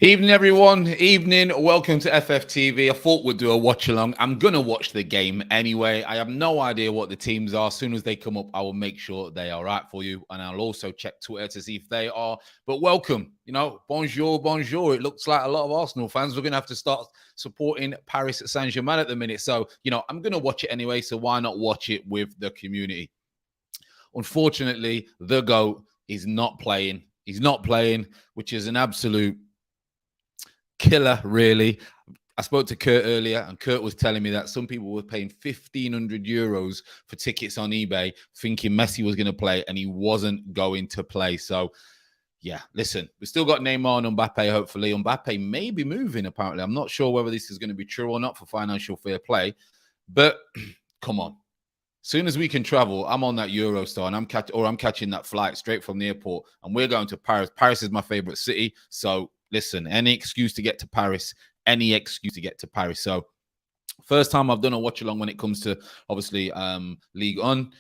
Evening, everyone. Evening. Welcome to FFTV. I thought we'd do a watch along. I'm going to watch the game anyway. I have no idea what the teams are. As soon as they come up, I will make sure they are right for you. And I'll also check Twitter to see if they are. But welcome. Bonjour, bonjour. It looks like a lot of Arsenal fans. We're going to have to start supporting Paris Saint-Germain at the minute. So, I'm going to watch it anyway. So why not watch it with the community? Unfortunately, the GOAT is not playing. He's not playing, which is an absolute killer, really. I spoke to Kurt earlier, and Kurt was telling me that some people were paying 1,500 euros for tickets on eBay, thinking Messi was going to play, and he wasn't going to play. So, yeah, listen, we've still got Neymar and Mbappe, hopefully. Mbappe may be moving, apparently. I'm not sure whether this is going to be true or not for financial fair play, but come on. As soon as we can travel, I'm on that Eurostar, and I'm catching that flight straight from the airport, and we're going to Paris. Paris is my favorite city, so listen, any excuse to get to Paris, So first time I've done a watch along when it comes to, obviously, Ligue 1.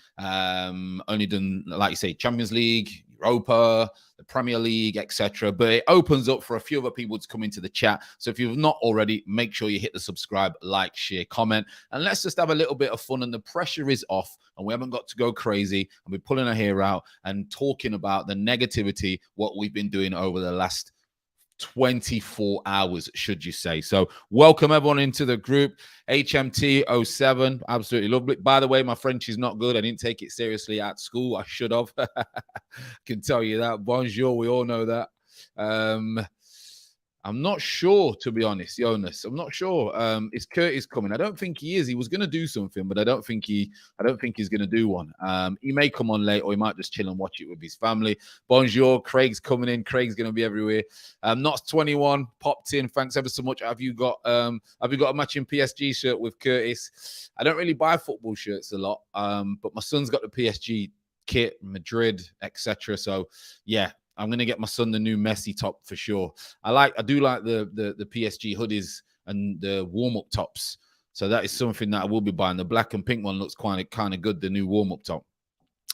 Only done, like you say, Champions League, Europa, the Premier League, etc. But it opens up for a few other people to come into the chat. So if you've not already, make sure you hit the subscribe, like, share, comment. And let's just have a little bit of fun. And the pressure is off. And we haven't got to go crazy. And we're pulling our hair out and talking about the negativity, what we've been doing over the last 24 hours, should you say. So welcome everyone into the group. HMT07, absolutely lovely. By the way, my French is not good. I didn't take it seriously at school. I should have. Can tell you that. Bonjour, we all know that. I'm not sure, to be honest, Jonas. I'm not sure. Is Curtis coming? I don't think he is. He was going to do something, but I don't think he's going to do one. He may come on late, or he might just chill and watch it with his family. Bonjour, Craig's coming in. Craig's going to be everywhere. Not 21 popped in. Thanks ever so much. Have you got a matching PSG shirt with Curtis? I don't really buy football shirts a lot, but my son's got the PSG kit, Madrid, etc. So yeah. I'm going to get my son the new Messi top for sure. I do like the PSG hoodies and the warm-up tops. So that is something that I will be buying. The black and pink one looks kind of good, the new warm-up top.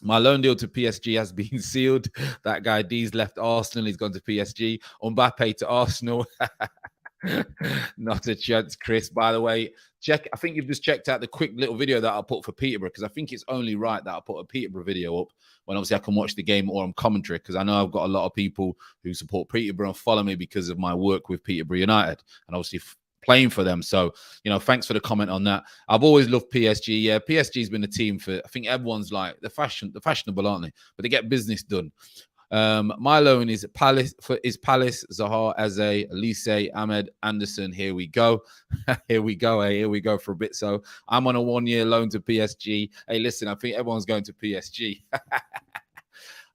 My loan deal to PSG has been sealed. That guy D's left Arsenal. He's gone to PSG. Mbappe to Arsenal. Not a chance, Chris. By the way, I think you've just checked out the quick little video that I put for Peterborough, because I think it's only right that I put a Peterborough video up when obviously I can watch the game or on commentary, because I know I've got a lot of people who support Peterborough and follow me because of my work with Peterborough United and obviously playing for them. So, thanks for the comment on that. I've always loved PSG. Yeah, PSG's been a team for, I think everyone's like, they're fashionable, aren't they? But they get business done. My loan is Palace, Zaha, Eze, Elise, Ahmed, Anderson. Here we go. Here we go for a bit. So I'm on a 1-year loan to PSG. Hey, listen, I think everyone's going to PSG.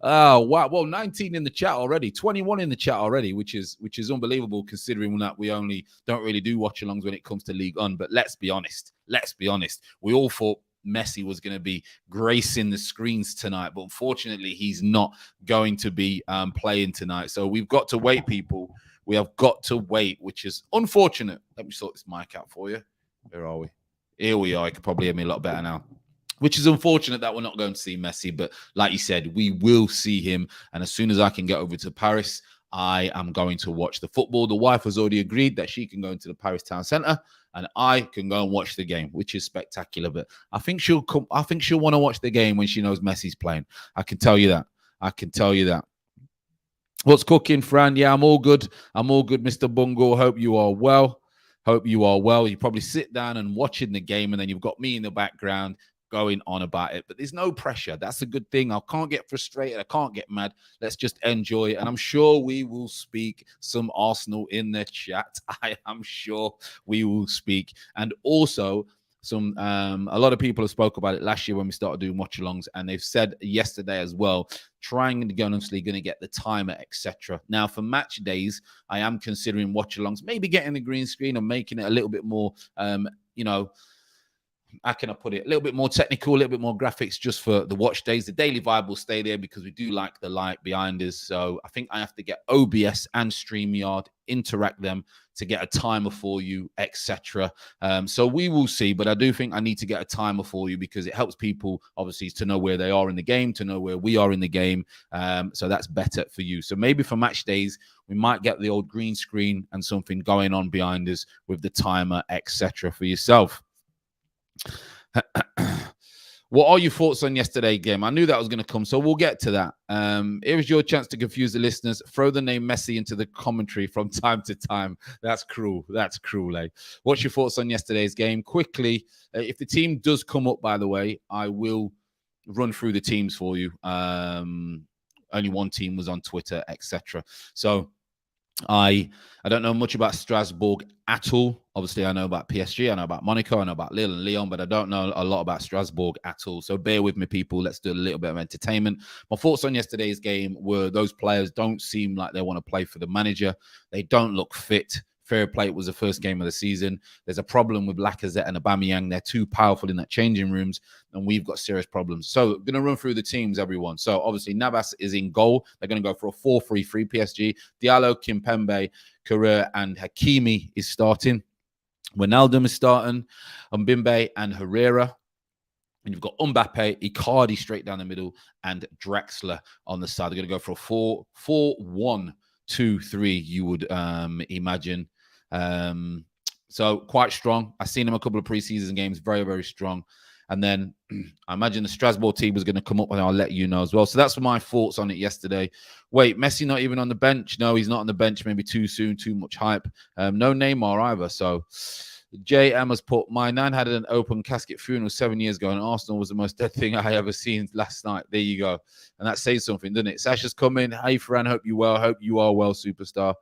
Oh, wow. Well, 19 in the chat already, 21 in the chat already, which is unbelievable considering that we only don't really do watch-alongs when it comes to Ligue 1. But let's be honest. We all thought Messi was going to be gracing the screens tonight, but unfortunately he's not going to be playing tonight. So we've got to wait, people. We have got to wait, which is unfortunate. Let me sort this mic out for you. Where are we? Here we are. You can probably hear me a lot better now. Which is unfortunate that we're not going to see Messi, but like you said, we will see him. And as soon as I can get over to Paris, I am going to watch the football. The wife has already agreed that she can go into the Paris Town Centre and I can go and watch the game, which is spectacular. But I think she'll come. I think she'll want to watch the game when she knows Messi's playing. I can tell you that. I can tell you that. What's cooking, Fran? Yeah, I'm all good. I'm all good, Mr. Bungle. Hope you are well. Hope you are well. You probably sit down and watching the game, and then you've got me in the background going on about it. But there's no pressure. That's a good thing. I can't get frustrated. I can't get mad. Let's just enjoy it. And I'm sure we will speak some Arsenal in the chat. I am sure we will speak. And also, a lot of people have spoke about it last year when we started doing watch-alongs, and they've said yesterday as well, trying to go honestly going to get the timer, etc. Now for match days, I am considering watch-alongs, maybe getting the green screen and making it a little bit more how can I put it? A little bit more technical, a little bit more graphics just for the watch days. The daily vibe will stay there because we do like the light behind us. So I think I have to get OBS and StreamYard, interact them to get a timer for you, etc. So we will see, but I do think I need to get a timer for you because it helps people obviously to know where they are in the game, to know where we are in the game. So that's better for you. So maybe for match days, we might get the old green screen and something going on behind us with the timer, etc. for yourself. What are your thoughts on yesterday's game? I knew that was going to come, so we'll get to that. Here's your chance to confuse the listeners. Throw the name Messi into the commentary from time to time. That's cruel. That's cruel, eh? What's your thoughts on yesterday's game? Quickly, if the team does come up, by the way, I will run through the teams for you. Only one team was on Twitter, etc. So I don't know much about Strasbourg at all. Obviously, I know about PSG, I know about Monaco, I know about Lille and Lyon, but I don't know a lot about Strasbourg at all. So bear with me, people. Let's do a little bit of entertainment. My thoughts on yesterday's game were those players don't seem like they want to play for the manager. They don't look fit. Fair play, it was the first game of the season. There's a problem with Lacazette and Aubameyang. They're too powerful in that changing rooms, and we've got serious problems. So I'm going to run through the teams, everyone. So obviously, Navas is in goal. They're going to go for a 4-3-3 PSG. Diallo, Kimpembe, Correa, and Hakimi is starting. Wijnaldum is starting. Mbimbe and Herrera. And you've got Mbappe, Icardi straight down the middle, and Draxler on the side. They're going to go for a 4-4-1-2-3, you would imagine. So quite strong. I've seen him a couple of preseason games, very, very strong. And then I imagine the Strasbourg team was going to come up, and I'll let you know as well. So that's my thoughts on it yesterday. Wait, Messi not even on the bench? No, he's not on the bench. Maybe too soon, too much hype. No Neymar either. So JM has put, my nan had an open casket funeral 7 years ago, and Arsenal was the most dead thing I ever seen last night. There you go. And that says something, doesn't it? Sasha's coming. Hey, Fran, hope you well. Hope you are well, superstar.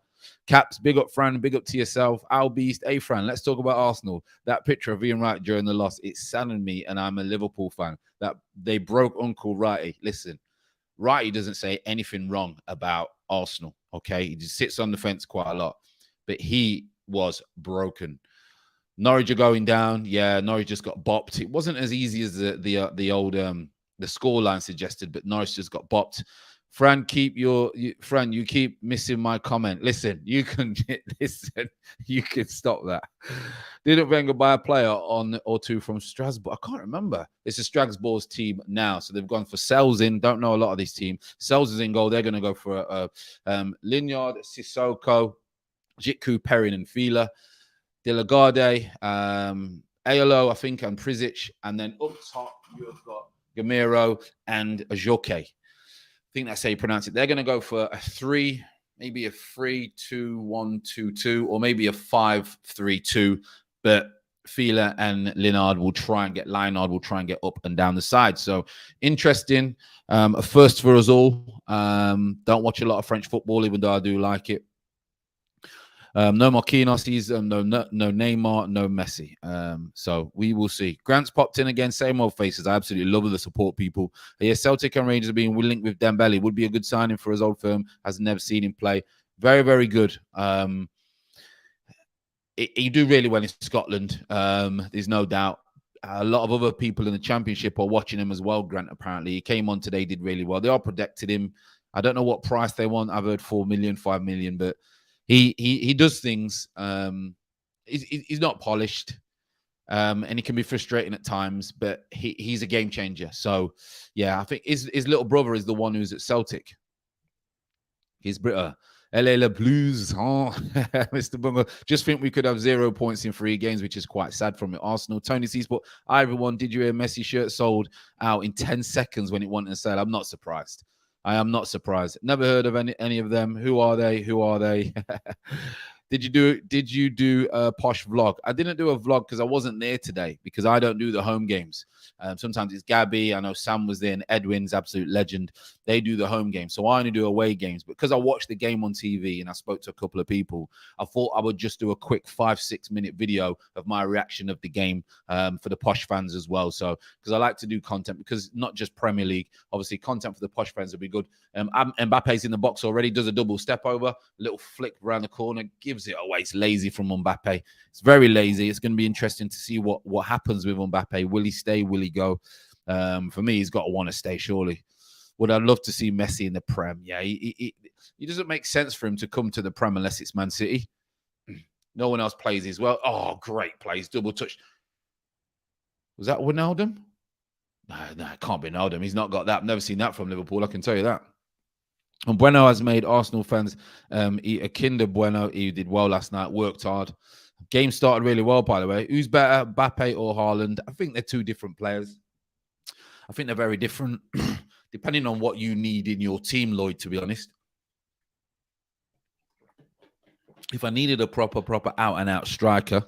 Caps, big up, Fran. Big up to yourself. Al Beast. Hey, Fran, let's talk about Arsenal. That picture of Ian Wright during the loss, it saddened me, and I'm a Liverpool fan, that they broke Uncle Wrighty. Listen, Wrighty doesn't say anything wrong about Arsenal, okay? He just sits on the fence quite a lot, but he was broken. Norwich are going down. Yeah, Norwich just got bopped. It wasn't as easy as the old the scoreline suggested, but Norwich just got bopped. Fran, you keep missing my comment. Listen, you can stop that. Didn't Wenger buy a player on or two from Strasbourg? I can't remember. It's a Strasbourg's team now, so they've gone for Selzin. Don't know a lot of this team. Selz is in goal. They're going to go for Linyard, Sissoko, Jitku, Perrin, and Fila. De La Garde, Ayolo, I think, and Prizic. And then up top, you've got Gamero and Ajoke. I think that's how you pronounce it. They're going to go for a 3, maybe a 3-2-1-2-2, or maybe a 5-3-2. But Fila and Linard will try and get up and down the side. So interesting. A first for us all. Don't watch a lot of French football, even though I do like it. No Marquinhos, no Neymar, no Messi. So we will see. Grant's popped in again. Same old faces. I absolutely love the support, people. Yes, Celtic and Rangers are being linked with Dembele. Would be a good signing for his old firm. Has never seen him play. Very, very good. He do really well in Scotland. There's no doubt. A lot of other people in the Championship are watching him as well, Grant, apparently. He came on today, did really well. They all protected him. I don't know what price they want. I've heard 4 million, 5 million, but he does things. He's not polished, and he can be frustrating at times, but he's a game changer. So, yeah, I think his little brother is the one who's at Celtic. His brother, LA Le Blues, huh? Mr. Bungle. Just think we could have 0 points in 3 games, which is quite sad from Arsenal. Tony C Sport. Hi, everyone. Did you hear Messi shirt sold out in 10 seconds when it wanted to sell? I'm not surprised. I am not surprised. Never heard of any of them. Who are they? Who are they? Did you do a posh vlog? I didn't do a vlog because I wasn't there today, because I don't do the home games. Sometimes it's Gabby. I know Sam was there, and Edwin's absolute legend. They do the home games. So I only do away games. But because I watched the game on TV and I spoke to a couple of people, I thought I would just do a quick 5-6 minute video of my reaction of the game for the posh fans as well. So because I like to do content, because not just Premier League, obviously content for the posh fans would be good. Mbappe's in the box already, does a double step over, little flick around the corner, gives it away. It's lazy from Mbappe. It's very lazy. It's going to be interesting to see what happens with Mbappe. Will he stay? Will he go? For me, he's got to want to stay, surely. Would I love to see Messi in the Prem? Yeah, he doesn't make sense for him to come to the Prem unless it's Man City. No one else plays as well. Oh, great plays. Double touch. Was that Wijnaldum? No, it can't be Wijnaldum. He's not got that. I've never seen that from Liverpool, I can tell you that. And Bueno has made Arsenal fans eat a Kinder Bueno. He did well last night, worked hard. Game started really well, by the way. Who's better, Mbappe or Haaland? I think they're two different players. I think they're very different, depending on what you need in your team, Lloyd, to be honest. If I needed a proper out-and-out striker,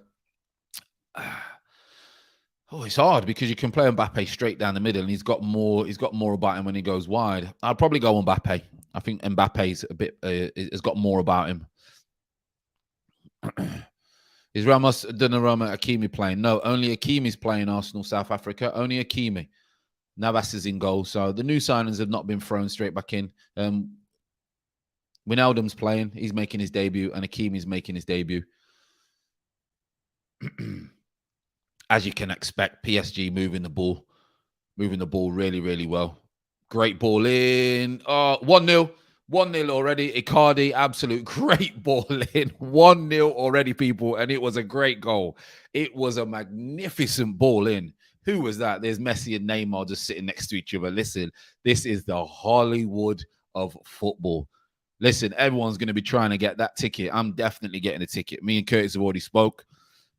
it's hard, because you can play Mbappe straight down the middle, and he's got more about him when he goes wide. I'd probably go Mbappe. I think Mbappe's a bit has got more about him. Is Ramos, Donnarumma, Hakimi playing? No, only Hakimi's playing Arsenal, South Africa. Only Hakimi. Navas is in goal. So the new signings have not been thrown straight back in. Wijnaldum's playing. He's making his debut, and Hakimi's making his debut. As you can expect, PSG moving the ball really, really well. Great ball in. Oh, 1-0. 1-0 already. Icardi, absolute great ball in. 1-0 already, people, and it was a great goal. It was a magnificent ball in. Who was that? There's Messi and Neymar just sitting next to each other. Listen, this is the Hollywood of football. Listen, everyone's going to be trying to get that ticket. I'm definitely getting a ticket. Me and Curtis have already spoke.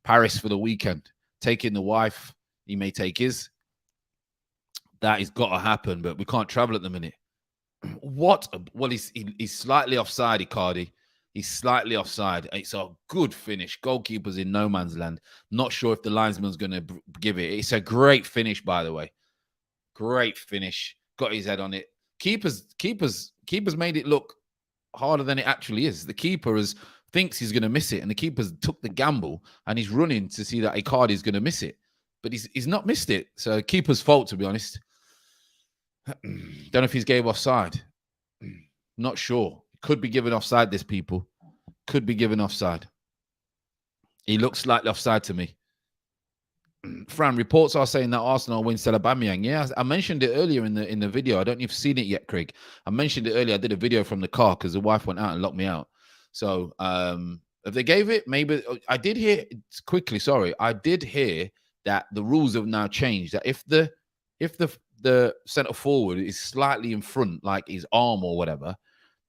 Paris for the weekend. Taking the wife. He may take his. That has got to happen, but we can't travel at the minute. What? Well, he's slightly offside, Icardi. He's slightly offside. It's a good finish. Goalkeeper's in no man's land. Not sure if the linesman's going to give it. It's a great finish, by the way. Great finish. Got his head on it. Keeper's made it look harder than it actually is. The keeper thinks he's going to miss it, and the keeper's took the gamble, and he's running to see that Icardi is going to miss it, but he's not missed it. So keeper's fault, to be honest. Don't know if he's gave offside. Not sure. Could be given offside, this people. Could be given offside. He looks slightly offside to me. Fran, reports are saying that Arsenal win Aubameyang. Yeah, I mentioned it earlier in the video. I don't know if you've seen it yet, Craig. I mentioned it earlier. I did a video from the car because the wife went out and locked me out. So if they gave it, maybe I did hear quickly. Sorry, I did hear that the rules have now changed. That if the centre forward is slightly in front, like his arm or whatever,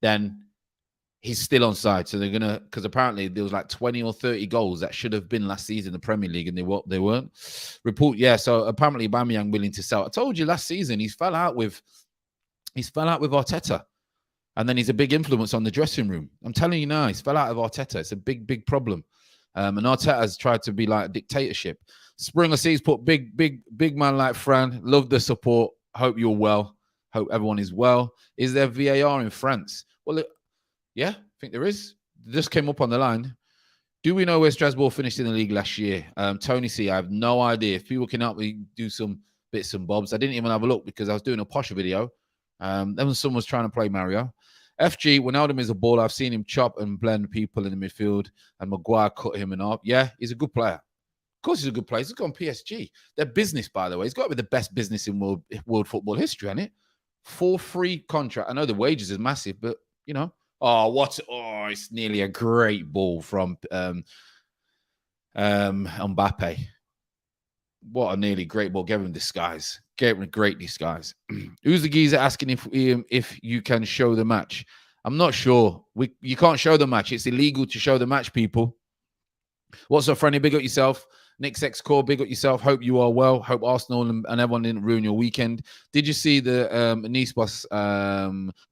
then he's still onside. So they're gonna, because apparently there was like 20 or 30 goals that should have been last season in the Premier League, and they weren't. Report, yeah. So apparently Aubameyang willing to sell. I told you last season he fell out with Arteta, and then he's a big influence on the dressing room. I'm telling you now, he's fell out of Arteta. It's a big problem. And Arteta has tried to be like a dictatorship. Springer C's put big man like Fran. Love the support. Hope you're well. Hope everyone is well. Is there VAR in France? Well, yeah, I think there is. This came up on the line. Do we know where Strasbourg finished in the league last year? Tony C, I have no idea. If people can help me do some bits and bobs. I didn't even have a look because I was doing a posh video. Then when someone was trying to play Mario. FG, Wijnaldum is a baller. I've seen him chop and blend people in the midfield, and Maguire cut him in half. Yeah, he's a good player. Of course he's a good player. He's gone PSG. Their business, by the way, it's got to be the best business in world football history, hasn't it? 4 free contract. I know the wages is massive, but, you know. It's nearly a great ball from Mbappe. What a nearly great ball. Gave him disguise. Gave him a great disguise. Who's the geezer asking if you can show the match? I'm not sure. You can't show the match. It's illegal to show the match, people. What's up, friendly? Big up yourself. Nick's X-Core, big up yourself. Hope you are well. Hope Arsenal and everyone didn't ruin your weekend. Did you see the Nice boss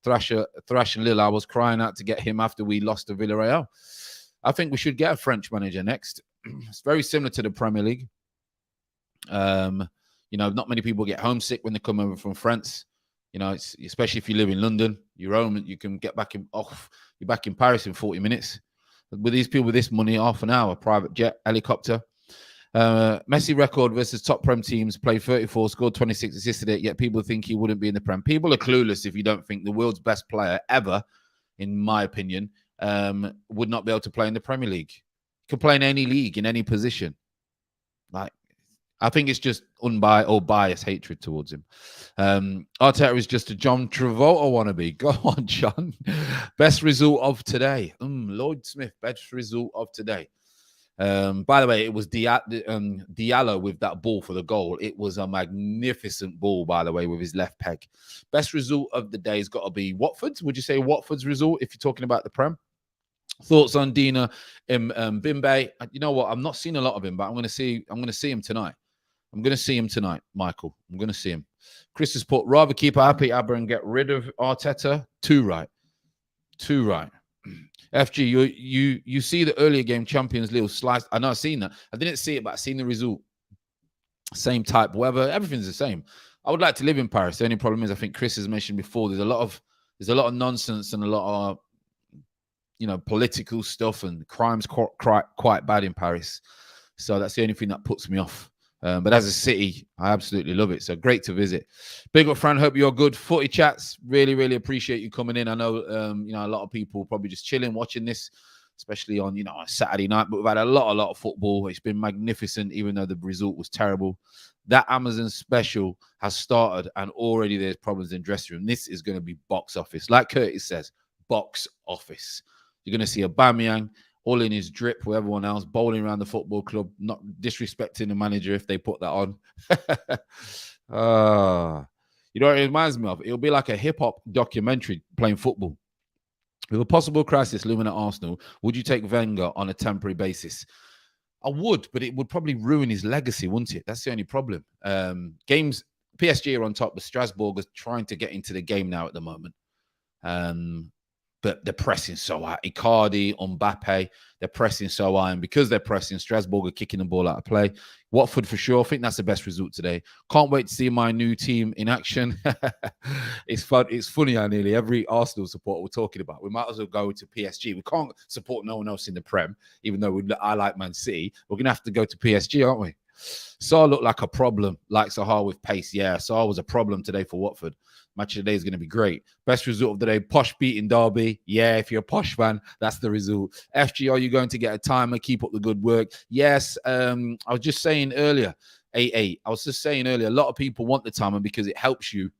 Thrasher Lille? I was crying out to get him after we lost to Villarreal. I think we should get a French manager next. It's very similar to the Premier League. Not many people get homesick when they come over from France. It's, especially if you live in London, you're home, you can get back you're back in Paris in 40 minutes. With these people with this money, half an hour, private jet, helicopter. Messi record versus top Prem teams, played 34, scored 26, assisted it, yet people think he wouldn't be in the Prem. People are clueless if you don't think the world's best player ever, in my opinion, would not be able to play in the Premier League. He could play in any league, in any position. I think it's just biased hatred towards him. Arteta is just a John Travolta wannabe. Go on, John. Best result of today. Lloyd Smith, best result of today. By the way, it was Diallo with that ball for the goal. It was a magnificent ball, by the way, with his left peg. Best result of the day has got to be Watford's. Would you say Watford's result if you're talking about the Prem? Thoughts on Dina Bimbe? You know what? I'm not seeing a lot of him, but I'm going to see him tonight. I'm going to see him tonight, Michael. I'm going to see him. Chris has put, rather keep happy Abba and get rid of Arteta. Too right. FG, you see the earlier game Champions League slice. I know I've seen that. I didn't see it, but I've seen the result. Same type weather. Everything's the same. I would like to live in Paris. The only problem is, I think Chris has mentioned before, there's a lot of nonsense and a lot of political stuff, and crime's quite bad in Paris. So that's the only thing that puts me off. But as a city, I absolutely love it. So great to visit. Big up, Fran. Hope you're good. Footy chats. Really, really appreciate you coming in. I know, a lot of people probably just chilling, watching this, especially on, a Saturday night. But we've had a lot of football. It's been magnificent, even though the result was terrible. That Amazon special has started, and already there's problems in dressing room. This is going to be box office. Like Curtis says, box office. You're going to see Aubameyang all in his drip with everyone else, bowling around the football club, not disrespecting the manager if they put that on. You know what it reminds me of? It'll be like a hip-hop documentary playing football. With a possible crisis looming at Arsenal, would you take Wenger on a temporary basis? I would, but it would probably ruin his legacy, wouldn't it? That's the only problem. Games, PSG are on top, but Strasbourg is trying to get into the game now at the moment. But they're pressing so high. Icardi, Mbappe, they're pressing so high. And because they're pressing, Strasbourg are kicking the ball out of play. Watford for sure. I think that's the best result today. Can't wait to see my new team in action. It's fun. It's funny how nearly every Arsenal supporter we're talking about, we might as well go to PSG. We can't support no one else in the Prem, even though I like Man City. We're going to have to go to PSG, aren't we? Saar looked like a problem, like Sahar with pace. Yeah, Saar was a problem today for Watford. Match of the day is going to be great. Best result of the day, Posh beating Derby. Yeah, if you're a Posh fan, that's the result. FG, are you going to get a timer? Keep up the good work. Yes, I was just saying earlier, a lot of people want the timer because it helps you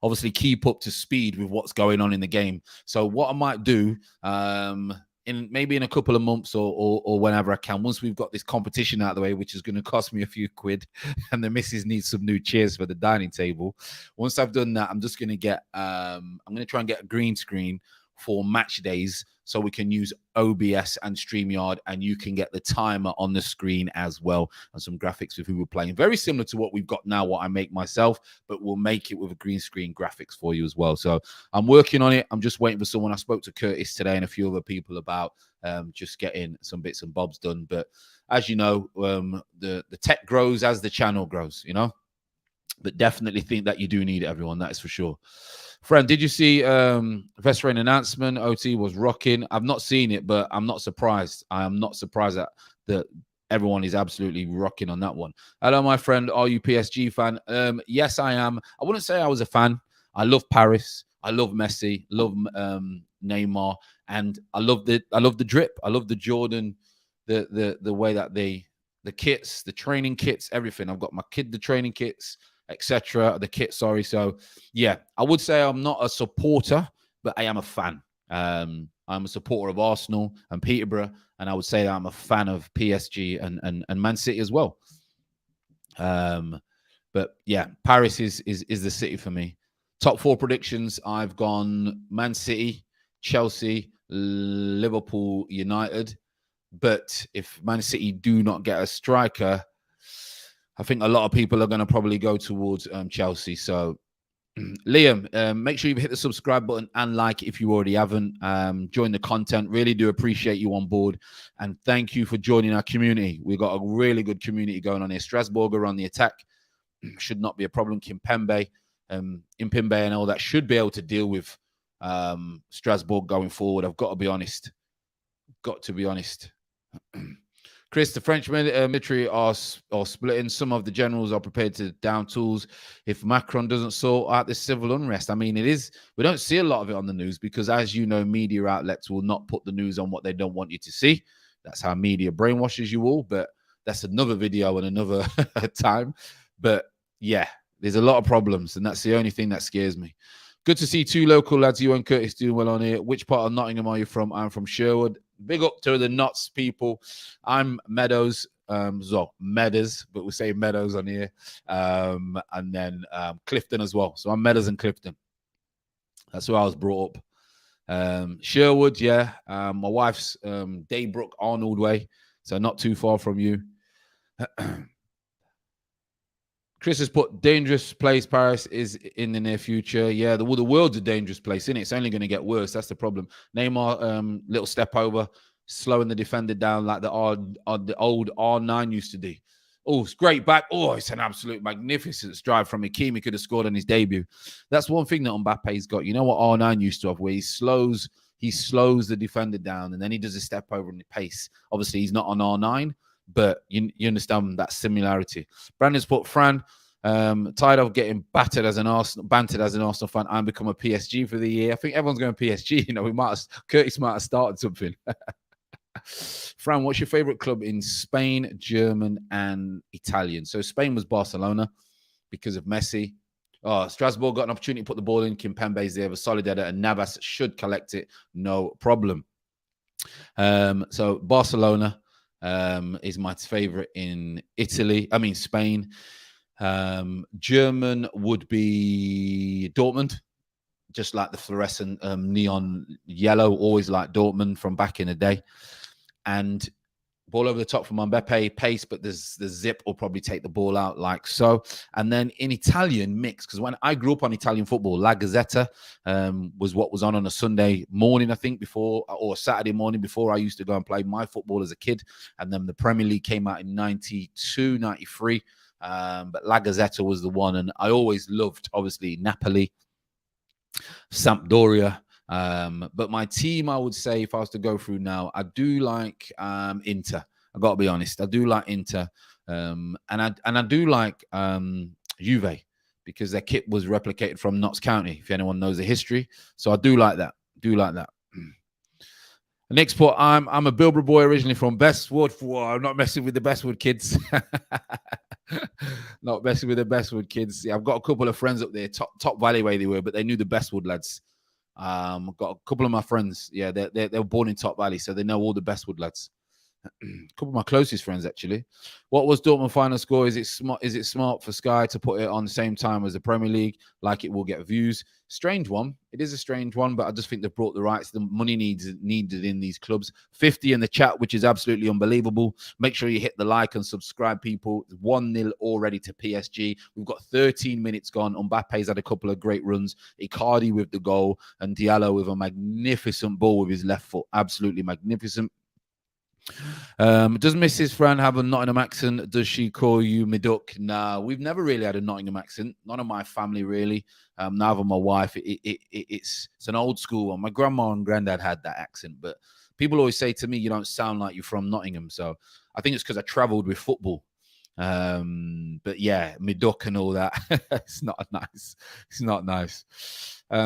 obviously keep up to speed with what's going on in the game. So what I might do, maybe in a couple of months or whenever I can, once we've got this competition out of the way, which is going to cost me a few quid, and the missus needs some new chairs for the dining table. Once I've done that, I'm just going to get I'm going to try and get a green screen for match days so we can use OBS and StreamYard, and you can get the timer on the screen as well, and some graphics with who we're playing. Very similar to what we've got now, what I make myself, but we'll make it with a green screen graphics for you as well. So I'm working on it. I'm just waiting for someone. I spoke to Curtis today and a few other people about just getting some bits and bobs done. But as you know, the tech grows as the channel grows, but definitely think that you do need it, everyone. That is for sure. Friend, did you see Vesrain announcement? OT was rocking. I've not seen it, but I'm not surprised. I am not surprised that everyone is absolutely rocking on that one. Hello, my friend. Are you PSG fan? Yes, I am. I wouldn't say I was a fan. I love Paris. I love Messi. Love Neymar, and I love the drip. I love the Jordan, the way that the kits, the training kits, everything. I've got my kid the training kits, etc. The kit, sorry. So yeah, I would say I'm not a supporter, but I am a fan. I'm a supporter of Arsenal and Peterborough, and I would say that I'm a fan of PSG and Man City as well. But yeah, Paris is the city for me. Top 4 predictions. I've gone Man City, Chelsea, Liverpool, United. But if Man City do not get a striker, I think a lot of people are going to probably go towards Chelsea. So, Liam, make sure you hit the subscribe button and like if you already haven't. Join the content. Really do appreciate you on board. And thank you for joining our community. We've got a really good community going on here. Strasbourg are on the attack. Should not be a problem. Impembe and all that should be able to deal with Strasbourg going forward. I've got to be honest. Chris, the French military are splitting. Some of the generals are prepared to down tools if Macron doesn't sort out this civil unrest. I mean, it is. We don't see a lot of it on the news because, as you know, media outlets will not put the news on what they don't want you to see. That's how media brainwashes you all. But that's another video and another time. But yeah, there's a lot of problems, and that's the only thing that scares me. Good to see two local lads, you and Curtis, doing well on here. Which part of Nottingham are you from? I'm from Sherwood. Big up to the Notts people. I'm Meadows, Meadows, but we say Meadows on here. And then Clifton as well. So I'm Meadows and Clifton. That's where I was brought up. Sherwood, yeah. My wife's Daybrook, Arnold way. So not too far from you. Chris has put dangerous place. Paris is in the near future. Yeah, the world's a dangerous place, isn't it? It's only going to get worse. That's the problem. Neymar, little step over, slowing the defender down like the old R9 used to do. Oh, it's great back. Oh, it's an absolute magnificent stride from Hakim. He could have scored on his debut. That's one thing that Mbappe's got. You know what R9 used to have, where he slows the defender down and then he does a step over in the pace. Obviously, he's not on R9. But you understand that similarity. Brandon's put Fran, tired of getting bantered as an Arsenal fan. I'm become a PSG for the year. I think everyone's going PSG. You know, Curtis might have started something. Fran, what's your favorite club in Spain, German, and Italian? So Spain was Barcelona because of Messi. Oh, Strasbourg got an opportunity to put the ball in. Kimpembe's there, a solid header, and Navas should collect it, no problem. So Barcelona. Is my favorite in Spain. German would be Dortmund, just like the fluorescent neon yellow, always like Dortmund from back in the day. And ball over the top from Mbappe, pace, but the zip will probably take the ball out like so. And then in Italian, mix, because when I grew up on Italian football, La Gazzetta was what was on a Sunday morning, I think, before, or Saturday morning before I used to go and play my football as a kid. And then the Premier League came out in 92, 93. But La Gazzetta was the one. And I always loved, obviously, Napoli, Sampdoria. But my team, I would say, if I was to go through now, I do like Inter. I got to be honest. I do like Inter. And I do like Juve because their kit was replicated from Notts County, if anyone knows the history. So I do like that. Next part, I'm a Bilbao boy originally from Bestwood. I'm not messing with the Bestwood kids. Not messing with the Bestwood kids. Yeah, I've got a couple of friends up there, top Valley way they were, but they knew the Bestwood lads. I've got a couple of my friends. Yeah, they were born in Top Valley, so they know all the Bestwood lads. A couple of my closest friends, actually. What was Dortmund final score? Is it smart for Sky to put it on the same time as the Premier League, like it will get views? Strange one. It is a strange one, but I just think they've brought the rights. The money needed in these clubs. 50 in the chat, which is absolutely unbelievable. Make sure you hit the like and subscribe, people. 1-0 already to PSG. We've got 13 minutes gone. Mbappe's had a couple of great runs. Icardi with the goal and Diallo with a magnificent ball with his left foot. Absolutely magnificent. Does Mrs. Fran have a Nottingham accent? Does she call you Miduk? Nah, we've never really had a Nottingham accent. None of my family really. Neither my wife. It's an old school one. My grandma and granddad had that accent, but people always say to me, "You don't sound like you're from Nottingham." So I think it's because I travelled with football. But yeah, Miduk and all that. It's not nice. It's not nice.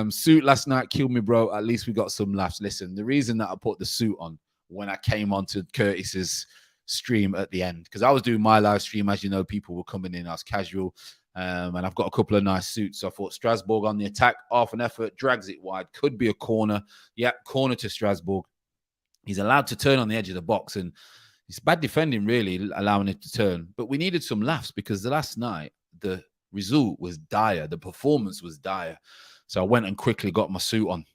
Suit last night killed me, bro. At least we got some laughs. Listen, the reason that I put the suit on when I came onto Curtis's stream at the end, because I was doing my live stream, as you know, people were coming in as casual, and I've got a couple of nice suits. So I thought Strasbourg on the attack, half an effort, drags it wide, could be a corner. Yeah, corner to Strasbourg. He's allowed to turn on the edge of the box, and it's bad defending, really, allowing it to turn. But we needed some laughs because the last night, the result was dire. The performance was dire. So I went and quickly got my suit on.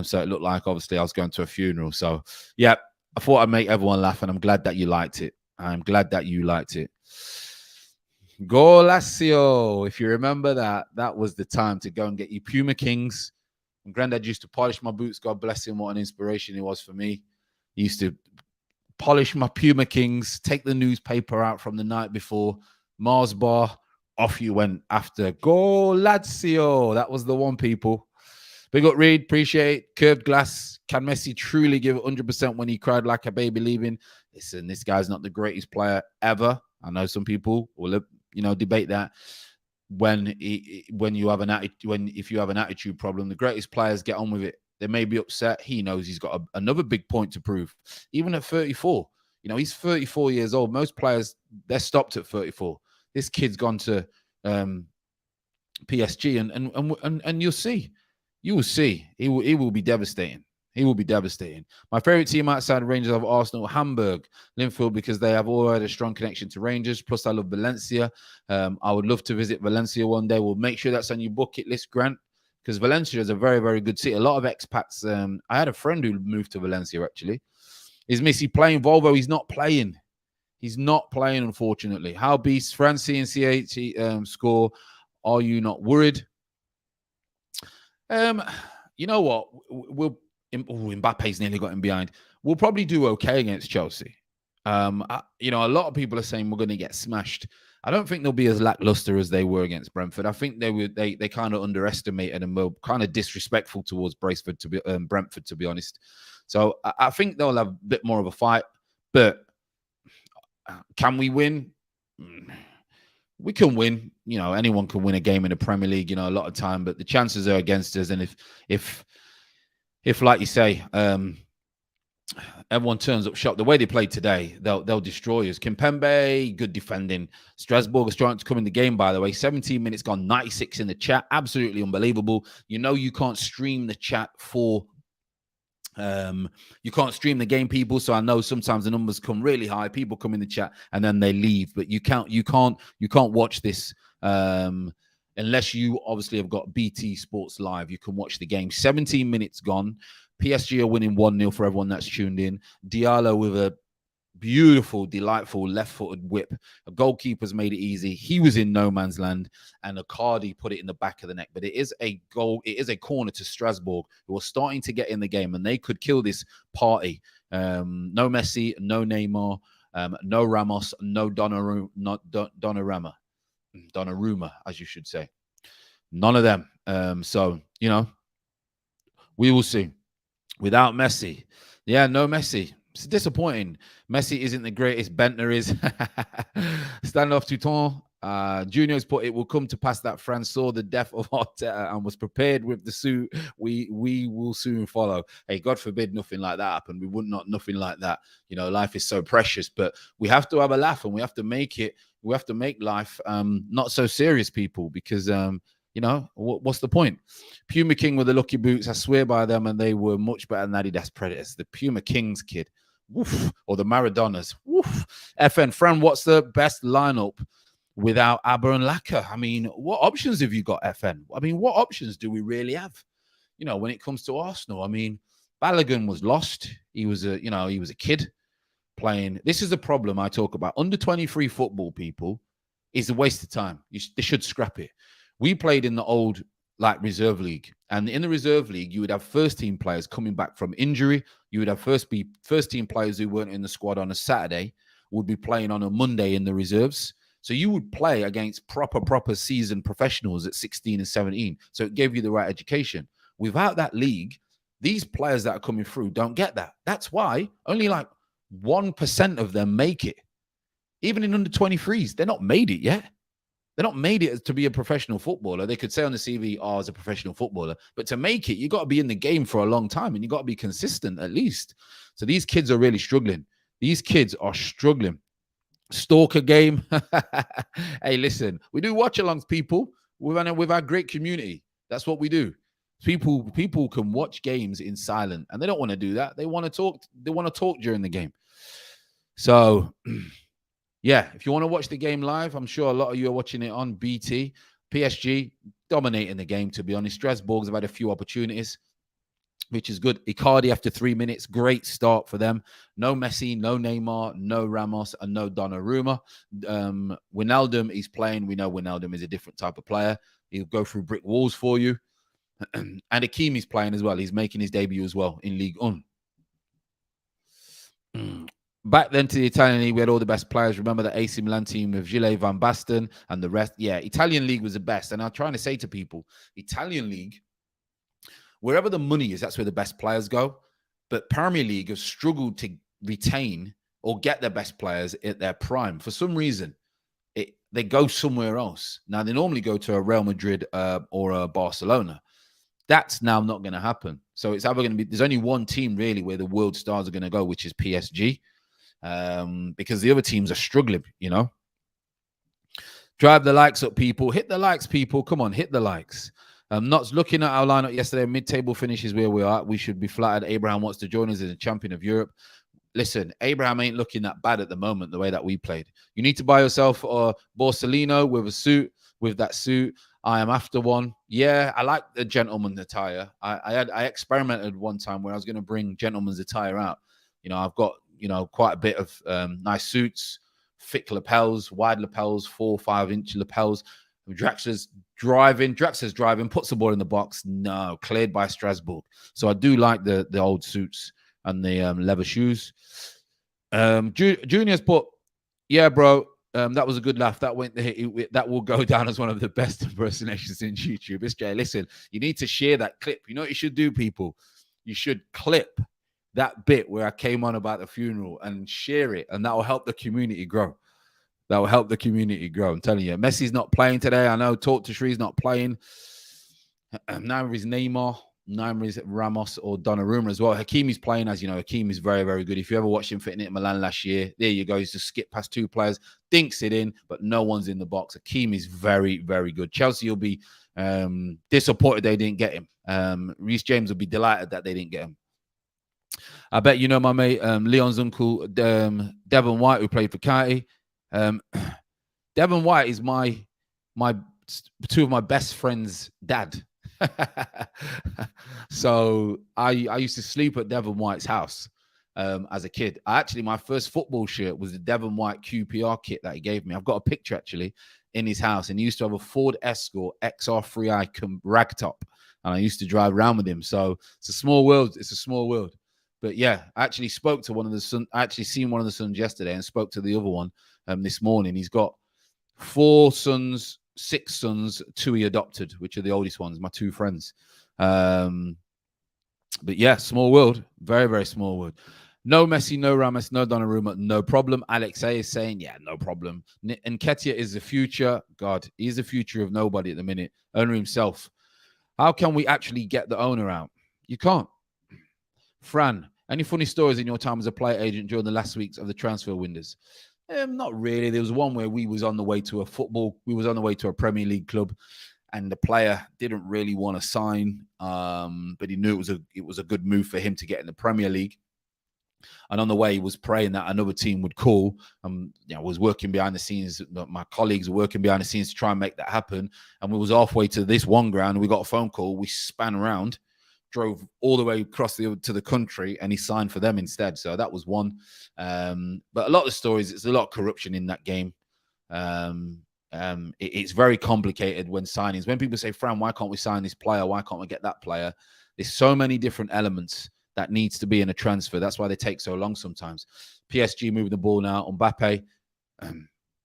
So it looked like, obviously, I was going to a funeral. So, yeah, I thought I'd make everyone laugh, and I'm glad that you liked it. I'm glad that you liked it. Go Lazio. If you remember that was the time to go and get your Puma Kings. And Granddad used to polish my boots. God bless him. What an inspiration he was for me. He used to polish my Puma Kings, take the newspaper out from the night before, Mars bar, off you went after. Go Lazio. That was the one, people. Big up Reed, appreciate it. Curved glass. Can Messi truly give 100% when he cried like a baby leaving? Listen, this guy's not the greatest player ever. I know some people will, debate that. If you have an attitude problem, the greatest players get on with it. They may be upset. He knows he's got another big point to prove. Even at 34, he's 34 years old. Most players, they're stopped at 34. This kid's gone to PSG, and you'll see. You will see. He will be devastating. He will be devastating. My favorite team outside Rangers of Arsenal, Hamburg, Linfield, because they have all had a strong connection to Rangers. Plus, I love Valencia. I would love to visit Valencia one day. We'll make sure that's on your bucket list, Grant, because Valencia is a very, very good city. A lot of expats. I had a friend who moved to Valencia, actually. Is Messi playing Volvo? He's not playing. He's not playing, unfortunately. How beasts Francie and CH score? Are you not worried? You know what? Mbappe's nearly got him behind. We'll probably do okay against Chelsea. A lot of people are saying we're going to get smashed. I don't think they'll be as lackluster as they were against Brentford. I think they kind of underestimated and were kind of disrespectful towards Brentford, to be honest. So I think they'll have a bit more of a fight. But can we win? We can win. Anyone can win a game in the Premier League, a lot of time, but the chances are against us. And if like you say, everyone turns up shop, the way they played today, they'll destroy us. Kimpembe, good defending. Strasbourg is trying to come in the game, by the way. 17 minutes gone, 96 in the chat. Absolutely unbelievable. You can't stream the chat for you can't stream the game, people. So I know sometimes the numbers come really high. People come in the chat and then they leave. But you can't watch this unless you obviously have got BT Sports Live. You can watch the game. 17 minutes gone. PSG are winning 1-0 for everyone that's tuned in. Diallo with a beautiful, delightful left-footed whip. A goalkeeper's made it easy. He was in no man's land, and Icardi put it in the back of the net. But it is a goal. It is a corner to Strasbourg, who are starting to get in the game, and they could kill this party. No Messi, no Neymar, no Ramos, no Donnarumma, as you should say. None of them. So we will see. Without Messi, no Messi. It's disappointing. Messi isn't the greatest. Bentner is. Standoff Touton. Junior's put, it will come to pass that France saw the death of Arteta and was prepared with the suit. We will soon follow. Hey, God forbid nothing like that happened. We would not, nothing like that. Life is so precious, but we have to have a laugh and we have to make it. We have to make life not so serious, people, because what's the point? Puma King with the lucky boots. I swear by them, and they were much better than Adidas Predators. The Puma Kings, kid. Woof. Or the Maradonas. Woof. FN, Fran, what's the best lineup without Aber and Laka? I mean, what options have you got, FN? I mean, what options do we really have? When it comes to Arsenal, I mean, Balogun was lost. He was a kid playing. This is the problem I talk about. Under 23 football, people, is a waste of time. They should scrap it. We played in the old reserve league, and in the reserve league, you would have first team players coming back from injury. You would have first team players who weren't in the squad on a Saturday would be playing on a Monday in the reserves. So you would play against proper seasoned professionals at 16 and 17. So it gave you the right education. Without that league, these players that are coming through don't get that. That's why only 1% of them make it. Even in under 23s, they're not made it yet. They're not made it to be a professional footballer. They could say on the CV, as a professional footballer. But to make it, you got to be in the game for a long time, and you got to be consistent at least. So these kids are really struggling. These kids are struggling. Stalker game. Hey, listen, we do watch-alongs, people, with our great community. That's what we do. People can watch games in silent, and they don't want to do that. They want to talk. They want to talk during the game. So... yeah, if you want to watch the game live, I'm sure a lot of you are watching it on BT. PSG dominating the game, to be honest. Strasbourg have had a few opportunities. which is good. Icardi after 3 minutes, great start for them. No Messi, no Neymar, no Ramos, and no Donnarumma. Wijnaldum is playing. We know Wijnaldum is a different type of player. He'll go through brick walls for you. And Hakimi's playing as well. He's making his debut as well in Ligue 1. Back then to the Italian League, we had all the best players. Remember the AC Milan team with Gilles Van Basten and the rest? Yeah, Italian League was the best. And I'm trying to say to people, Italian League, wherever the money is, that's where the best players go. But Premier League have struggled to retain or get their best players at their prime. For some reason, they go somewhere else. Now, they normally go to a Real Madrid or a Barcelona. That's now not going to happen. So it's either going to be, there's only one team really where the world stars are going to go, which is PSG. Because the other teams are struggling, you know. Drive the likes up, people. Hit the likes, people. Come on, hit the likes. Not looking at our lineup yesterday, mid-table finishes where we are. We should be flattered. Abraham wants to join us as a champion of Europe. Listen, Abraham ain't looking that bad at the moment, the way that we played. You need to buy yourself a Borsalino with a suit, with that suit. I am after one. Yeah, I like the gentleman attire. I experimented one time where I was going to bring gentleman's attire out. You know, I've got, you know, quite a bit of nice suits, thick lapels, wide lapels, 4 or 5 inch lapels. Draxler's driving, puts the ball in the box. No, cleared by Strasbourg. So I do like the old suits and the leather shoes. Junior's put, yeah, bro, that was a good laugh. That will go down as one of the best impersonations in YouTube. SJ, listen, you need to share that clip. You know what you should do, people? You should clip that bit where I came on about the funeral and share it, and that will help the community grow. That will help the community grow. I'm telling you, Messi's not playing today. I know Talk to Shree's not playing. Neither is Neymar, neither is Ramos or Donnarumma as well. Hakimi's playing, as you know. Hakimi's very, very good. If you ever watched him fit in at Milan last year, there you go. He's just skipped past 2 players, dinks it in, but no one's in the box. Hakimi's very, very good. Chelsea will be disappointed they didn't get him. Reece James will be delighted that they didn't get him. I bet you know my mate, Leon's uncle, Devon White, who played for County. Devon White is my 2 of my best friends' dad. So I used to sleep at Devon White's house as a kid. My first football shirt was the Devon White QPR kit that he gave me. I've got a picture actually in his house, and he used to have a Ford Escort XR3i ragtop, and I used to drive around with him. So it's a small world. It's a small world. But yeah, I actually spoke to one of the sons. I actually seen one of the sons yesterday and spoke to the other one this morning. He's got 4 sons, 6 sons, 2 he adopted, which are the oldest ones, my 2 friends. But yeah, small world. Very, very small world. No Messi, no Ramos, no Donnarumma, no problem. Alex A is saying, yeah, no problem. And Nketiah is the future. God, he's the future of nobody at the minute. Owner himself. How can we actually get the owner out? You can't. Fran, any funny stories in your time as a player agent during the last weeks of the transfer windows? Not really. There was one where we was on the way to a Premier League club, and the player didn't really want to sign, but he knew it was a good move for him to get in the Premier League. And on the way, he was praying that another team would call. Was working behind the scenes. My colleagues were working behind the scenes to try and make that happen. And we was halfway to this one ground, and we got a phone call. We span around, drove all the way across to the country, and he signed for them instead. So that was one. But a lot of the stories, it's a lot of corruption in that game. It's very complicated when signings. When people say, Fran, why can't we sign this player? Why can't we get that player? There's so many different elements that needs to be in a transfer. That's why they take so long sometimes. PSG moving the ball now. Mbappe,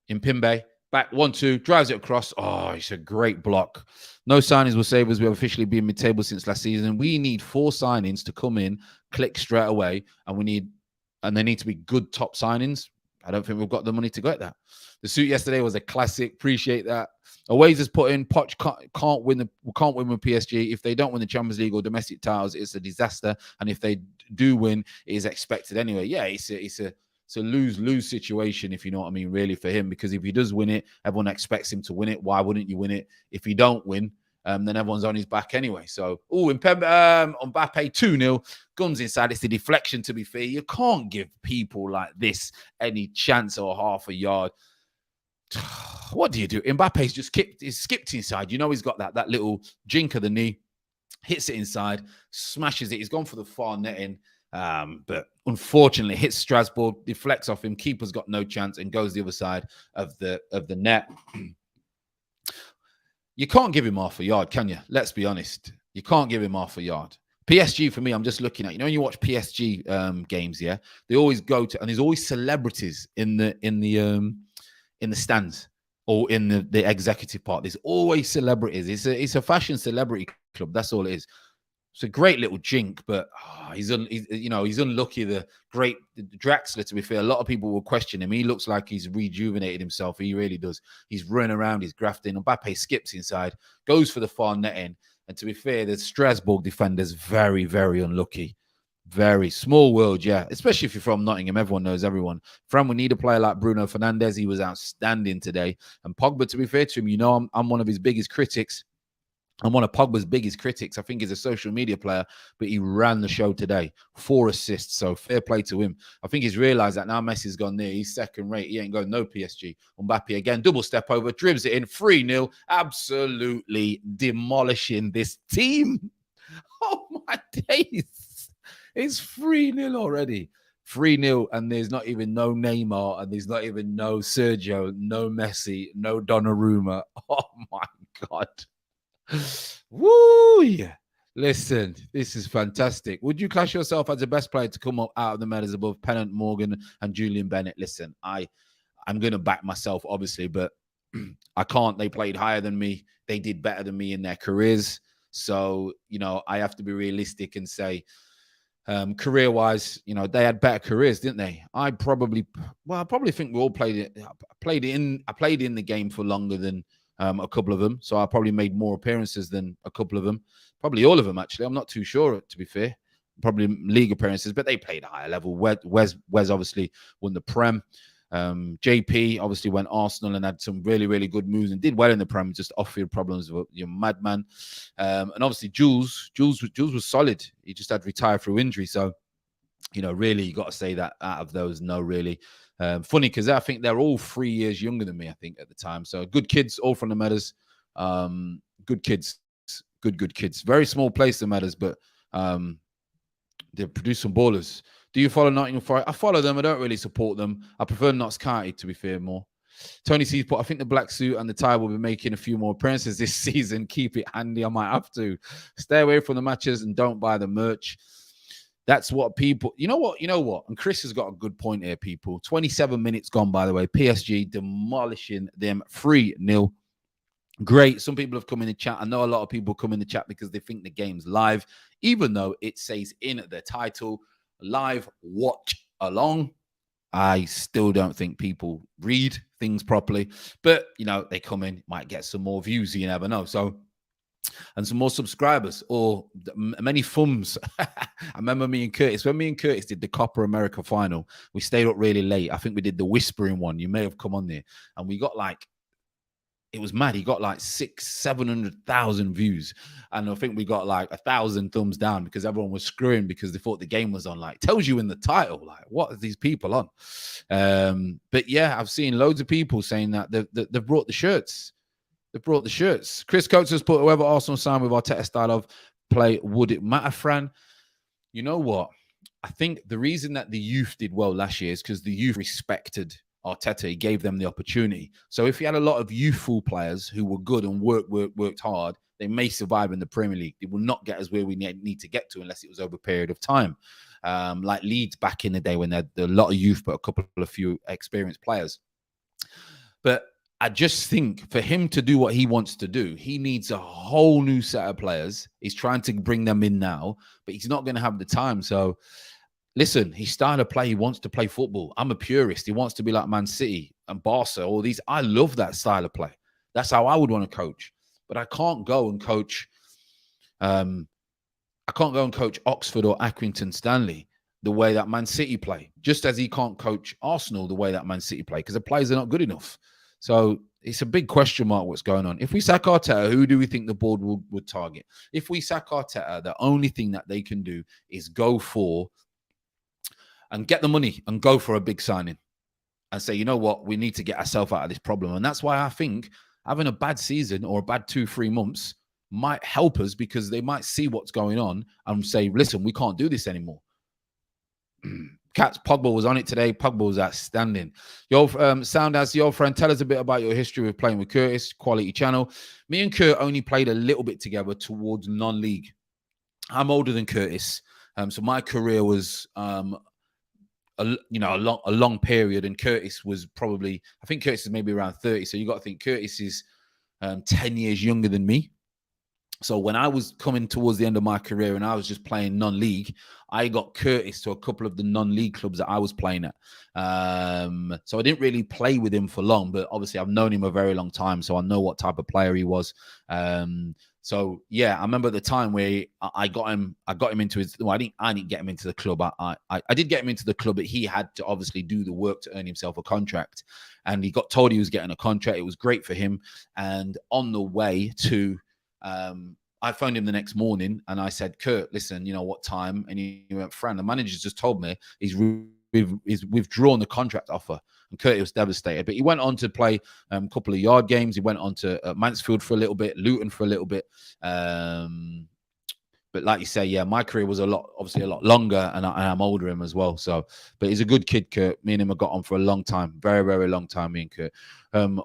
Impimbe, back 1-2, drives it across. Oh, it's a great block. No signings will save us. We have officially been mid-table since last season. We need 4 signings to come in, click straight away, and they need to be good top signings. I don't think we've got the money to get that. The suit yesterday was a classic. Appreciate that. Always has put in, Poch can't win with PSG. If they don't win the Champions League or domestic titles, it's a disaster. And if they do win, it is expected anyway. Yeah, it's a lose-lose situation, if you know what I mean, really, for him. Because if he does win it, everyone expects him to win it. Why wouldn't you win it? If you don't win, then everyone's on his back anyway. So, Mbappe 2-0. Guns inside. It's the deflection, to be fair. You can't give people like this any chance or half a yard. What do you do? Mbappe's just skipped inside. You know he's got that little jink of the knee. hits it inside, smashes it. He's gone for the far netting, but unfortunately hits Strasbourg, deflects off him. Keeper's got no chance and goes the other side of the net. You can't give him half a yard, can you? Let's be honest. You can't give him half a yard. PSG for me, I'm just looking at. You know, when you watch PSG games, yeah, they always go to, and there's always celebrities in the stands or in the executive part. There's always celebrities. It's a fashion celebrity club. That's all it is. It's a great little jink, but he's unlucky. The great Draxler, to be fair, a lot of people will question him. He looks like he's rejuvenated himself. He really does. He's running around. He's grafting. Mbappe skips inside, goes for the far netting. And to be fair, the Strasbourg defenders very, very unlucky. Very small world, yeah. Especially if you're from Nottingham, everyone knows everyone. Fran, we need a player like Bruno Fernandes. He was outstanding today. And Pogba, to be fair to him, you know, I'm one of his biggest critics. I'm one of Pogba's biggest critics. I think he's a social media player, but he ran the show today. 4 assists, so fair play to him. I think he's realised that now Messi's gone there. He's second rate. He ain't going no PSG. Mbappe again, double step over, dribbles it in, 3-0. Absolutely demolishing this team. Oh, my days. It's 3-0 already. 3-0, and there's not even no Neymar, and there's not even no Sergio, no Messi, no Donnarumma. Oh, my God. Woo! Yeah. Listen, this is fantastic. Would you class yourself as the best player to come up out of the medals above Pennant, Morgan, and Julian Bennett? Listen, I'm going to back myself, obviously, but I can't. They played higher than me. They did better than me in their careers. So, you know, I have to be realistic and say, career-wise, you know, they had better careers, didn't they? I probably think we all played it. I played in the game for longer than a couple of them. So I probably made more appearances than a couple of them. Probably all of them, actually. I'm not too sure, to be fair. Probably league appearances, but they played a higher level. Wes obviously won the Prem. JP obviously went Arsenal and had some really, really good moves and did well in the Prem, just off-field problems with your madman. And obviously Jules was solid. He just had to retire through injury. So, you know, really, you got to say that out of those, no, really. Funny because I think they're all 3 years younger than me, I think, at the time. So good kids, all from the Meadows. Good kids. Good kids. Very small place, the Meadows, but they produce some ballers. Do you follow Nottingham Forest? I follow them. I don't really support them. I prefer Notts County, to be fair, more. Tony C's put, I think the black suit and the tie will be making a few more appearances this season. Keep it handy. I might have to. Stay away from the matches and don't buy the merch. That's what people, you know what? And Chris has got a good point here, people. 27 minutes gone, by the way. PSG demolishing them 3-0. Great. Some people have come in the chat. I know a lot of people come in the chat because they think the game's live, even though it says in the title, live watch along. I still don't think people read things properly, but, you know, they come in, might get some more views. You never know. So, and some more subscribers or many thumbs. I remember when me and Curtis did the Copa America final, we stayed up really late. I think we did the whispering one. You may have come on there, and we got like, it was mad. He got like 600,000-700,000 views. And I think we got like 1,000 thumbs down because everyone was screwing because they thought the game was on. Like, tells you in the title, like, what are these people on? But yeah, I've seen loads of people saying that they've brought the shirts. They brought the shirts. Chris Coates has put, whoever Arsenal signed with Arteta style of play, would it matter, Fran? You know what? I think the reason that the youth did well last year is because the youth respected Arteta. He gave them the opportunity. So if you had a lot of youthful players who were good and worked hard, they may survive in the Premier League. They will not get us where we need to get to unless it was over a period of time. Like Leeds back in the day when they had a lot of youth, but a few experienced players. But I just think for him to do what he wants to do, he needs a whole new set of players. He's trying to bring them in now, but he's not going to have the time. So listen, he's starting to play. He wants to play football. I'm a purist. He wants to be like Man City and Barca, all these. I love that style of play. That's how I would want to coach. But I can't go and coach. I can't go and coach Oxford or Accrington Stanley the way that Man City play. Just as he can't coach Arsenal the way that Man City play because the players are not good enough. So it's a big question mark what's going on. If we sack Arteta, who do we think the board would target? If we sack Arteta, the only thing that they can do is go for and get the money and go for a big signing and say, you know what, we need to get ourselves out of this problem. And that's why I think having a bad season or a bad 2-3 months might help us because they might see what's going on and say, listen, we can't do this anymore. Cats, Pogba was on it today. Pogba was outstanding. Your sound as your friend, tell us a bit about your history with playing with Curtis. Quality channel. Me and Kurt only played a little bit together towards non-league. I'm older than Curtis, so my career was a long period, and Curtis was probably, I think Curtis is maybe around 30. So you got to think Curtis is 10 years younger than me. So when I was coming towards the end of my career and I was just playing non-league, I got Curtis to a couple of the non-league clubs that I was playing at. So I didn't really play with him for long, but obviously I've known him a very long time, so I know what type of player he was. So yeah, I remember the time where I got him into his. Well, I didn't get him into the club. I did get him into the club, but he had to obviously do the work to earn himself a contract, and he got told he was getting a contract. It was great for him, and on the way to. I phoned him the next morning and I said, Kurt, listen, you know what time? And he went, Fran, the manager's just told me he's withdrawn the contract offer. And Kurt was devastated. But he went on to play a couple of yard games. He went on to Mansfield for a little bit, Luton for a little bit. But like you say, yeah, my career was obviously a lot longer, and I'm older than him as well. So, but he's a good kid, Kurt. Me and him have got on for a long time, very, very long time. Me and Kurt.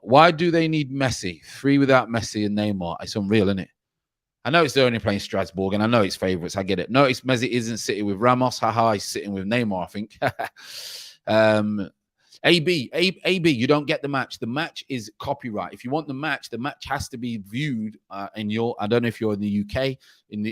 Why do they need Messi? 3 without Messi and Neymar. It's unreal, isn't it? I know it's they're only playing Strasbourg, and I know it's favourites. I get it. Notice Messi isn't sitting with Ramos. Haha, he's sitting with Neymar, I think. AB, you don't get the match. The match is copyright. If you want the match has to be viewed in your. I don't know if you're in the UK. In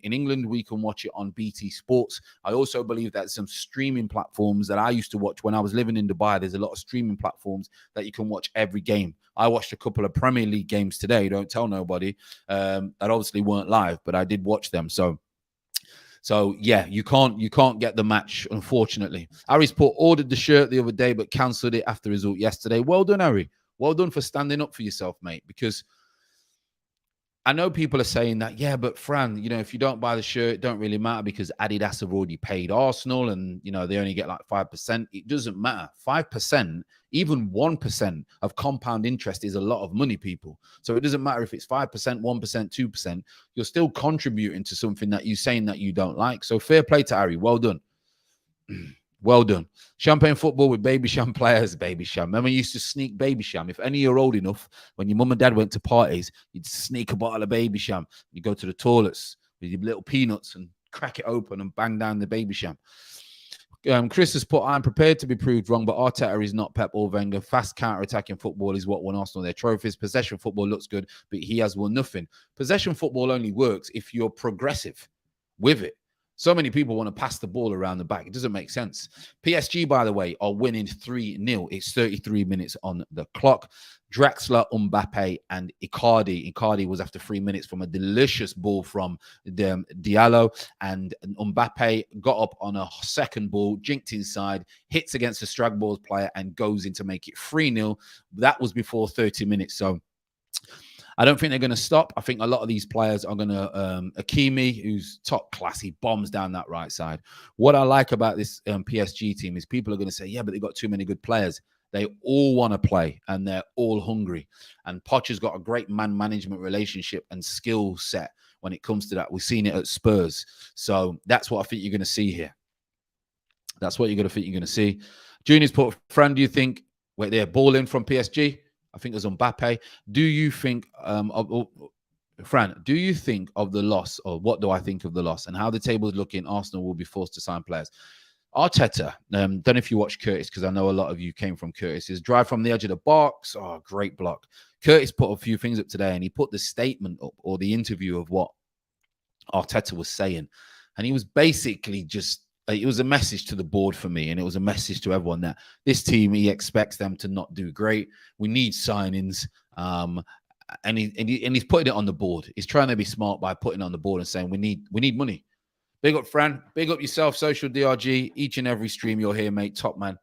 England, we can watch it on BT Sports. I also believe that some streaming platforms that I used to watch when I was living in Dubai. There's a lot of streaming platforms that you can watch every game. I watched a couple of Premier League games today. Don't tell nobody. That obviously weren't live, but I did watch them. So yeah, you can't get the match, unfortunately. Harry Sport ordered the shirt the other day, but cancelled it after the result yesterday. Well done, Harry. Well done for standing up for yourself, mate. Because I know people are saying that, yeah, but Fran, you know, if you don't buy the shirt, it don't really matter because Adidas have already paid Arsenal and, you know, they only get like 5%. It doesn't matter. 5%, even 1% of compound interest is a lot of money, people. So it doesn't matter if it's 5%, 1%, 2%. You're still contributing to something that you're saying that you don't like. So fair play to Harry. Well done. Well done. Champagne football with Baby Sham players. Baby Sham. Remember, you used to sneak Baby Sham. If any of you are old enough, when your mum and dad went to parties, you'd sneak a bottle of Baby Sham. You go to the toilets with your little peanuts and crack it open and bang down the Baby Sham. Chris has put, I'm prepared to be proved wrong, but Arteta is not Pep or Wenger. Fast counter-attacking football is what won Arsenal their trophies. Possession football looks good, but he has won nothing. Possession football only works if you're progressive with it. So many people want to pass the ball around the back. It doesn't make sense. PSG, by the way, are winning 3-0. It's 33 minutes on the clock. Draxler, Mbappe, and Icardi. Icardi was after 3 minutes from a delicious ball from Diallo. And Mbappe got up on a second ball, jinked inside, hits against the Strasbourg player, and goes in to make it 3-0. That was before 30 minutes. So I don't think they're going to stop. I think a lot of these players are going to, Hakimi, who's top class, he bombs down that right side. What I like about this PSG team is people are going to say, yeah, but they've got too many good players. They all want to play and they're all hungry. And Poch has got a great man management relationship and skill set when it comes to that. We've seen it at Spurs. So that's what I think you're going to see here. That's what you're going to think you're going to see. Junior's put, Fran, do you think, wait, they're balling from PSG? I think it was Mbappe. Do you think, Fran, do you think of the loss, or what do I think of the loss and how the table is looking? Arsenal will be forced to sign players. Arteta, don't know if you watch Curtis, because I know a lot of you came from Curtis. His drive from the edge of the box, oh, great block. Curtis put a few things up today, and he put the statement up, or the interview of what Arteta was saying. And he was basically just, it was a message to the board for me, and it was a message to everyone that this team, he expects them to not do great. We need signings, and he's putting it on the board. He's trying to be smart by putting it on the board and saying we need money. Big up, Fran. Big up yourself, Social DRG. Each and every stream you're here, mate. Top man.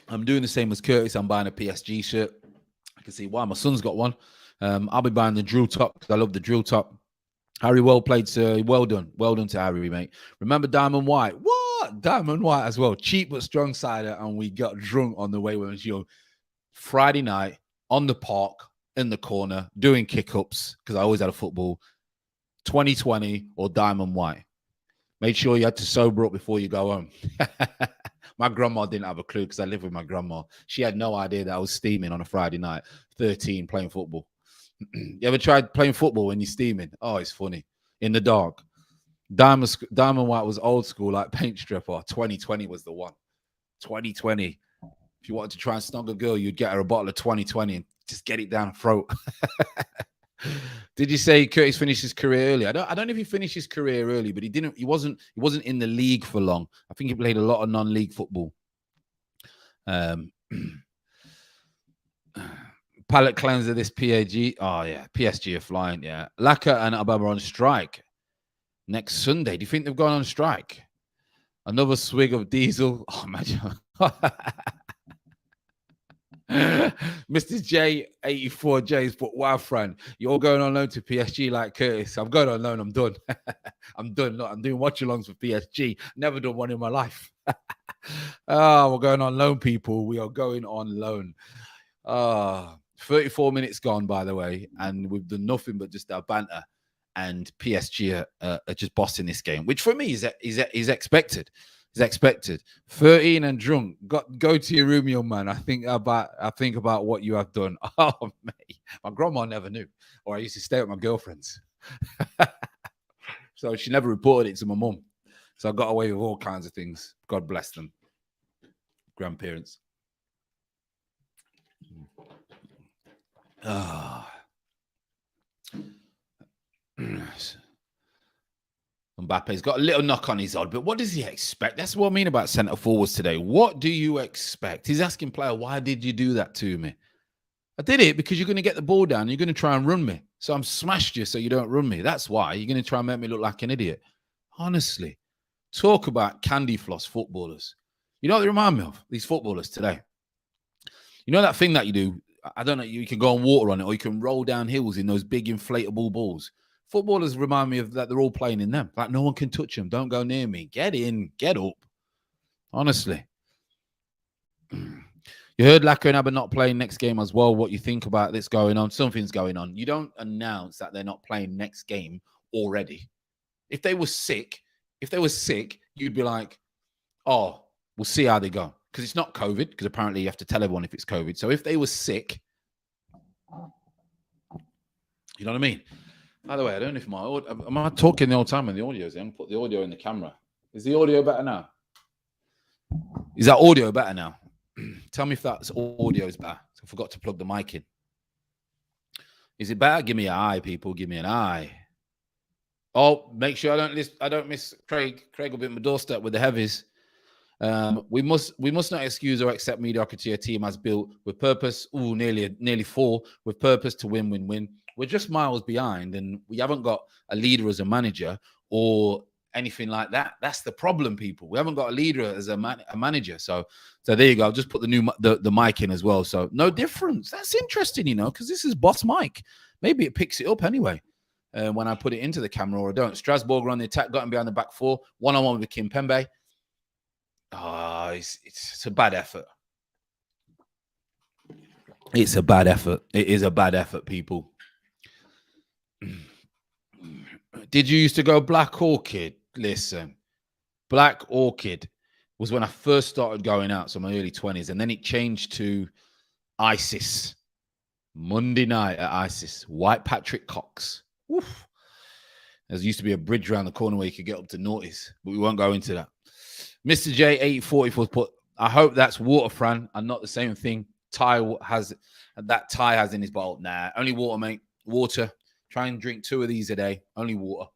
I'm doing the same as Curtis. I'm buying a PSG shirt. I can see why. My son's got one. I'll be buying the drill top because I love the drill top. Harry, well played, sir. Well done. Well done to Harry, mate. Remember Diamond White? What? Diamond White as well. Cheap but strong cider, and we got drunk on the way when it was young. Friday night, on the park, in the corner, doing kick-ups, because I always had a football, 2020 or diamond white. Made sure you had to sober up before you go home. My grandma didn't have a clue because I lived with my grandma. She had no idea that I was steaming on a Friday night, 13, playing football. You ever tried playing football when you're steaming? Oh, it's funny. In the dark. Diamond white was old school, like paint stripper. 2020 was the one. 2020. If you wanted to try and snog a girl, you'd get her a bottle of 2020 and just get it down her throat. Did you say Curtis finished his career early? I don't know if he finished his career early, but he wasn't in the league for long. I think he played a lot of non-league football. Palette cleanser, this PAG. Oh yeah, PSG are flying. Yeah, Laka and Ababa are on strike next Sunday. Do you think they've gone on strike? Another swig of diesel. Oh, imagine. Mr. J84J's but wow, Fran, you're going on loan to PSG like Curtis. I'm going on loan. I'm done. I'm done. I'm doing watch-alongs for PSG. Never done one in my life. We're going on loan, people. We are going on loan. 34 minutes gone, by the way, and we've done nothing but just our banter. And PSG are just bossing this game, which for me is expected. Is expected. 13 and drunk. Go to your room, young man. I think about what you have done. Oh, mate. My grandma never knew. Or I used to stay with my girlfriends. So she never reported it to my mum. So I got away with all kinds of things. God bless them. Grandparents. Mbappe's got a little knock on his odd, but what does he expect? That's what I mean about centre forwards today. What do you expect? He's asking player, why did you do that to me? I did it because you're going to get the ball down. You're going to try and run me. So I'm smashed you so you don't run me. That's why. You're going to try and make me look like an idiot. Honestly, talk about candy floss footballers. You know what they remind me of? These footballers today. You know that thing that you do? I don't know. You can go on water on it or you can roll down hills in those big inflatable balls. Footballers remind me of that. They're all playing in them. Like no one can touch them. Don't go near me. Get in. Get up. Honestly. You heard Laka and Abba not playing next game as well. What you think about this going on? Something's going on. You don't announce that they're not playing next game already. If they were sick, you'd be like, oh, we'll see how they go. Because it's not COVID, because apparently you have to tell everyone if it's COVID. So if they were sick, you know what I mean? By the way, I don't know if my audio, am I talking the whole time when the audio's in? Put the audio in the camera. Is the audio better now? Is that audio better now? Tell me if that's audio is better. I forgot to plug the mic in. Is it better? Give me an eye, people. Give me an eye. Oh, make sure I don't miss Craig. Craig will be at my doorstep with the heavies. We must not excuse or accept mediocrity a team has built with purpose. Ooh, nearly 4 with purpose to win. We're just miles behind, and we haven't got a leader as a manager or anything like that. That's the problem, people. We haven't got a leader as a manager. So there you go. I'll just put the mic in as well. So no difference. That's interesting, because this is boss mic. Maybe it picks it up anyway when I put it into the camera or I don't. Strasbourg are on the attack, got him behind the back 4, 1-on-1 with Kim Pembe. It's a bad effort. It's a bad effort. It is a bad effort, people. Did you used to go Black Orchid? Listen, Black Orchid was when I first started going out, so my early 20s, and then it changed to ISIS. Monday night at ISIS. White Patrick Cox. Oof. There used to be a bridge around the corner where you could get up to noughties, but we won't go into that. Mr. J844 put, I hope that's water, Fran, and not the same thing Ty has in his bottle. Nah, only water, mate. Water. Try and drink 2 of these a day. Only water.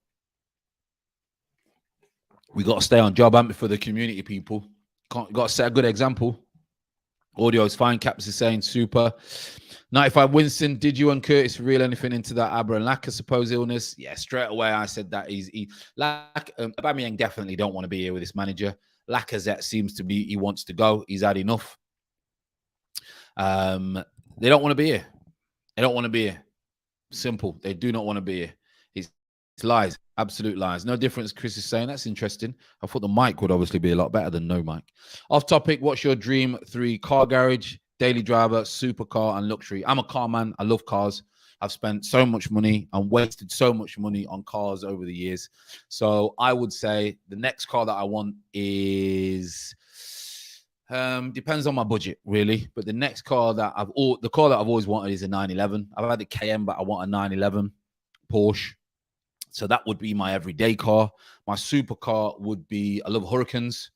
We got to stay on job, haven't we, for the community, people? Got to set a good example. Audio is fine. Caps is saying super. 95 Winston, did you and Curtis reel anything into that Abra and Laka supposed illness? Yeah, straight away I said that Aubameyang definitely don't want to be here with this manager. Lacazette seems to be, he wants to go. He's had enough. They don't want to be here. They don't want to be here. Simple. They do not want to be here. It's lies. Absolute lies. No difference, Chris is saying. That's interesting. I thought the mic would obviously be a lot better than no mic. Off topic, what's your dream 3 car garage? daily driver, supercar, and luxury. I'm a car man. I love cars. I've spent so much money and wasted so much money on cars over the years. So I would say the next car that I want is depends on my budget, really. But the next car that I've always wanted is a 911. I've had a KM, but I want a 911 Porsche. So that would be my everyday car. My supercar would be, I love Hurricanes.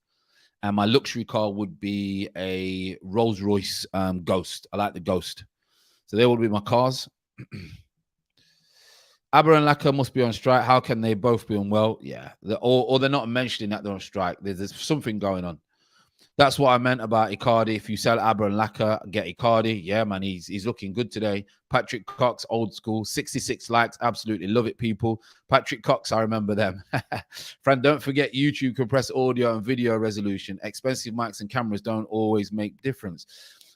And my luxury car would be a Rolls Royce Ghost. I like the Ghost. So they would be my cars. Aber and Laka must be on strike. How can they both be unwell? Yeah. Or they're not mentioning that they're on strike. There's something going on. That's what I meant about Icardi. If you sell Aber and Laka, get Icardi. Yeah, man, he's looking good today. Patrick Cox, old school, 66 likes. Absolutely love it, people. Patrick Cox, I remember them. Friend, don't forget YouTube compressed audio and video resolution. Expensive mics and cameras don't always make difference.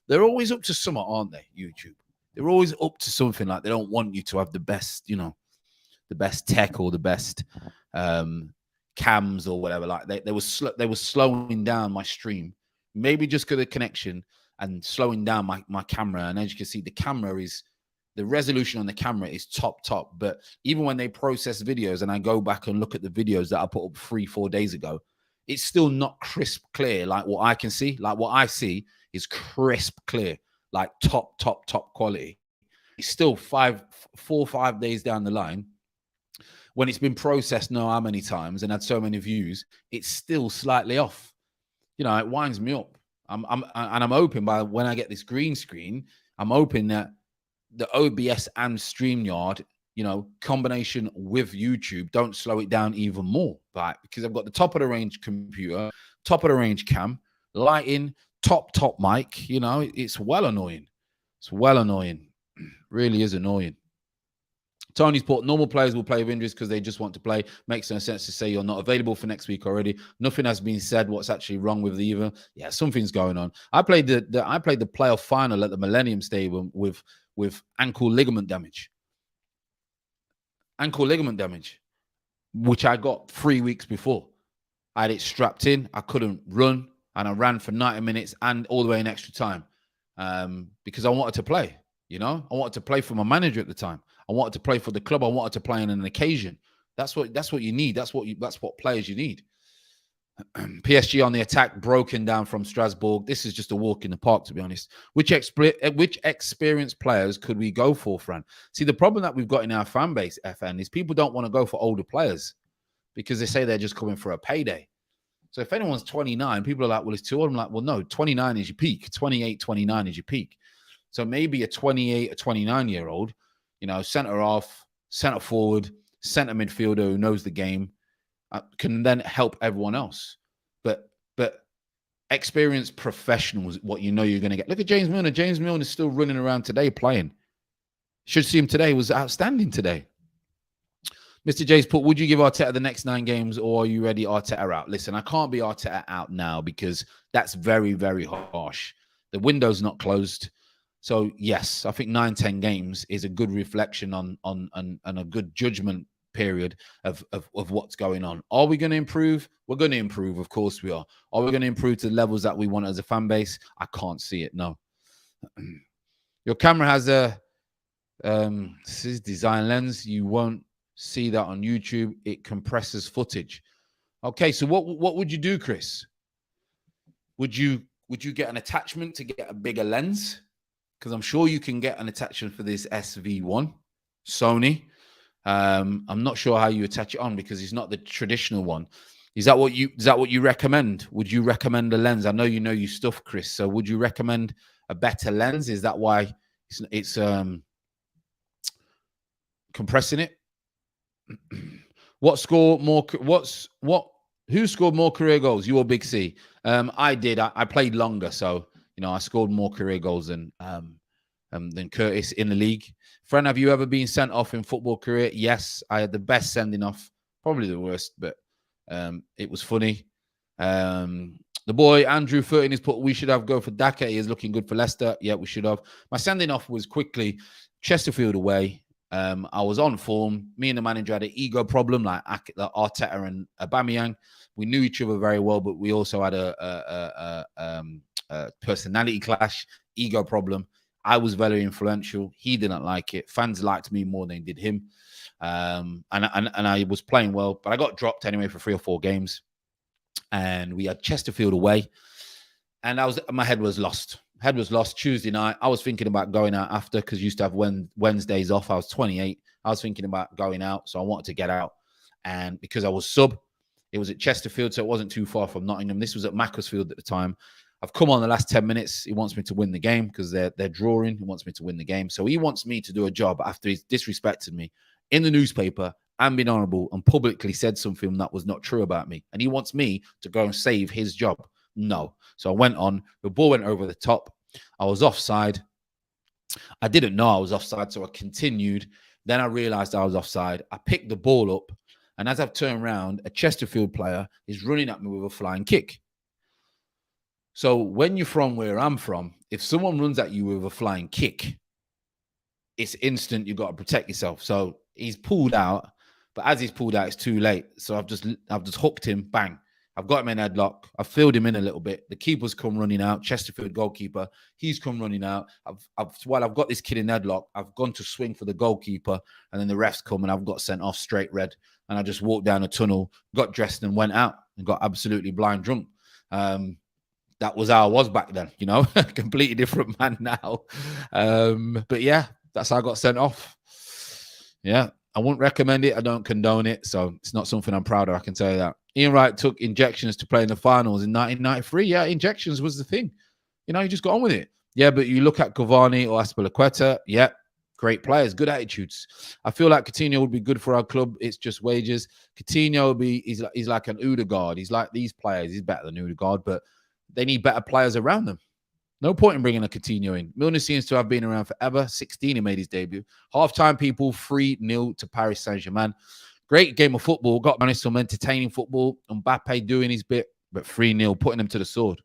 They're always up to something, aren't they, YouTube? They're always up to something. Like they don't want you to have the best, the best tech or the best cams or whatever. Like they were slowing down my stream, maybe just because of the connection, and slowing down my camera. And as you can see, the resolution on the camera is top. But even when they process videos and I go back and look at the videos that I put up 3-4 days ago, it's still not crisp clear like what I can see. Like what I see is crisp clear, like top quality. It's still 4 or 5 days down the line, when it's been processed know how many times and had so many views, it's still slightly off. It winds me up. I'm hoping by when I get this green screen, I'm hoping that the OBS and StreamYard, combination with YouTube, don't slow it down even more. Right? Because I've got the top of the range computer, top of the range cam, lighting, top mic. It's well annoying. It's well annoying. Really is annoying. Tony's put, normal players will play with injuries because they just want to play. Makes no sense to say you're not available for next week already. Nothing has been said what's actually wrong with either. Yeah, something's going on. I played the playoff final at the Millennium Stadium with ankle ligament damage. Ankle ligament damage, which I got 3 weeks before. I had it strapped in. I couldn't run, and I ran for 90 minutes and all the way in extra time because I wanted to play. I wanted to play for my manager at the time. I wanted to play for the club. I wanted to play on an occasion. That's what you need. That's what players you need. PSG on the attack, broken down from Strasbourg. This is just a walk in the park, to be honest. Which experienced players could we go for, Fran? See, the problem that we've got in our fan base, FN, is people don't want to go for older players because they say they're just coming for a payday. So if anyone's 29, people are like, well, it's too old. I'm like, well, no, 29 is your peak. 28, 29 is your peak. So maybe a 28 or 29-year-old, centre off, centre forward, centre midfielder who knows the game can then help everyone else. But experienced professionals, what you're going to get. Look at James Milner. James Milner is still running around today playing. Should see him today. Was outstanding today. Mr. J's put, would you give Arteta the next 9 games or are you ready Arteta out? Listen, I can't be Arteta out now because that's very, very harsh. The window's not closed. So, yes, I think 9-10 games is a good reflection on a good judgment period of what's going on. Are we going to improve? We're going to improve. Of course we are. Are we going to improve to the levels that we want as a fan base? I can't see it, no. Your camera has this is design lens. You won't see that on YouTube. It compresses footage. Okay, so what would you do, Chris? Would you get an attachment to get a bigger lens? Because I'm sure you can get an attachment for this SV1 Sony. I'm not sure how you attach it on because it's not the traditional one. Is that what you recommend? Would you recommend a lens? I know you know your stuff, Chris. So would you recommend a better lens? Is that why it's compressing it? Who scored more career goals? You or Big C? I did. I played longer, so I scored more career goals than Curtis in the league. Friend, have you ever been sent off in football career? Yes, I had the best sending off, probably the worst, but it was funny. The boy Andrew 13 is put, we should have go for Daka. He is looking good for Leicester. Yeah, we should have. My sending off was quickly Chesterfield away. I was on form. Me and the manager had an ego problem, like Arteta and Aubameyang. We knew each other very well, but we also had a personality clash, ego problem. I was very influential. He didn't like it. Fans liked me more than did him. And I was playing well, but I got dropped anyway for 3 or 4 games. And we had Chesterfield away. And my head was lost. Head was lost Tuesday night. I was thinking about going out after, because I used to have Wednesdays off. I was 28. I was thinking about going out, so I wanted to get out. And because I was sub, it was at Chesterfield, so it wasn't too far from Nottingham. This was at Macclesfield at the time. I've come on the last 10 minutes. He wants me to win the game because they're drawing. He wants me to win the game. So he wants me to do a job after he's disrespected me in the newspaper and been honourable and publicly said something that was not true about me. And he wants me to go and save his job. No. So I went on. The ball went over the top. I was offside. I didn't know I was offside, so I continued. Then I realised I was offside. I picked the ball up, and as I've turned around, a Chesterfield player is running at me with a flying kick. So when you're from where I'm from, if someone runs at you with a flying kick, it's instant. You've got to protect yourself. So he's pulled out, but as he's pulled out, it's too late. So I've just hooked him. Bang. I've got him in headlock. I've filled him in a little bit. The keeper's come running out. Chesterfield goalkeeper. He's come running out. While I've got this kid in headlock, I've gone to swing for the goalkeeper, and then the refs come and I've got sent off straight red. And I just walked down a tunnel, got dressed and went out and got absolutely blind drunk. That was how I was back then, you know, completely different man now. But yeah, that's how I got sent off. Yeah, I wouldn't recommend it. I don't condone it. So it's not something I'm proud of. I can tell you that. Ian Wright took injections to play in the finals in 1993. Yeah, injections was the thing. You know, you just got on with it. Yeah, but you look at Cavani or Azpilicueta. Yeah, great players, good attitudes. I feel like Coutinho would be good for our club. It's just wages. Coutinho would be, he's like an Odegaard. He's like these players. He's better than Odegaard, but they need better players around them. No point in bringing a Coutinho in. Milner seems to have been around forever. 16, he made his debut. Half-time people, 3-0 to Paris Saint-Germain. Great game of football. Got honest, some entertaining football. Mbappe doing his bit, but 3-0, putting them to the sword.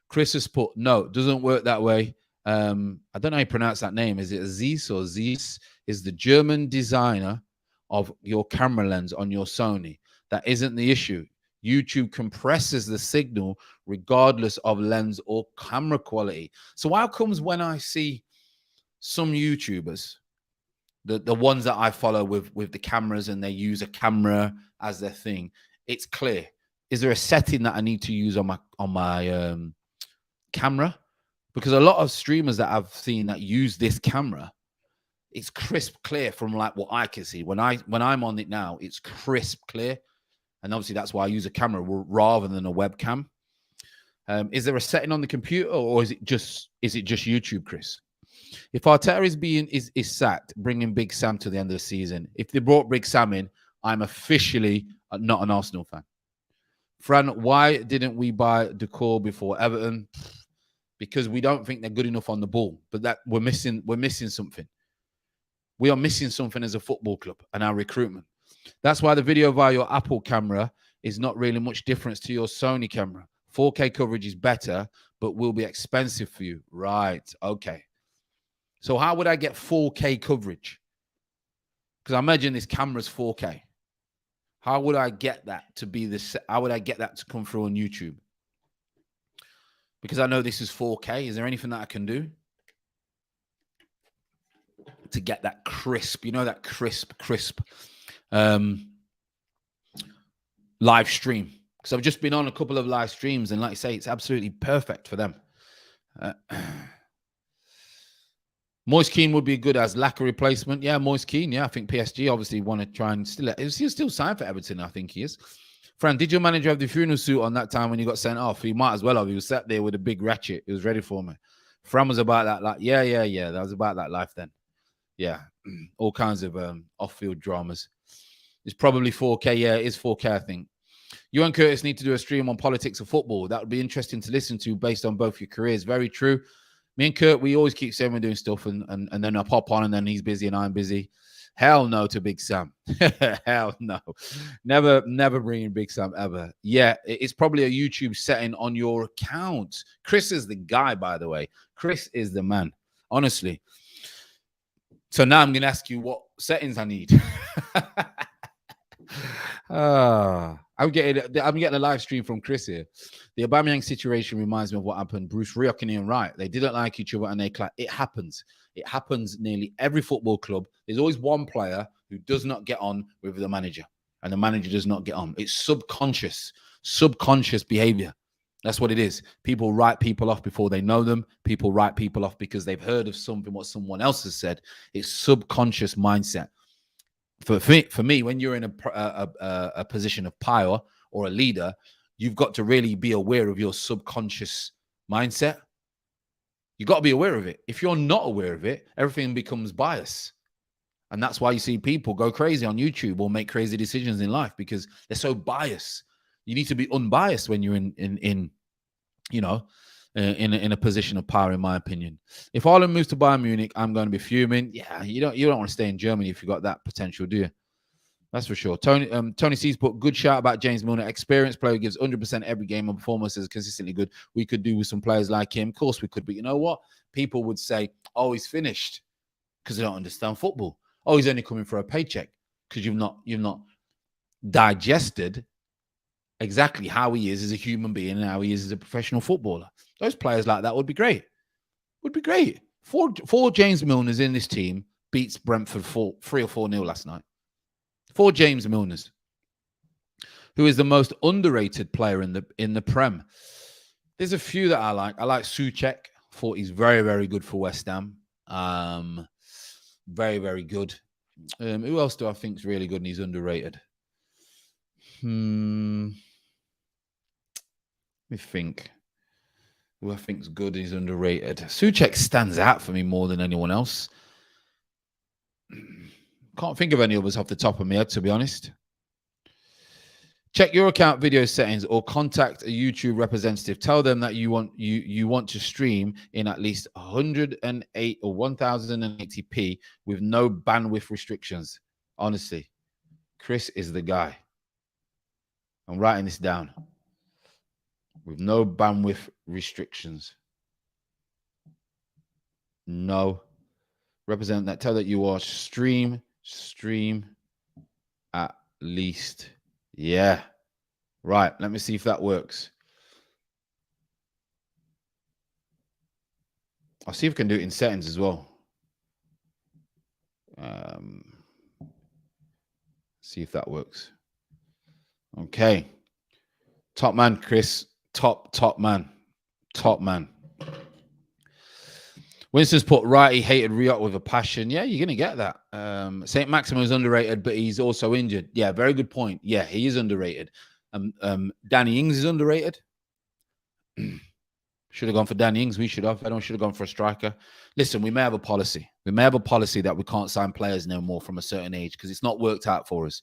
Chris has put, no, it doesn't work that way. I don't know how you pronounce that name. Is it Zeiss or Zeiss? Is the German designer of your camera lens on your Sony. That isn't the issue. YouTube compresses the signal regardless of lens or camera quality. So how comes when I see some YouTubers, the ones that I follow with the cameras, and they use a camera as their thing, it's clear. Is there a setting that I need to use on my camera? Because a lot of streamers that I've seen that use this camera, it's crisp clear from like what I can see. When I'm on it now, it's crisp clear. And obviously that's why I use a camera rather than a webcam. Is there a setting on the computer, or is it just YouTube, Chris? If Arteta is sacked, bringing Big Sam to the end of the season. If they brought Big Sam in, I'm officially not an Arsenal fan. Fran, why didn't we buy Decor before Everton? Because we don't think they're good enough on the ball. But that we're missing something. We are missing something as a football club and our recruitment. That's why the video via your Apple camera is not really much difference to your Sony camera. 4K coverage is better, but will be expensive for you. Right. Okay. So how would I get 4K coverage? Because I imagine this camera's 4K. How would I get that to be this? How would I get that to come through on YouTube? Because I know this is 4K. Is there anything that I can do to get that crisp? You know, that crisp live stream. Because I've just been on a couple of live streams, and like I say, it's absolutely perfect for them. Moise Kean would be good as Lacquer replacement. Yeah, Moise Kean. Yeah, I think PSG obviously want to try and he's still signed for Everton, I think he is. Fran, did your manager have the funeral suit on that time when you got sent off? He might as well have. He was sat there with a big ratchet. He was ready for me. Fran was about that. Like, yeah. That was about that life then. Yeah, all kinds of off-field dramas. It's probably 4K. Yeah, it is 4K, I think. You and Curtis need to do a stream on politics of football. That would be interesting to listen to based on both your careers. Very true. Me and Kurt, we always keep saying we're doing stuff, and then I pop on, and then he's busy and I'm busy. Hell no to Big Sam. Hell no. Never bringing Big Sam ever. Yeah, it's probably a YouTube setting on your account. Chris is the guy, by the way. Chris is the man, honestly. So now I'm going to ask you what settings I need. I'm getting a live stream from Chris here. The Aubameyang situation reminds me of what happened. Bruce Rioch and Wright. They didn't like each other and they clash. It happens. It happens nearly every football club. There's always one player who does not get on with the manager, and the manager does not get on. It's subconscious behavior. That's what it is. People write people off before they know them. People write people off because they've heard of something, what someone else has said. It's subconscious mindset. For me, when you're in a position of power or a leader, you've got to really be aware of your subconscious mindset. You've got to be aware of it. If you're not aware of it, everything becomes bias. And that's why you see people go crazy on YouTube or make crazy decisions in life, because they're so biased. You need to be unbiased when you're in a position of power, in my opinion. If Haaland moves to Bayern Munich, I'm going to be fuming. Yeah, you don't want to stay in Germany if you've got that potential, do you? That's for sure. Tony C's put good shout about James Milner. Experienced player, gives 100% every game, and performance is consistently good. We could do with some players like him. Of course we could, but you know what? People would say, oh, he's finished because they don't understand football. Oh, he's only coming for a paycheck because you've not digested exactly how he is as a human being and how he is as a professional footballer. Those players like that would be great. Would be great. Four James Milners in this team beats Brentford 3 or 4-0 last night. 4 James Milners. Who is the most underrated player in the Prem? There's a few that I like. I like Souček. Thought he's very, very good for West Ham. Very, very good. Who else do I think is really good and he's underrated? Let me think. Who I think's good and he's underrated. Souček stands out for me more than anyone else. Can't think of any others off the top of my head, to be honest. Check your account video settings or contact a YouTube representative. Tell them that you want to stream in at least 108 or 1080p with no bandwidth restrictions. Honestly, Chris is the guy. I'm writing this down. With no bandwidth restrictions. No. Represent that. Tell that you are stream at least. Yeah. Right. Let me see if that works. I'll see if I can do it in settings as well. See if that works. Okay. Top man, Chris. Top man. Winston's put right. He hated Riot with a passion. Yeah, you're going to get that. St. Maximin is underrated, but he's also injured. Yeah, very good point. Yeah, he is underrated. Danny Ings is underrated. Should have gone for Danny Ings. We should have. Everyone should have gone for a striker. Listen, we may have a policy. We may have a policy that we can't sign players no more from a certain age because it's not worked out for us.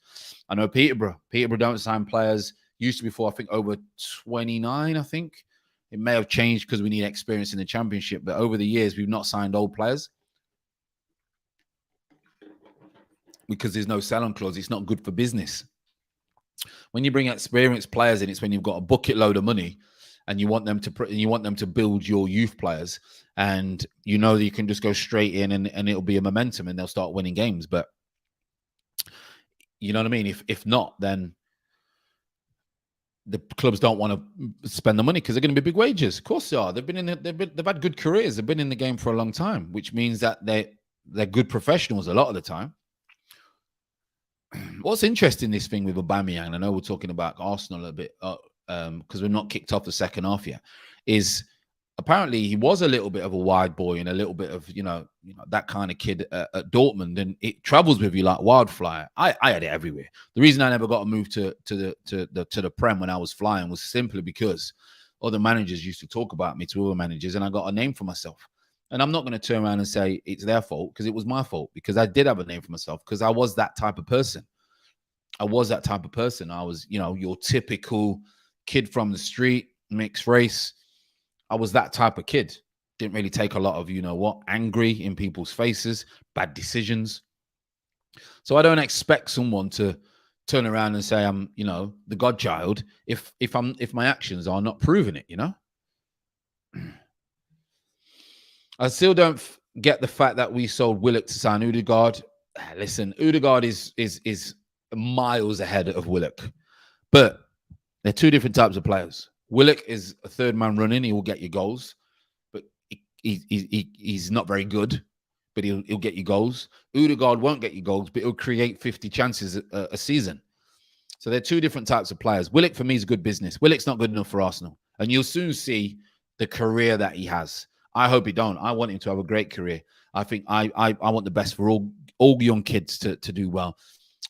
I know Peterborough don't sign players. Used to before, I think, over 29, I think. It may have changed because we need experience in the championship, but over the years, we've not signed old players because there's no sell-on clause. It's not good for business. When you bring experienced players in, it's when you've got a bucket load of money and you want them to build your youth players, and you know that you can just go straight in and it'll be a momentum and they'll start winning games. But you know what I mean? If not, then the clubs don't want to spend the money because they're going to be big wages. Of course they are. They've had good careers. They've been in the game for a long time, which means that they're good professionals a lot of the time. What's interesting, this thing with Aubameyang, I know we're talking about Arsenal a bit because we're not kicked off the second half yet, is apparently he was a little bit of a wide boy and a little bit of, that kind of kid at Dortmund, and it travels with you like wildfire. I had it everywhere. The reason I never got a move to the Prem when I was flying was simply because other managers used to talk about me to other managers, and I got a name for myself. And I'm not going to turn around and say it's their fault, because it was my fault, because I did have a name for myself, because I was that type of person. I was, your typical kid from the street, mixed race. I was that type of kid. Didn't really take a lot of, angry in people's faces, bad decisions. So I don't expect someone to turn around and say I'm, the godchild if my actions are not proving it, I still don't get the fact that we sold Willock to sign Ødegaard. Listen, Ødegaard is miles ahead of Willock. But They're two different types of players. Willock is a third man running. He will get you goals, but he's not very good, but he'll get you goals. Odegaard won't get you goals, but he'll create 50 chances a season. So they're two different types of players. Willock, for me, is good business. Willock's not good enough for Arsenal. And you'll soon see the career that he has. I hope he don't. I want him to have a great career. I think I want the best for all young kids to do well.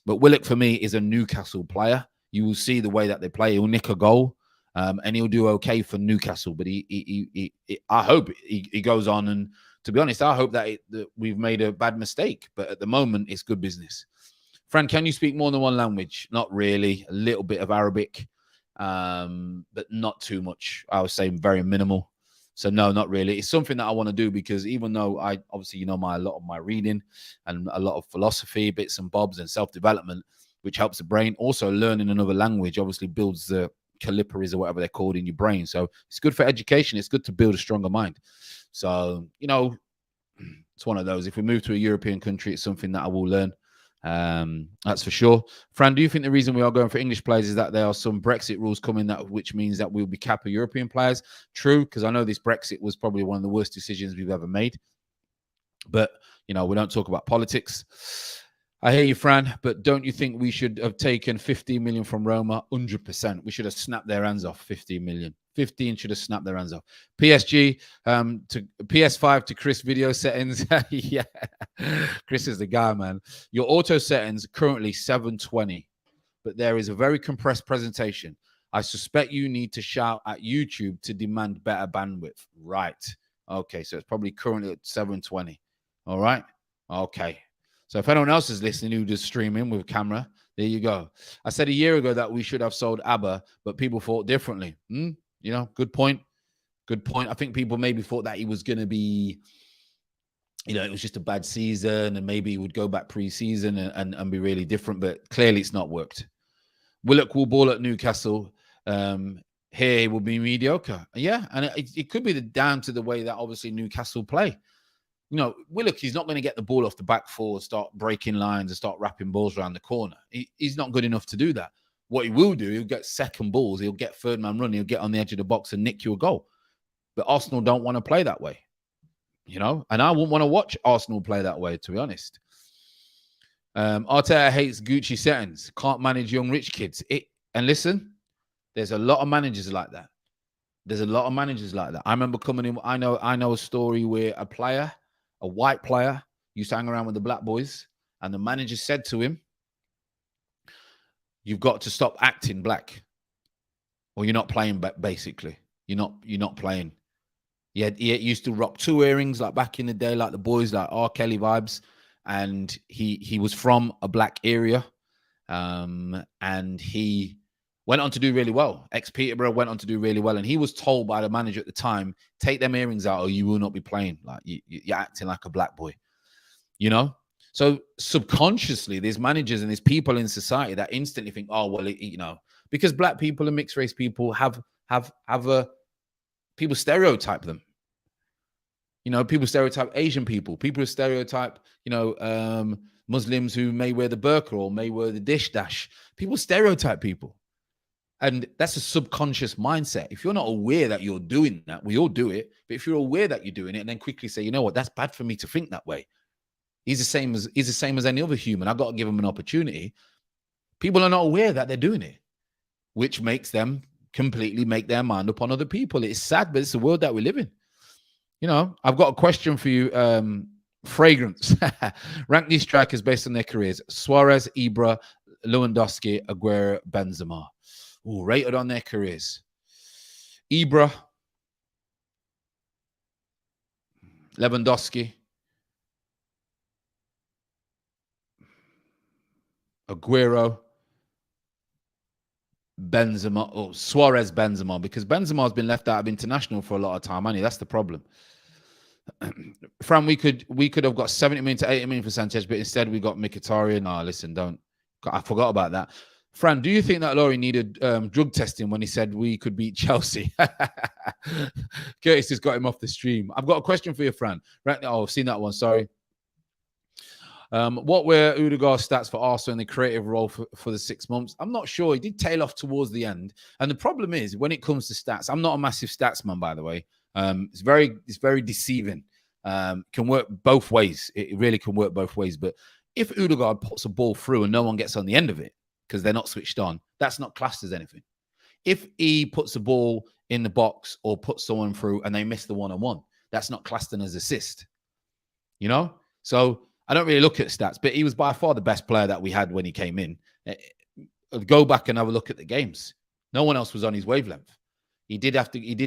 But Willock, for me, is a Newcastle player. You will see the way that they play. He'll nick a goal, and he'll do okay for Newcastle. But I hope he goes on. And to be honest, I hope that we've made a bad mistake. But at the moment, it's good business. Fran, can you speak more than one language? Not really. A little bit of Arabic, but not too much. I was saying very minimal. So no, not really. It's something that I want to do because even though I obviously, a lot of my reading and a lot of philosophy, bits and bobs and self-development, which helps the brain. Also, learning another language obviously builds the caliperies or whatever they're called in your brain. So it's good for education. It's good to build a stronger mind. So, it's one of those. If we move to a European country, it's something that I will learn. That's for sure. Fran, do you think the reason we are going for English players is that there are some Brexit rules coming which means that we'll be capping European players? True, because I know this Brexit was probably one of the worst decisions we've ever made. But, we don't talk about politics. I hear you, Fran, but don't you think we should have taken 15 million from Roma? 100%. We should have snapped their hands off. 15 million. 15 should have snapped their hands off. PSG to PS5 to Chris video settings. Yeah, Chris is the guy, man. Your auto settings currently 720, but there is a very compressed presentation. I suspect you need to shout at YouTube to demand better bandwidth. Right. Okay, so it's probably currently at 720. All right. Okay. So if anyone else is listening who does streaming with camera, there you go. I said a year ago that we should have sold ABBA, but people thought differently. Good point. Good point. I think people maybe thought that he was going to be, it was just a bad season and maybe he would go back pre-season and be really different, but clearly it's not worked. Willock will ball at Newcastle. Here he will be mediocre. Yeah, and it could be down to the way that obviously Newcastle play. Willock, he's not going to get the ball off the back four, start breaking lines and start wrapping balls around the corner. He's not good enough to do that. What he will do, he'll get second balls, he'll get third man run, he'll get on the edge of the box and nick you a goal. But Arsenal don't want to play that way, and I wouldn't want to watch Arsenal play that way, to be honest. Arteta hates Gucci settings, can't manage young rich kids. And listen, there's a lot of managers like that. I remember coming in, I know a story where a white player, used to hang around with the black boys, and the manager said to him, "You've got to stop acting black, or you're not playing. Basically, you're not playing." He used to rock 2 earrings like back in the day, like the boys, like R. Kelly vibes, and he was from a black area, and he went on to do really well. Ex-Peterborough went on to do really well, and he was told by the manager at the time, "Take them earrings out, or you will not be playing. Like you're acting like a black boy." So subconsciously, there's managers and there's people in society that instantly think, "Oh, well, because black people and mixed race people have people stereotype them. People stereotype Asian people. People stereotype, Muslims who may wear the burqa or may wear the dish dash. People stereotype people. And that's a subconscious mindset. If you're not aware that you're doing that, we all do it. But if you're aware that you're doing it and then quickly say, that's bad for me to think that way. He's the same as any other human. I've got to give him an opportunity. People are not aware that they're doing it, which makes them completely make their mind up on other people. It's sad, but it's the world that we live in. I've got a question for you. Fragrance. Rank these strikers based on their careers. Suarez, Ibra, Lewandowski, Aguero, Benzema. Rated on their careers. Ibra, Lewandowski, Aguero, Benzema, Suarez, Benzema, because Benzema's been left out of international for a lot of time, hasn't he? That's the problem. Fran, we could have got 70 million to 80 million for Sanchez, but instead we got Mkhitaryan. No, listen, I forgot about that. Fran, do you think that Laurie needed drug testing when he said we could beat Chelsea? Curtis has got him off the stream. I've got a question for you, Fran. Right now, I've seen that one. Sorry. What were Odegaard's stats for Arsenal in the creative role for the 6 months? I'm not sure. He did tail off towards the end. And the problem is, when it comes to stats, I'm not a massive stats man, by the way. It's very deceiving. Can work both ways. It really can work both ways. But if Odegaard puts a ball through and no one gets on the end of it because they're not switched on, that's not classed as anything. If he puts a ball in the box or puts someone through and they miss the one-on-one, that's not classed as assist. You know? So I don't really look at stats, but he was by far the best player that we had when he came in. Go back and have a look at the games. No one else was on his wavelength. He did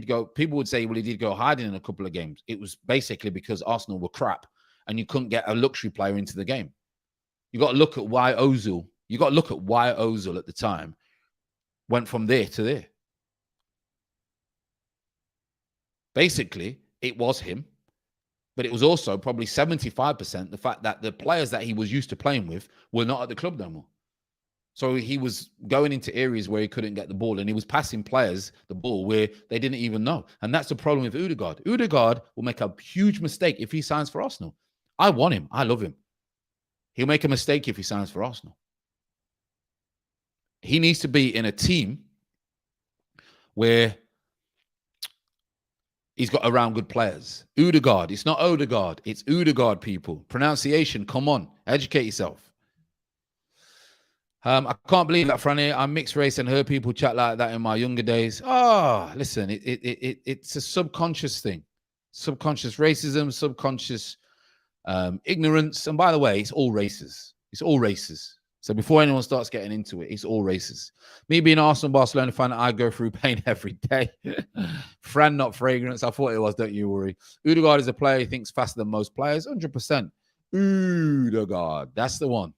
go, people would say, well, he did go hiding in a couple of games. It was basically because Arsenal were crap and you couldn't get a luxury player into the game. You got to look at why Ozil at the time went from there to there. Basically, it was him. But it was also probably 75% the fact that the players that he was used to playing with were not at the club no more. So he was going into areas where he couldn't get the ball, and he was passing players the ball where they didn't even know. And that's the problem with Odegaard. Odegaard will make a huge mistake if he signs for Arsenal. I want him. I love him. He'll make a mistake if he signs for Arsenal. He needs to be in a team where he's got around good players. Odegaard. It's not Odegaard. It's Odegaard, people. Pronunciation. Come on. Educate yourself. I can't believe that, Franny. I'm mixed race and heard people chat like that in my younger days. Oh, listen. It's a subconscious thing. Subconscious racism, subconscious ignorance. And by the way, it's all races. It's all races. So before anyone starts getting into it, it's all races. Me being an Arsenal Barcelona fan, I go through pain every day. Fran, not fragrance. I thought it was, don't you worry. Odegaard is a player he thinks faster than most players. 100%. Odegaard. That's the one.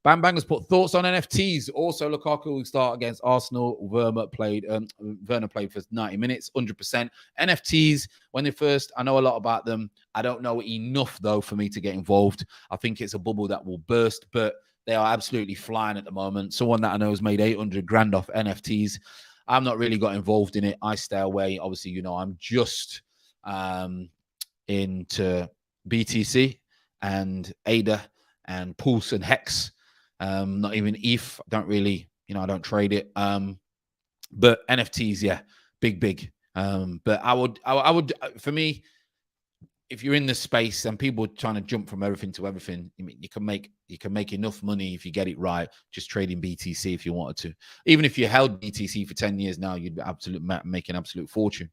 Bam Bang has put thoughts on NFTs. Also, Lukaku will start against Arsenal. Werner played for 90 minutes, 100%. NFTs, when they first, I know a lot about them. I don't know enough, though, for me to get involved. I think it's a bubble that will burst, but they are absolutely flying at the moment. Someone that I know has made 800 grand off NFTs. I'm not really got involved in it. I stay away. Obviously, you know, I'm just into BTC and ADA and Pulse and Hex. Not even ETH. I don't really, I don't trade it. But NFTs, yeah, big. But I would, for me, if you're in the space and people are trying to jump from everything to everything, you can make enough money if you get it right, just trading BTC if you wanted to. Even if you held BTC for 10 years now, you'd make an absolute fortune.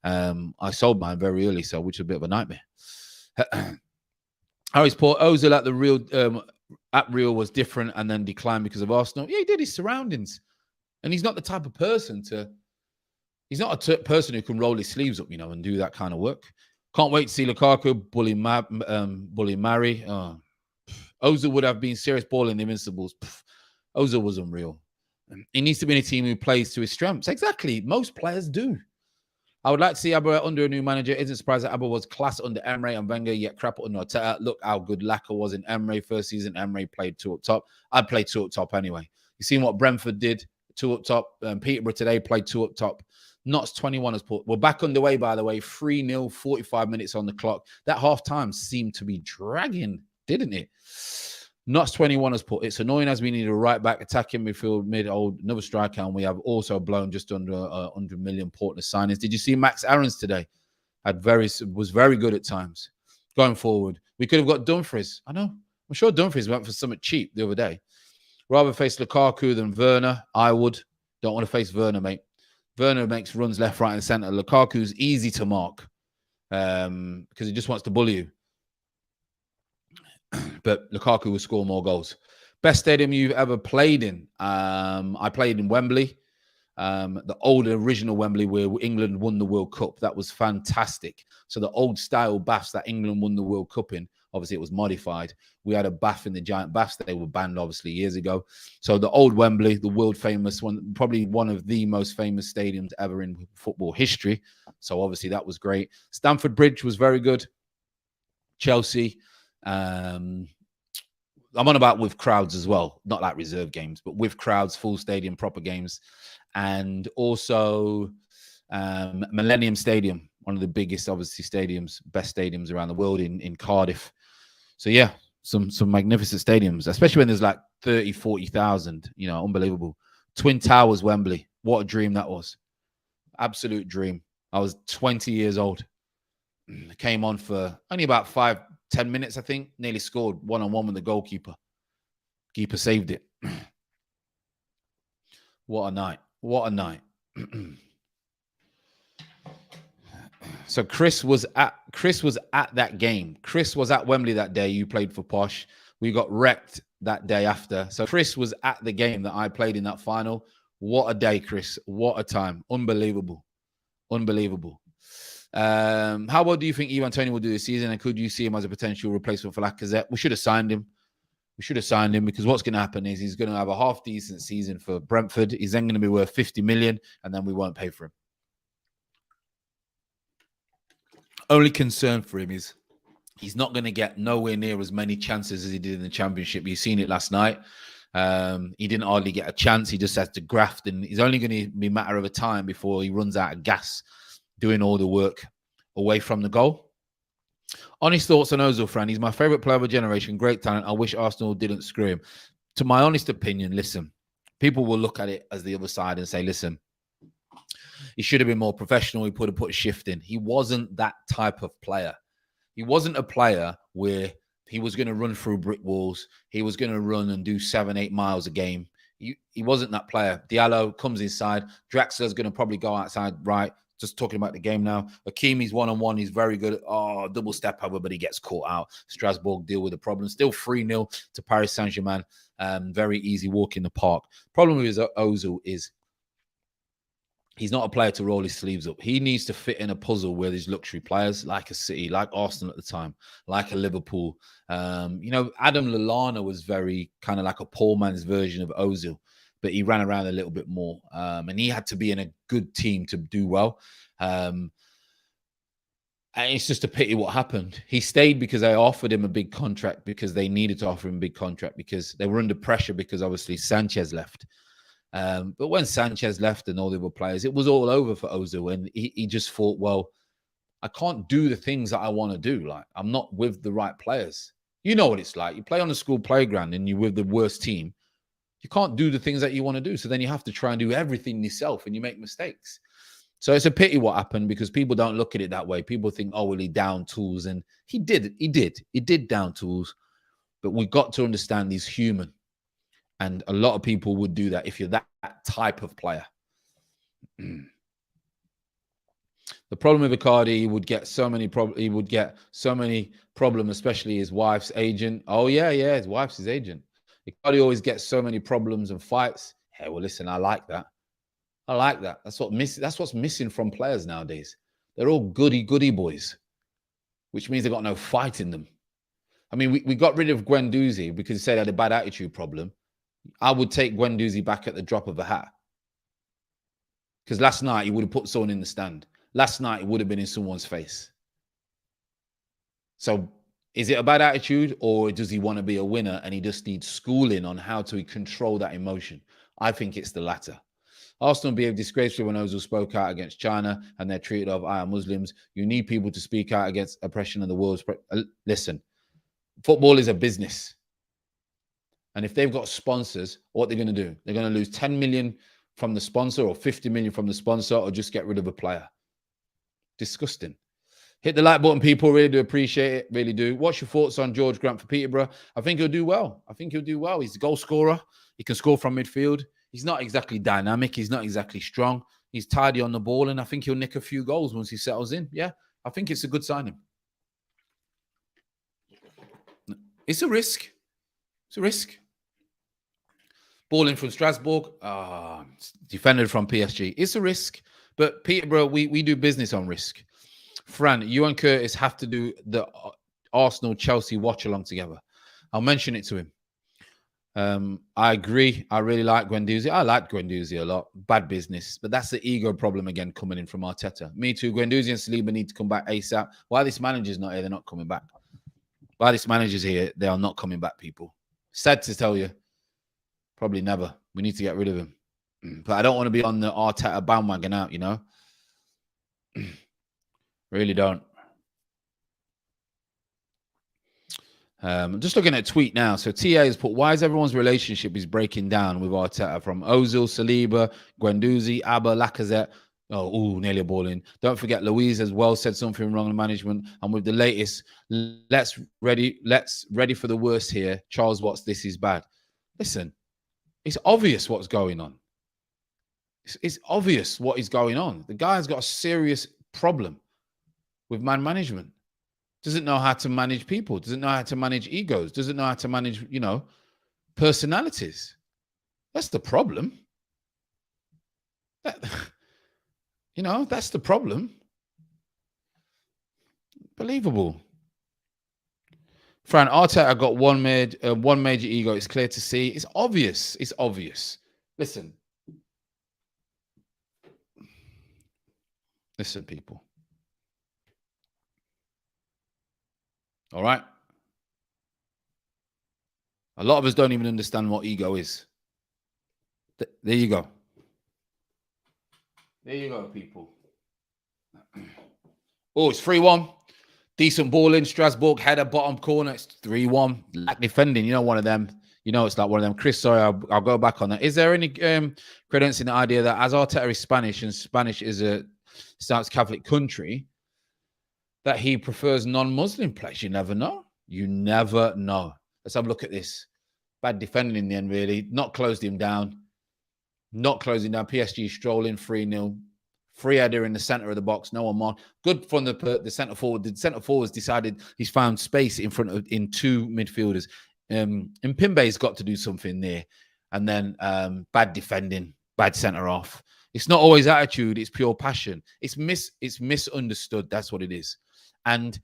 I sold mine very early, which is a bit of a nightmare. Harry's Port Ozil at Real was different and then declined because of Arsenal. Yeah, he did his surroundings. And he's not the type of person he's not a person who can roll his sleeves up, and do that kind of work. Can't wait to see Lukaku bully Mari. Oh. Ozil would have been serious ball in the Invincibles. Ozil was unreal. He needs to be in a team who plays to his strengths. Exactly. Most players do. I would like to see Abba under a new manager. Isn't surprised that Abba was class under Emre and Wenger, yet crap under Arteta. Look how good Laka was in Emre first season. Emre played 2 up top. I'd play 2 up top anyway. You seen what Brentford did? 2 up top. Peterborough today played 2 up top. Notts 21 has put. We're back underway, by the way. 3-0, 45 minutes on the clock. That half-time seemed to be dragging, didn't it? Notts 21 has put. It's annoying as we need a right-back attacking midfield, another striker, and we have also blown just under 100 million Portland signings. Did you see Max Aarons today? Was very good at times. Going forward, we could have got Dumfries. I know. I'm sure Dumfries went for something cheap the other day. Rather face Lukaku than Werner. I would. Don't want to face Werner, mate. Werner makes runs left, right, and centre. Lukaku's easy to mark because he just wants to bully you. But Lukaku will score more goals. Best stadium you've ever played in? I played in Wembley, the old original Wembley where England won the World Cup. That was fantastic. So the old style baths that England won the World Cup in, obviously it was modified. We had a bath in the giant baths. They were banned, obviously, years ago. So the old Wembley, the world famous one, probably one of the most famous stadiums ever in football history. So obviously that was great. Stamford Bridge was very good. Chelsea. I'm on about with crowds as well, not like reserve games, but with crowds, full stadium, proper games. And also Millennium Stadium, one of the biggest, obviously, stadiums, best stadiums around the world in Cardiff. So, yeah, some magnificent stadiums, especially when there's like 30, 40,000. You know, unbelievable. Twin Towers, Wembley. What a dream that was. Absolute dream. I was 20 years old. Came on for only about 5-10 minutes, I think. Nearly scored one-on-one with the goalkeeper. Keeper saved it. What a night. What a night. So Chris was at that game. Chris was at Wembley that day. You played for Posh. We got wrecked that day after. So Chris was at the game that I played in that final. What a day, Chris. What a time. Unbelievable. Unbelievable. How well do you think Ivan Toney will do this season? And could you see him as a potential replacement for Lacazette? We should have signed him. We should have signed him because what's going to happen is he's going to have a half-decent season for Brentford. He's then going to be worth 50 million, and then we won't pay for him. Only concern for him is he's not going to get nowhere near as many chances as he did in the Championship. You've seen it last night. He didn't hardly get a chance. He just has to graft, and it's only going to be a matter of a time before he runs out of gas doing all the work away from the goal. Honest thoughts on Ozil, Fran. He's my favourite player of a generation. Great talent. I wish Arsenal didn't screw him. To my honest opinion, listen, people will look at it as the other side and say, listen, he should have been more professional. He put a shift in. He wasn't that type of player. He wasn't a player where he was going to run through brick walls. He was going to run and do 7-8 miles a game. He wasn't that player. Diallo comes inside. Draxler's going to probably go outside right. Just talking about the game now. Hakimi's one-on-one. He's very good. Oh, double step over, but he gets caught out. Strasbourg deal with the problem. Still 3-0 to Paris Saint-Germain. Very easy walk in the park. Problem with Ozil is he's not a player to roll his sleeves up. He needs to fit in a puzzle where there's luxury players like a City, like Arsenal at the time, like a Liverpool. You know, Adam Lallana was very kind of like a poor man's version of Ozil, but he ran around a little bit more. And he had to be in a good team to do well. And it's just a pity what happened. He stayed because they offered him a big contract, because they needed to offer him a big contract, because they were under pressure because obviously Sanchez left. But when Sanchez left and all the other players, it was all over for Ozil. And he just thought, well, I can't do the things that I want to do. Like, I'm not with the right players. You know what it's like. You play on a school playground and you're with the worst team. You can't do the things that you want to do. So then you have to try and do everything yourself and you make mistakes. So it's a pity what happened, because people don't look at it that way. People think, oh, well, he down tools. And he did down tools. But we've got to understand he's human. And a lot of people would do that if you're that type of player. The problem with Icardi, he would get so many problems, especially his wife's agent. Oh, yeah, his wife's his agent. Icardi always gets so many problems and fights. Hey, well, listen, I like that. That's what's missing from players nowadays. They're all goody boys, which means they've got no fight in them. I mean, we got rid of Guendouzi because he said he had a bad attitude problem. I would take Guendouzi back at the drop of a hat. Because last night he would have put someone in the stand. Last night it would have been in someone's face. So is it a bad attitude, or does he want to be a winner and he just needs schooling on how to control that emotion? I think it's the latter. Arsenal behaved disgracefully when Ozil spoke out against China and they're treated of Muslims. You need people to speak out against oppression of the world. Listen, football is a business. And if they've got sponsors, what they're going to do? They're going to lose 10 million from the sponsor or 50 million from the sponsor, or just get rid of a player. Disgusting. Hit the like button, people. Really do appreciate it. Really do. What's your thoughts on George Grant for Peterborough? I think he'll do well. He's a goal scorer. He can score from midfield. He's not exactly dynamic. He's not exactly strong. He's tidy on the ball, and I think he'll nick a few goals once he settles in. Yeah, I think it's a good signing. It's a risk. Ball in from Strasbourg, defended from PSG. It's a risk, but Peterborough, we do business on risk. Fran, you and Curtis have to do the Arsenal-Chelsea watch-along together. I'll mention it to him. I agree. I really like Guendouzi. I like Guendouzi a lot. Bad business, but that's the ego problem again coming in from Arteta. Me too. Guendouzi and Saliba need to come back ASAP. While this manager's not here, they're not coming back. While this manager's here, they are not coming back, people. Sad to tell you. Probably never. We need to get rid of him. But I don't want to be on the Arteta bandwagon out, you know? Really don't. I'm just looking at a tweet now. So TA has put, why is everyone's relationship is breaking down with Arteta, from Ozil, Saliba, Guendouzi, Abba, Lacazette. Oh, nearly a ball in. Don't forget, Louise as well said something wrong in management. And with the latest, let's ready for the worst here. Charles Watts, this is bad. Listen, it's obvious what's going on. It's obvious what is going on. The guy's got a serious problem with man management. Doesn't know how to manage people. Doesn't know how to manage egos. Doesn't know how to manage, personalities. That's the problem. That's the problem. Believable. Fran, Arteta got one major ego. It's clear to see. It's obvious. It's obvious. Listen, people. All right? A lot of us don't even understand what ego is. There you go. There you go, people. Oh, it's 3-1. Decent ball in. Strasbourg, header, bottom corner. It's 3-1. Lack defending. One of them. It's like one of them. Chris, sorry, I'll go back on that. Is there any credence in the idea that as Arteta is Spanish and Spanish is a Catholic country, that he prefers non-Muslim players? You never know. You never know. Let's have a look at this. Bad defending in the end, really. Not closed him down. Not closing down. PSG strolling 3-0. Free header in the center of the box. No one more. Good from the center forward. The center forward's decided he's found space in two midfielders. And Pimbe's got to do something there. And then bad defending, bad center off. It's not always attitude. It's pure passion. It's misunderstood. That's what it is. And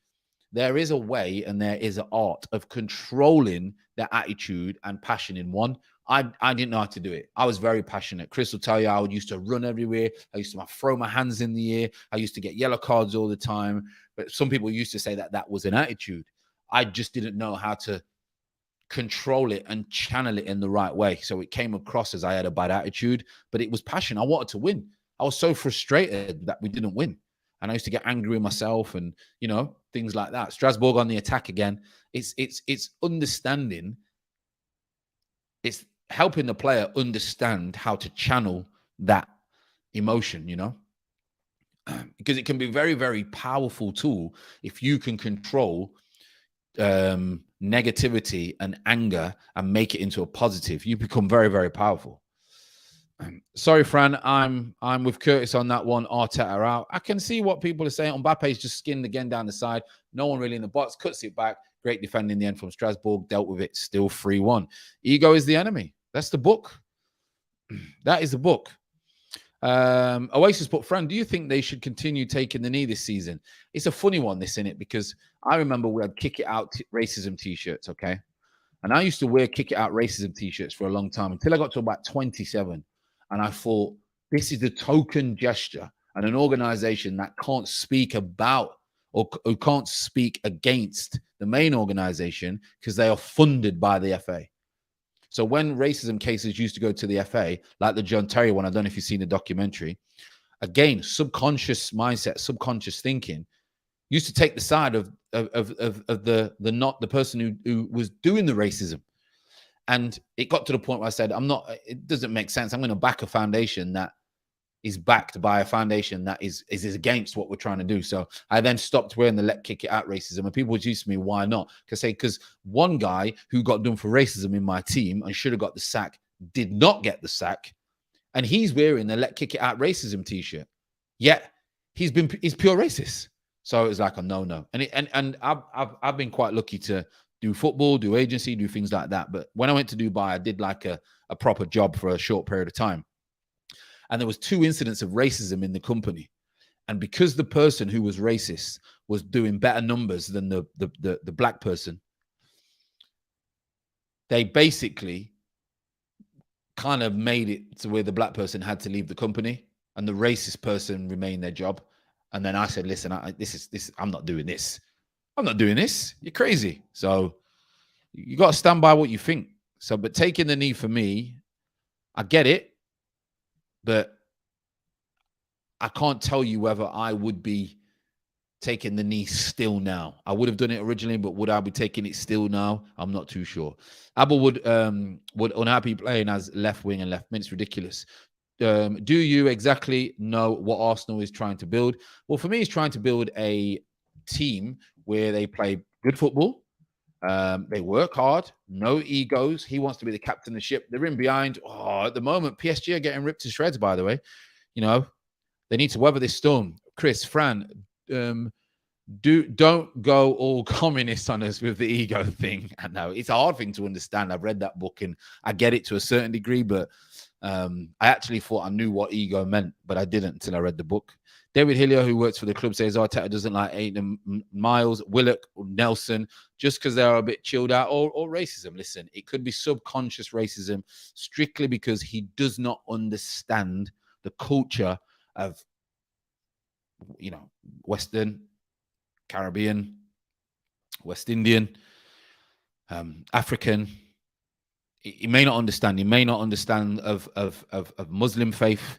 there is a way and there is an art of controlling the attitude and passion in one. I didn't know how to do it. I was very passionate. Chris will tell you, I used to run everywhere. I used to throw my hands in the air. I used to get yellow cards all the time. But some people used to say that was an attitude. I just didn't know how to control it and channel it in the right way. So it came across as I had a bad attitude, but it was passion. I wanted to win. I was so frustrated that we didn't win. And I used to get angry with myself and, things like that. Strasbourg on the attack again. It's understanding. It's helping the player understand how to channel that emotion, because it can be a very, very powerful tool if you can control negativity and anger and make it into a positive. You become very, very powerful. Sorry, Fran, I'm with Curtis on that one. Arteta out. I can see what people are saying. Mbappe's just skinned again down the side. No one really in the box. Cuts it back. Great defending in the end from Strasbourg. Dealt with it. Still 3-1. Ego is the enemy. That's the book. That is the book. Oasis put, Fran, do you think they should continue taking the knee this season? It's a funny one, this, innit? Because I remember we had kick it out racism t-shirts, okay? And I used to wear kick it out racism t-shirts for a long time until I got to about 27. And I thought, this is the token gesture and an organization that can't speak about or who can't speak against the main organization because they are funded by the FA. So when racism cases used to go to the FA, like the John Terry one, I don't know if you've seen the documentary, again, subconscious mindset, subconscious thinking, used to take the side of the person who was doing the racism. And it got to the point where I said, it doesn't make sense. I'm going to back a foundation that is backed by a foundation that is against what we're trying to do. So I then stopped wearing the let kick it out racism. And people would use me, why not? Because one guy who got done for racism in my team and should have got the sack did not get the sack. And he's wearing the let kick it out racism t-shirt. Yet he's pure racist. So it was like a no. And I've been quite lucky to do football, do agency, do things like that. But when I went to Dubai, I did like a proper job for a short period of time. And there was 2 incidents of racism in the company. And because the person who was racist was doing better numbers than the black person, they basically kind of made it to where the black person had to leave the company and the racist person remained their job. And then I said, listen, I'm not doing this. I'm not doing this. You're crazy. So you got to stand by what you think. So, but taking the knee for me, I get it. But I can't tell you whether I would be taking the knee still now. I would have done it originally, but would I be taking it still now? I'm not too sure. Abel would unhappy playing as left wing and left mid. It's ridiculous. Do you exactly know what Arsenal is trying to build? Well, for me, he's trying to build a team where they play good football. They work hard, no egos. He wants to be the captain of the ship. They're in behind. Oh, at the moment, PSG are getting ripped to shreds, by the way. You know, they need to weather this storm. Chris, Fran, don't go all communist on us with the ego thing. I know it's a hard thing to understand. I've read that book and I get it to a certain degree, but I actually thought I knew what ego meant, but I didn't until I read the book. David Hillier, who works for the club, says Arteta doesn't like Aiden Miles, Willock, or Nelson just because they're a bit chilled out, or racism. Listen, it could be subconscious racism strictly because he does not understand the culture of, you know, Western, Caribbean, West Indian, African. He may not understand. He may not understand of Muslim faith.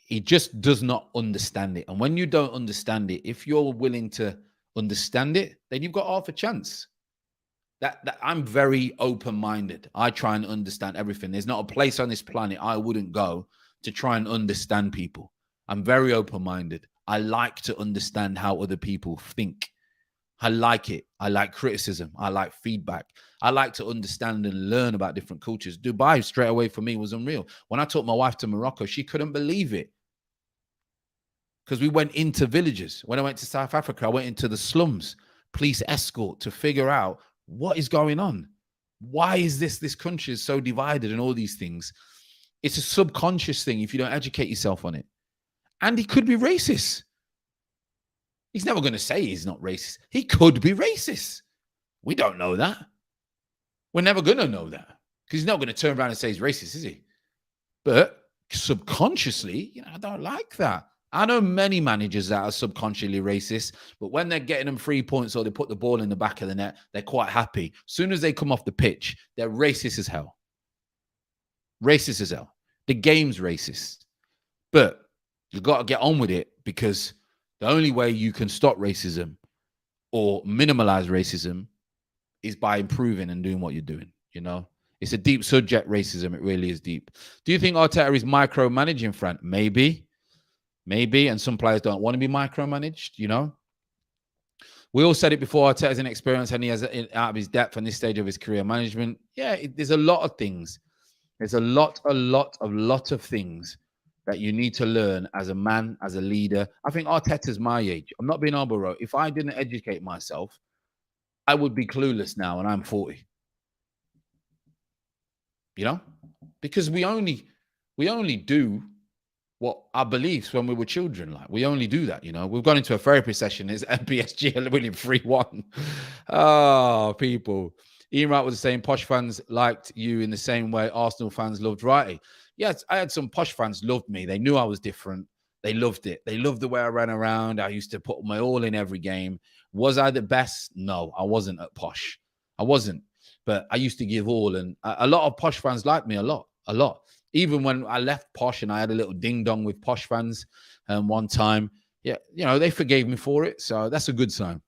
He just does not understand it. And when you don't understand it, if you're willing to understand it, then you've got half a chance. That I'm very open-minded. I try and understand everything. There's not a place on this planet I wouldn't go to try and understand people. I'm very open-minded. I like to understand how other people think. I like it. I like criticism. I like feedback. I like to understand and learn about different cultures. Dubai straight away for me was unreal. When I took my wife to Morocco, she couldn't believe it. Because we went into villages. When I went to South Africa, I went into the slums, police escort to figure out what is going on. Why is this country is so divided and all these things? It's a subconscious thing if you don't educate yourself on it. And he could be racist. He's never going to say he's not racist. He could be racist. We don't know that. We're never going to know that because he's not going to turn around and say he's racist, is he? But subconsciously, you know, I don't like that. I know many managers that are subconsciously racist, but when they're getting them 3 points or they put the ball in the back of the net, they're quite happy. As soon as they come off the pitch, they're racist as hell. Racist as hell. The game's racist. But you've got to get on with it because the only way you can stop racism or minimalize racism is by improving and doing what you're doing, you know? It's a deep subject, racism. It really is deep. Do you think Arteta is micromanaging, Frank? Maybe. And some players don't want to be micromanaged, you know? We all said it before, Arteta's inexperienced and he has out of his depth on this stage of his career management. Yeah, there's a lot of things. There's a lot of things that you need to learn as a man, as a leader. I think Arteta's my age. I'm not being arbitrary. If I didn't educate myself, I would be clueless now, and I'm 40. You know? Because we only do what our beliefs when we were children. Like, we only do that, you know? We've gone into a therapy session. Is PSG winning 3-1? Oh, people. Ian Wright was saying posh fans liked you in the same way Arsenal fans loved Wrighty. Yes, I had some posh fans loved me. They knew I was different. They loved it. They loved the way I ran around. I used to put my all in every game. Was I the best? No, I wasn't at posh. I wasn't. But I used to give all. And a lot of posh fans liked me a lot. Even when I left posh and I had a little ding-dong with posh fans one time, yeah, you know, they forgave me for it. So that's a good sign.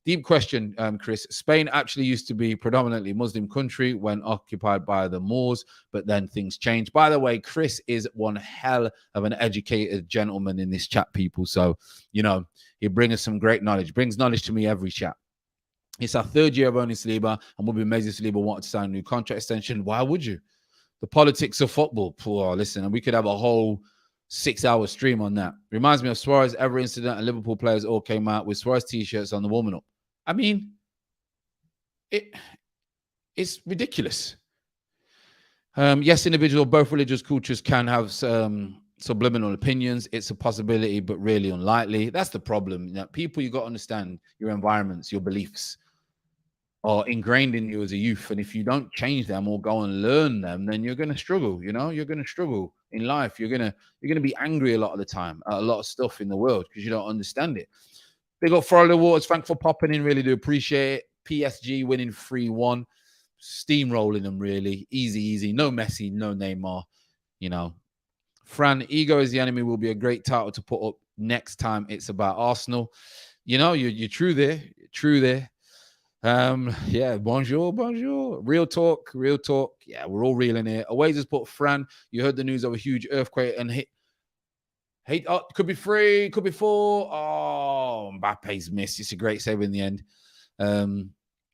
Deep question, Chris. Spain actually used to be predominantly Muslim country when occupied by the Moors, but then things changed. By the way, Chris is one hell of an educated gentleman in this chat, people. So, you know, he brings us some great knowledge. Brings knowledge to me every chat. It's our third year of owning Saliba, and we'll be amazed if Saliba wanted to sign a new contract extension. Why would you? The politics of football. Poor, listen, and we could have a whole 6-hour stream on that. Reminds me of Suarez every incident, and Liverpool players all came out with Suarez t-shirts on the warming up. I mean, it's ridiculous. Yes, individual, both religious cultures can have subliminal opinions. It's a possibility, but really unlikely. That's the problem. You know, people, you got to understand your environments, your beliefs are ingrained in you as a youth. And if you don't change them or go and learn them, then you're going to struggle. You know, you're going to struggle in life. You're going to be angry a lot of the time at a lot of stuff in the world because you don't understand it. Big up Florida Waters. Thanks for popping in. Really do appreciate it. PSG winning 3-1. Steamrolling them, really. Easy. No Messi, no Neymar. You know. Fran, ego is the enemy will be a great title to put up next time it's about Arsenal. You know, you're true there. True there. Yeah, bonjour. Real talk. Yeah, we're all real in here. Away just put Fran. You heard the news of a huge earthquake and hit. Hey, oh, could be 3, could be 4. Oh, Mbappe's missed. It's a great save in the end.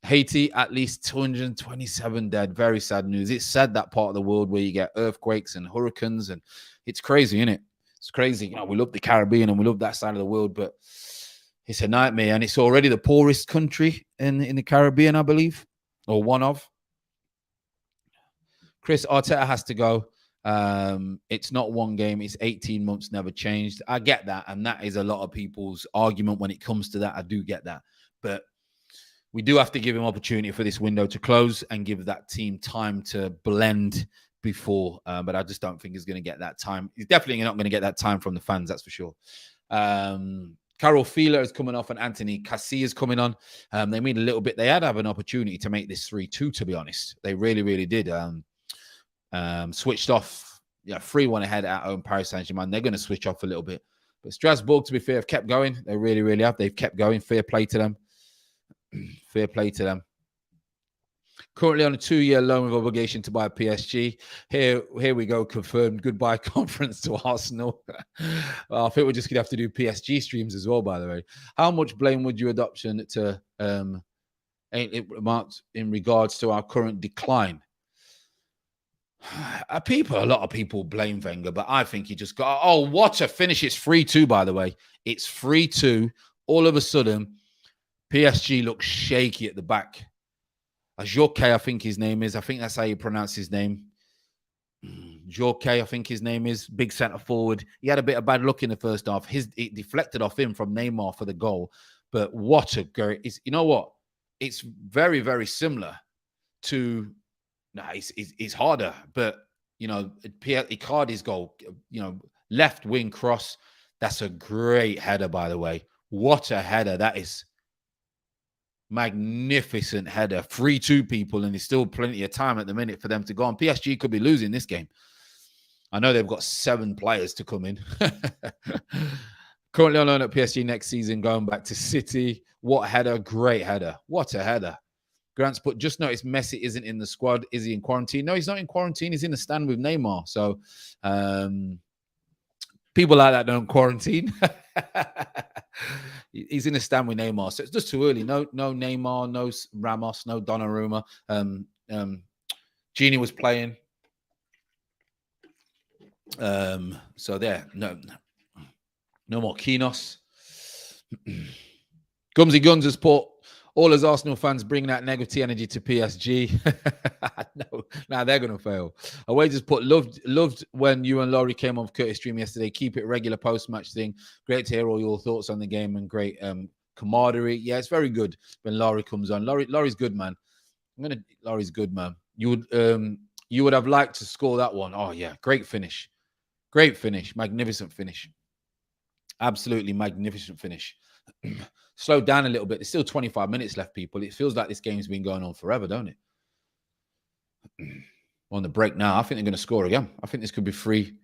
Haiti, at least 227 dead. Very sad news. It's sad, that part of the world where you get earthquakes and hurricanes, and it's crazy, isn't it? It's crazy. You know, we love the Caribbean and we love that side of the world, but it's a nightmare, and it's already the poorest country in the Caribbean, I believe, or one of. Chris, Arteta has to go. It's not one game. It's 18 months, never changed. I get that, and that is a lot of people's argument when it comes to that. I do get that. But we do have to give him opportunity for this window to close and give that team time to blend before. But I just don't think he's going to get that time. He's definitely not going to get that time from the fans, that's for sure. Carol Fieler is coming off and Anthony Cassie is coming on. They made a little bit. They had to have an opportunity to make this 3-2, to be honest. They really, really did. Switched off. Yeah, 3-1 ahead at home, Paris Saint-Germain. They're going to switch off a little bit. But Strasbourg, to be fair, have kept going. They really, really have. They've kept going. Fair play to them. Fair play to them. Currently on a 2-year loan with obligation to buy PSG. Here we go. Confirmed goodbye conference to Arsenal. I think we're just going to have to do PSG streams as well, by the way. How much blame would you adoption to ain't it remarked in regards to our current decline? A lot of people blame Wenger, but I think he just got, oh, what a finish. It's 3-2, by the way. It's 3-2. All of a sudden, PSG looks shaky at the back. Joke, I think his name is. I think that's how you pronounce his name. Joke, I think his name is. Big centre forward. He had a bit of bad luck in the first half. It deflected off him from Neymar for the goal. But what a great... You know what? It's very, very similar to... it's harder. But, you know, Icardi's goal, you know, left wing cross. That's a great header, by the way. What a header. That is... magnificent header. 3-2 people, and there's still plenty of time at the minute for them to go on. PSG could be losing this game. I know they've got 7 players to come in. Currently on loan at PSG next season, going back to City. What header. Great header. What a header. Grant's put, just noticed Messi isn't in the squad. Is he in quarantine? No, he's not in quarantine. He's in the stand with Neymar. So people like that don't quarantine. He's in a stand with Neymar, so it's just too early. No Neymar, no Ramos, no Donnarumma. Genie was playing. So there, no more Kinos. Gumsy Guns has put all as Arsenal fans bring that negative energy to PSG. No, they're going to fail. Away just put loved when you and Laurie came on Curtis stream yesterday. Keep it regular post-match thing. Great to hear all your thoughts on the game and great camaraderie. Yeah, it's very good when Laurie comes on. Laurie's good, man. Laurie's good, man. You would have liked to score that one. Oh yeah, great finish. Great finish. Magnificent finish. Absolutely magnificent finish. Slow down a little bit. There's still 25 minutes left, people. It feels like this game's been going on forever, don't it? On the break now. I think they're going to score again. I think this could be 3.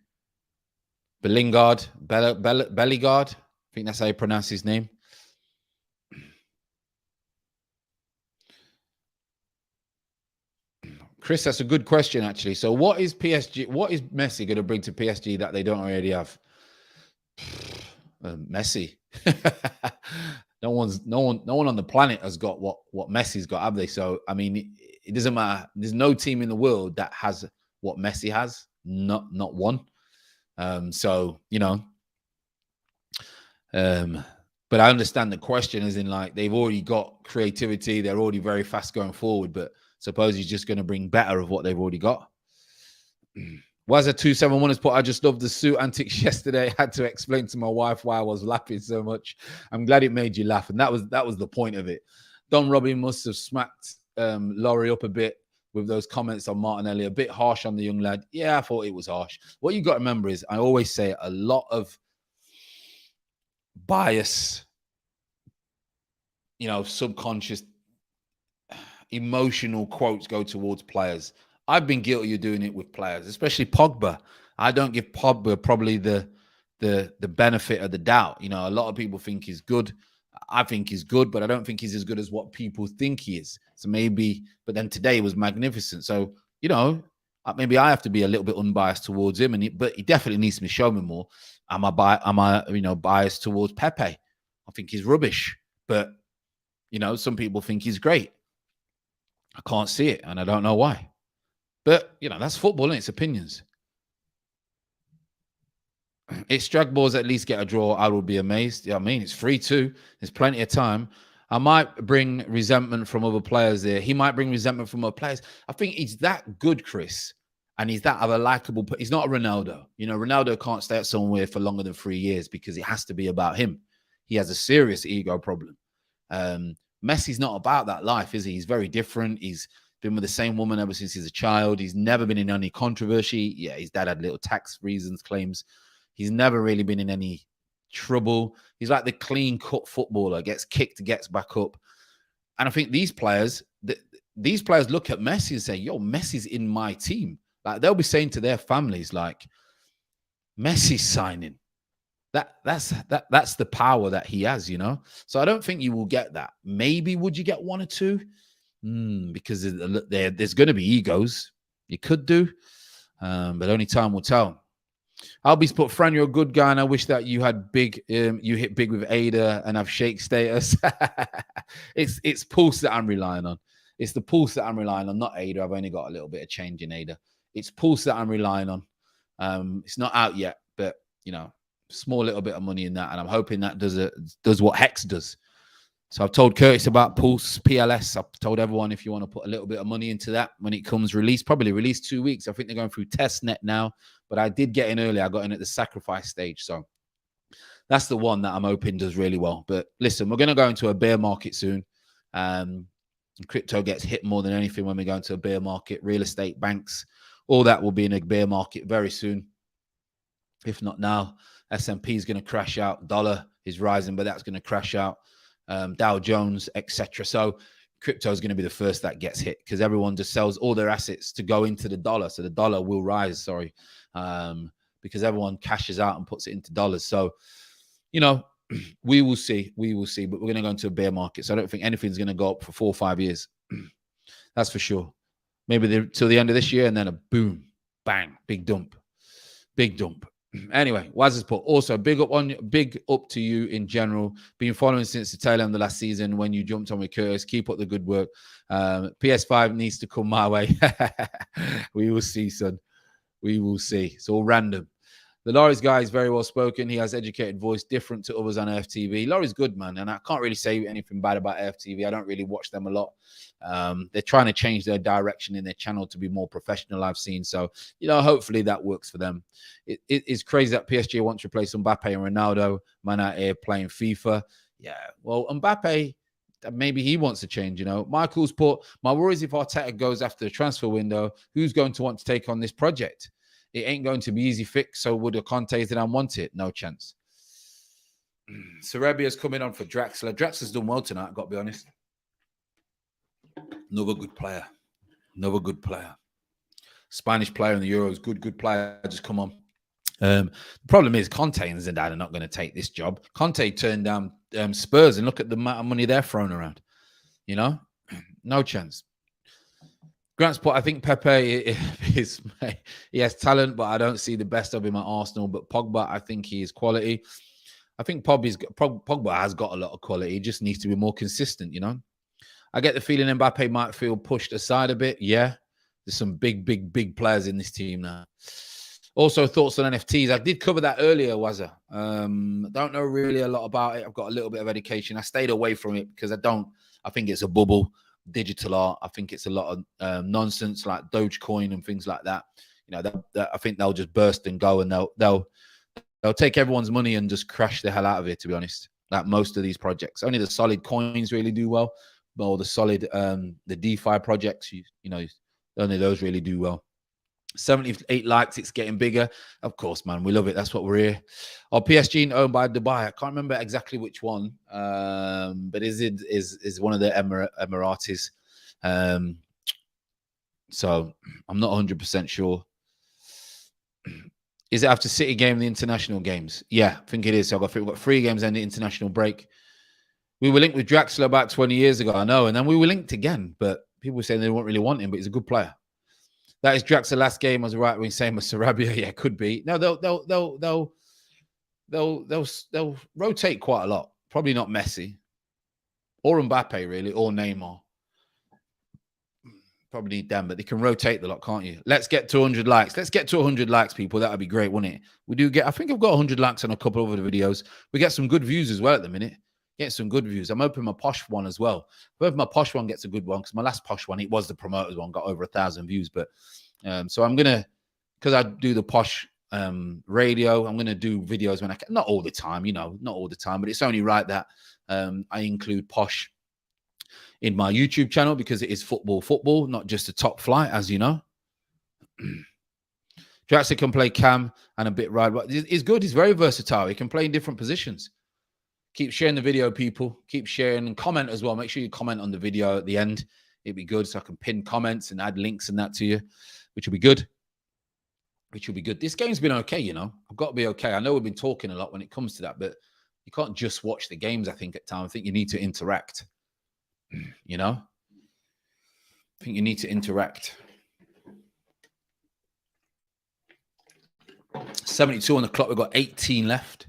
Bellegarde. I think that's how you pronounce his name. Chris, that's a good question, actually. So what is Messi going to bring to PSG that they don't already have? Messi. No one on the planet has got what Messi's got, have they? So I mean, it doesn't matter. There's no team in the world that has what Messi has. Not one. So you know. But I understand the question is in like they've already got creativity. They're already very fast going forward. But suppose he's just going to bring better of what they've already got. Wazza 271 has put, I just loved the suit antics yesterday. I had to explain to my wife why I was laughing so much. I'm glad it made you laugh. And that was the point of it. Don Robin must have smacked Laurie up a bit with those comments on Martinelli. A bit harsh on the young lad. Yeah, I thought it was harsh. What you got to remember is, I always say, a lot of bias, you know, subconscious, emotional quotes go towards players. I've been guilty of doing it with players, especially Pogba. I don't give Pogba probably the the benefit of the doubt. You know, a lot of people think he's good. I think he's good, but I don't think he's as good as what people think he is. So maybe, but then today was magnificent. So, you know, maybe I have to be a little bit unbiased towards him, but he definitely needs to show me more. Am I biased towards Pepe? I think he's rubbish, but you know, some people think he's great. I can't see it, and I don't know why. But you know, that's football, and it's opinions. If Strasbourg at least get a draw, I will be amazed. Yeah, I mean, it's 3-2. There's plenty of time. I might bring resentment from other players there. He might bring resentment from other players. I think he's that good, Chris, and he's that of a likable. He's not a Ronaldo. You know, Ronaldo can't stay at somewhere for longer than 3 years because it has to be about him. He has a serious ego problem. Messi's not about that life, is he? He's very different. He's been with the same woman ever since he's a child. He's never been in any controversy. Yeah, his dad had little tax reasons, claims. He's never really been in any trouble. He's like the clean-cut footballer, gets kicked, gets back up. And I think these players look at Messi and say, yo, Messi's in my team. Like they'll be saying to their families, like, Messi's signing. That's the power that he has, you know? So I don't think you will get that. Maybe would you get one or two? Because there's going to be egos. You could do, but only time will tell. Albies put, Fran, you're a good guy, and I wish that you had you hit big with Ada and have shake status. It's Pulse that I'm relying on. It's the Pulse that I'm relying on, not Ada. I've only got a little bit of change in Ada. It's Pulse that I'm relying on. It's not out yet, but you know, small little bit of money in that, and I'm hoping that does what Hex does. So I've told Curtis about Pulse PLS. I've told everyone if you want to put a little bit of money into that when it comes released, probably released 2 weeks. I think they're going through testnet now, but I did get in early. I got in at the sacrifice stage. So that's the one that I'm hoping does really well. But listen, we're going to go into a bear market soon. Crypto gets hit more than anything when we go into a bear market. Real estate, banks, all that will be in a bear market very soon. If not now, S&P is going to crash out. Dollar is rising, but that's going to crash out. Dow Jones, etc. So crypto is going to be the first that gets hit because everyone just sells all their assets to go into the dollar. So the dollar will rise, because everyone cashes out and puts it into dollars. So, you know, we will see. We will see. But we're going to go into a bear market. So I don't think anything's going to go up for 4 or 5 years. That's for sure. Maybe till the end of this year and then a boom, bang, big dump. Big dump. Anyway, Waz has put, also big up to you in general. Been following since the tail end of the last season when you jumped on with Curtis. Keep up the good work. PS5 needs to come my way. We will see, son. We will see. It's all random. The Laurie's guy is very well spoken. He has educated voice, different to others on FFTV. Laurie's good, man, and I can't really say anything bad about FFTV. I don't really watch them a lot. They're trying to change their direction in their channel to be more professional, I've seen. So, you know, hopefully that works for them. It's crazy that PSG wants to replace Mbappe and Ronaldo, man out here playing FIFA. Yeah, well, Mbappe, maybe he wants to change, you know. Michael's put, my worries if Arteta goes after the transfer window, who's going to want to take on this project? It ain't going to be easy fix, so would a Conte that I want it? No chance. Serebia's coming on for Draxler. Draxler's done well tonight, I've got to be honest. Another good player. Another good player. Spanish player in the Euros. Good player. Just come on. The problem is Conte and Zidane are not going to take this job. Conte turned down Spurs, and look at the amount of money they're throwing around. You know? No chance. Grant's put, I think Pepe he has talent, but I don't see the best of him at Arsenal. But Pogba, I think he is quality. I think Pogba has got a lot of quality. He just needs to be more consistent, you know. I get the feeling Mbappe might feel pushed aside a bit. Yeah, there's some big players in this team now. Also, thoughts on NFTs. I did cover that earlier, Wazza. Don't know really a lot about it. I've got a little bit of education. I stayed away from it because I think it's a bubble. Digital art. I think it's a lot of nonsense like Dogecoin and things like that. You know, I think they'll just burst and go, and they'll take everyone's money and just crash the hell out of it. To be honest, like most of these projects, only the solid coins really do well, or the solid the DeFi projects. You know, only those really do well. 78 likes, it's getting bigger. Of course, man, we love it. That's what we're here. Our PSG owned by Dubai. I can't remember exactly which one, but is one of the Emiratis. So I'm not 100% sure. Is it after City game and the international games? Yeah, I think it is. So we've got 3 games and the international break. We were linked with Draxler about 20 years ago, I know, and then we were linked again, but people were saying they won't really want him, but he's a good player. That is Draxler's last game as a right wing, same as Sarabia. Yeah, could be. No, they'll rotate quite a lot. Probably not Messi or Mbappe, really, or Neymar. Probably need them, but they can rotate the lot, can't you? Let's get to 100 likes. Let's get to 100 likes, people. That would be great, wouldn't it? We do get, I think I've got 100 likes on a couple of other videos. We get some good views as well at the minute. Get some good views. I'm hoping my posh one as well. I hope my posh one gets a good one, because my last posh one, it was the promoters one, got over 1,000 views. But so I'm gonna, because I do the posh radio, I'm gonna do videos when I can. Not all the time, you know, not all the time, but it's only right that I include posh in my YouTube channel, because it is football, not just a top flight, as you know. Draxler can play cam and a bit right, but he's good. He's very versatile. He can play in different positions. Keep sharing the video, people. Keep sharing and comment as well. Make sure you comment on the video at the end. It'd be good, so I can pin comments and add links and that to you, which will be good. Which will be good. This game's been okay, you know. I've got to be okay. I know we've been talking a lot when it comes to that, but you can't just watch the games, I think, at times. I think you need to interact. You know? I think you need to interact. 72 on the clock. We've got 18 left.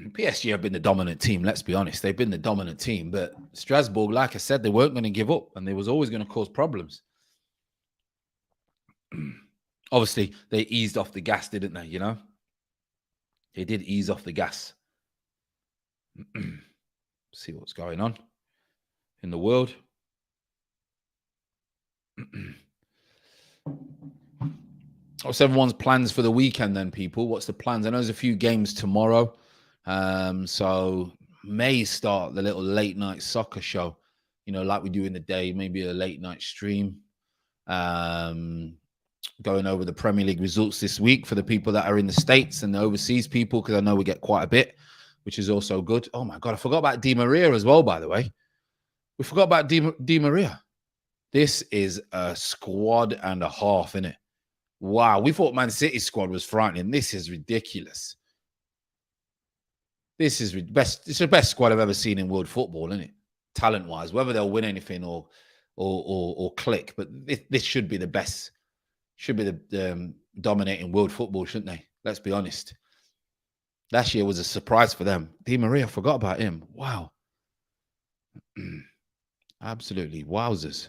PSG have been the dominant team, let's be honest. They've been the dominant team, but Strasbourg, like I said, they weren't going to give up, and they was always going to cause problems. Obviously, they eased off the gas, didn't they, you know? They did ease off the gas. See what's going on in the world. What's everyone's plans for the weekend then, people? What's the plans? I know there's a few games tomorrow. So may start the little late night soccer show, you know, like we do in the day, maybe a late night stream. Going over the Premier League results this week for the people that are in the States and the overseas people, because I know we get quite a bit, which is also good. Oh my God, I forgot about Di Maria as well, by the way. We forgot about Di Maria. This is a squad and a half, isn't it? Wow, we thought Man City's squad was frightening. This is ridiculous. This is best. It's the best squad I've ever seen in world football, isn't it? Talent-wise, whether they'll win anything or click, but this should be the best. Should be the dominating world football, shouldn't they? Let's be honest. Last year was a surprise for them. Di Maria, forgot about him. Wow. Absolutely wowzers.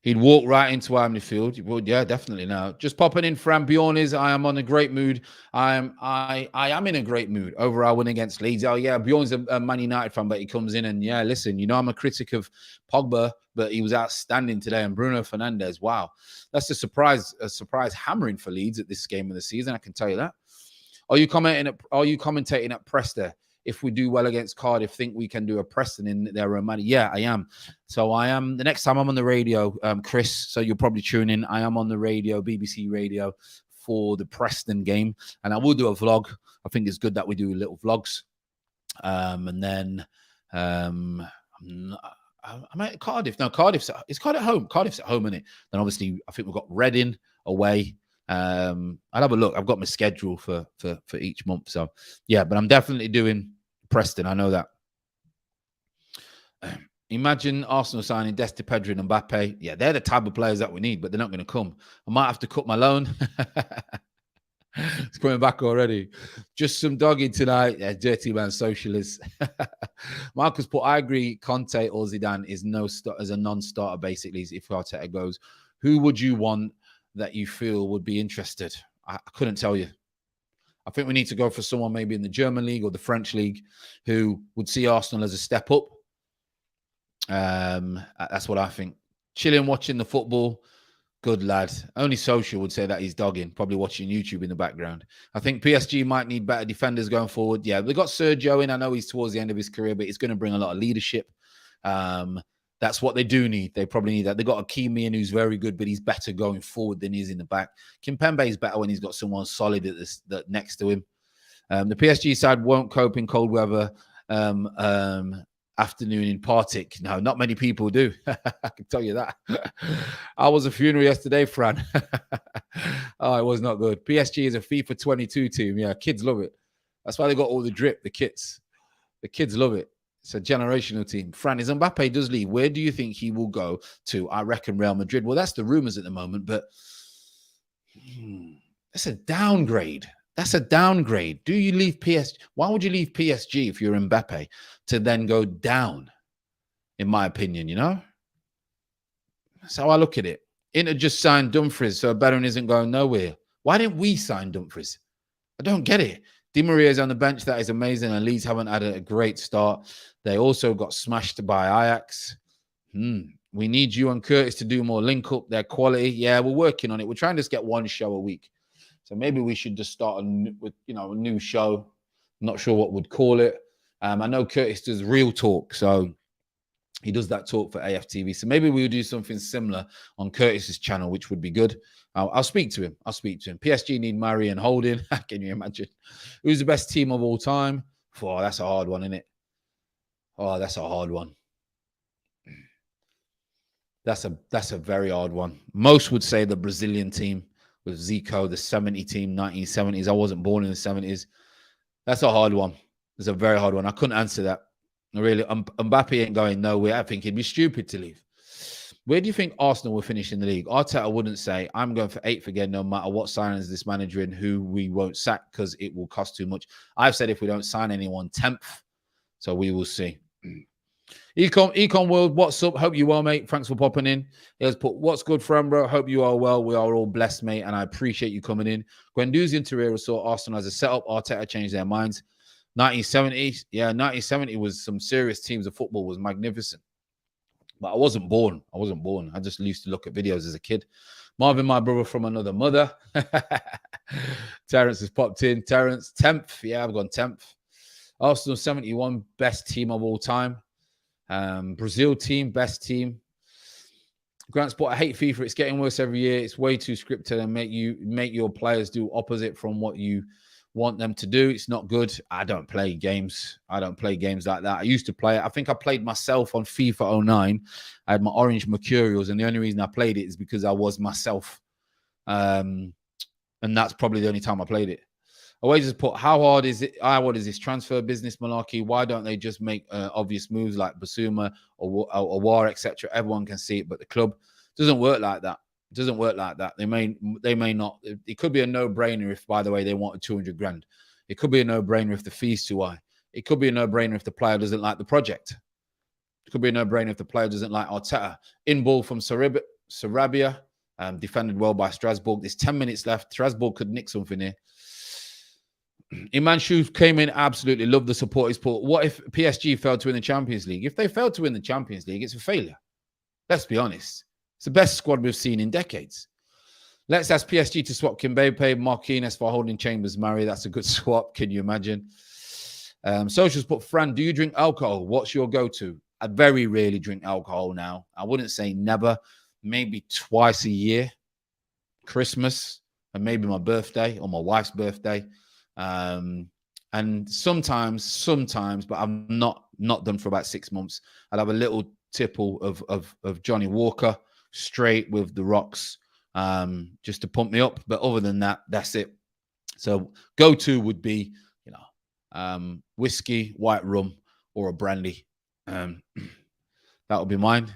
He'd walk right into our midfield. You would, yeah, definitely. Now, just popping in, Fran Bjorn is, I am on a great mood. I am in a great mood over our win against Leeds. Oh yeah, Bjorn's a Man United fan, but he comes in and yeah, listen, you know I'm a critic of Pogba, but he was outstanding today. And Bruno Fernandes, wow, that's a surprise hammering for Leeds at this game of the season. I can tell you that. Are you commentating at Preston? If we do well against Cardiff, think we can do a Preston in their Romani? Yeah, I am. So I am. The next time I'm on the radio, Chris, so you'll probably tune in. I am on the radio, BBC Radio, for the Preston game. And I will do a vlog. I think it's good that we do little vlogs. And then I'm at Cardiff. No, it's Cardiff at home. Cardiff's at home, isn't it? Then obviously, I think we've got Reading away. I'll have a look. I've got my schedule for each month. So yeah, but I'm definitely doing Preston. I know that. Imagine Arsenal signing Desti, Pedri and Mbappe. Yeah, they're the type of players that we need, but they're not going to come. I might have to cut my loan. It's coming back already. Just some doggy tonight. Yeah, dirty man socialist. Marcus put, I agree, Conte or Zidane is as a non-starter basically if Arteta goes. Who would you want that you feel would be interested? I couldn't tell you. I think we need to go for someone maybe in the German league or the French league who would see Arsenal as a step up. That's what I think. Chilling, watching the football. Good lad. Only Social would say that he's dogging, probably watching YouTube in the background. I think PSG might need better defenders going forward. Yeah, they got Sergio in. I know he's towards the end of his career, but he's going to bring a lot of leadership. That's what they do need. They probably need that. They got a Kimi in who's very good, but he's better going forward than he is in the back. Kimpembe is better when he's got someone solid at next to him. The PSG side won't cope in cold weather. Afternoon in Partick. No, not many people do. I can tell you that. I was a funeral yesterday, Fran. I Oh, it was not good. PSG is a FIFA 22 team. Yeah, kids love it. That's why they got all the drip, the kits. The kids love it. It's a generational team. Fran, is Mbappe does leave, where do you think he will go to? I reckon Real Madrid. Well, that's the rumors at the moment, but that's a downgrade. That's a downgrade. Do you leave PSG? Why would you leave PSG if you're Mbappe to then go down? In my opinion, you know? That's how I look at it. Inter just signed Dumfries, so Bellerin isn't going nowhere. Why didn't we sign Dumfries? I don't get it. Di Maria's on the bench. That is amazing. And Leeds haven't had a great start. They also got smashed by Ajax. We need you and Curtis to do more link up, their quality. Yeah, we're working on it. We're trying to just get one show a week. So maybe we should just start with a new show. I'm not sure what we'd call it. I know Curtis does real talk, so he does that talk for AFTV. So maybe we'll do something similar on Curtis's channel, which would be good. I'll speak to him. PSG need Murray and Holding. Can you imagine? Who's the best team of all time? Oh, that's a hard one, isn't it? Oh, that's a hard one. That's a very hard one. Most would say the Brazilian team with Zico, the 70 team, 1970s. I wasn't born in the 70s. That's a hard one. It's a very hard one. I couldn't answer that. Really, Mbappe ain't going nowhere. I think he'd be stupid to leave. Where do you think Arsenal will finish in the league? Arteta wouldn't say, I'm going for 8th again, no matter what signings this manager in, who we won't sack because it will cost too much. I've said if we don't sign anyone, 10th. So we will see. Econ World, what's up? Hope you well, mate. Thanks for popping in. He has put, what's good, Fran, bro? Hope you are well. We are all blessed, mate, and I appreciate you coming in. Guendouzi and Torreira saw Arsenal as a setup. Arteta changed their minds. 1970, yeah, 1970 was some serious teams of football, was magnificent. But I wasn't born. I just used to look at videos as a kid. Marvin, my brother from another mother. Terence has popped in. Terence, 10th. Yeah, I've gone 10th. Arsenal 71, best team of all time. Brazil team, best team. Grant Sport, I hate FIFA. It's getting worse every year. It's way too scripted and make your players do opposite from what you want them to do. It's not good. I don't play games. I don't play games like that. I used to play it. I think I played myself on FIFA 09. I had my orange Mercurials, and the only reason I played it is because I was myself. And that's probably the only time I played it. I always just put, how hard is it? What is this transfer business malarkey? Why don't they just make obvious moves like Basuma or War, etc.? Everyone can see it, but the club doesn't work like that. It doesn't work like that. They may not. It could be a no-brainer if, by the way, they wanted 200 grand. It could be a no-brainer if the fee's too high. It could be a no-brainer if the player doesn't like the project. It could be a no-brainer if the player doesn't like Arteta. In ball from Sarabia, defended well by Strasbourg. There's 10 minutes left. Strasbourg could nick something here. Iman Shuf came in, absolutely loved the support he's put. What if PSG failed to win the Champions League? If they failed to win the Champions League, it's a failure. Let's be honest. It's the best squad we've seen in decades. Let's ask PSG to swap Kimpembe, Marquinhos for Holding, Chambers, Murray. That's a good swap. Can you imagine? Socials put, Fran, do you drink alcohol? What's your go-to? I very rarely drink alcohol now. I wouldn't say never. Maybe twice a year. Christmas and maybe my birthday or my wife's birthday. And sometimes, but I'm not done for about 6 months. I'll have a little tipple of Johnny Walker straight with the rocks, just to pump me up. But other than that, that's it. So go-to would be, whiskey, white rum, or a brandy. That would be mine.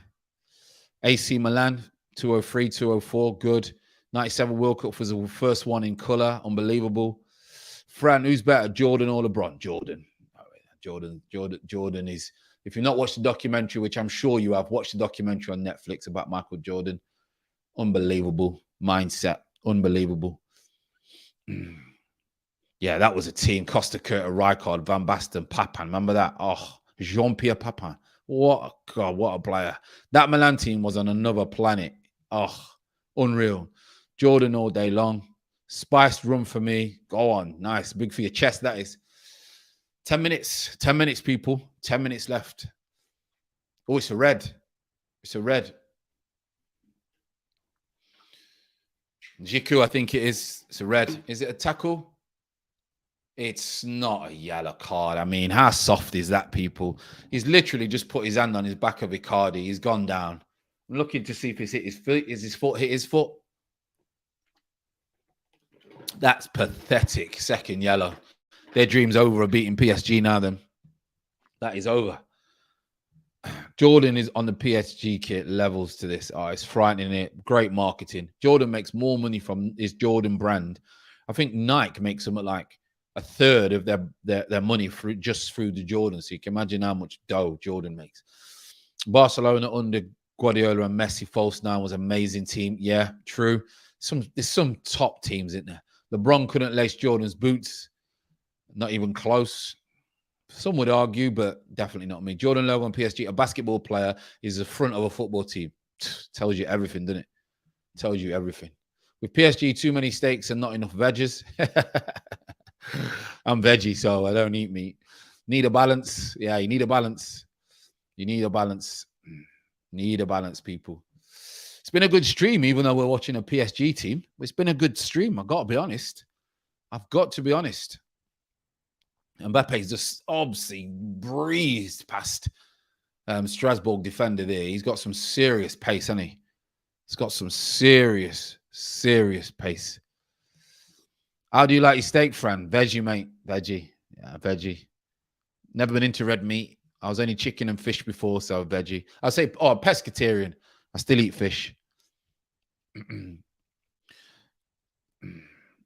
AC Milan, 203, 204, good. 97 World Cup was the first one in colour, unbelievable. Fran, who's better, Jordan or LeBron? Jordan. Jordan is, if you've not watched the documentary, which I'm sure you have, watched the documentary on Netflix about Michael Jordan. Unbelievable mindset. Unbelievable. Yeah, that was a team. Costa Curta, Rijkaard, Van Basten, Papin. Remember that? Oh, Jean-Pierre Papin. What a player. That Milan team was on another planet. Oh, unreal. Jordan all day long. Spiced rum for me. Go on. Nice. Big for your chest, that is. 10 minutes. 10 minutes, people. 10 minutes left. Oh, it's a red. It's a red. Jiku, I think it is. It's a red. Is it a tackle? It's not a yellow card. I mean, how soft is that, people? He's literally just put his hand on his back of Icardi. He's gone down. I'm looking to see if it's hit his foot. Is his foot hit his foot? That's pathetic. Second yellow. Their dream's over of beating PSG now then. That is over. Jordan is on the PSG kit levels to this. Oh, it's frightening it. Great marketing. Jordan makes more money from his Jordan brand. I think Nike makes them like a third of their money through the Jordan. So you can imagine how much dough Jordan makes. Barcelona under Guardiola and Messi, false nine was an amazing team. Yeah, true. There's some top teams in there. LeBron couldn't lace Jordan's boots. Not even close. Some would argue, but definitely not me. Jordan Lowe on PSG, a basketball player, is the front of a football team. Tells you everything, doesn't it? Tells you everything. With PSG, too many steaks and not enough veggies. I'm veggie, so I don't eat meat. Need a balance. Yeah, you need a balance. You need a balance. Need a balance, people. It's been a good stream, even though we're watching a PSG team. It's been a good stream. I've got to be honest. Mbappe's just obviously breezed past Strasbourg defender there. He's got some serious pace, hasn't he? He's got some serious pace. How do you like your steak, Fran? Veggie, mate. Veggie. Yeah, veggie. Never been into red meat. I was only chicken and fish before, so veggie. I'll say, pescatarian. I still eat fish.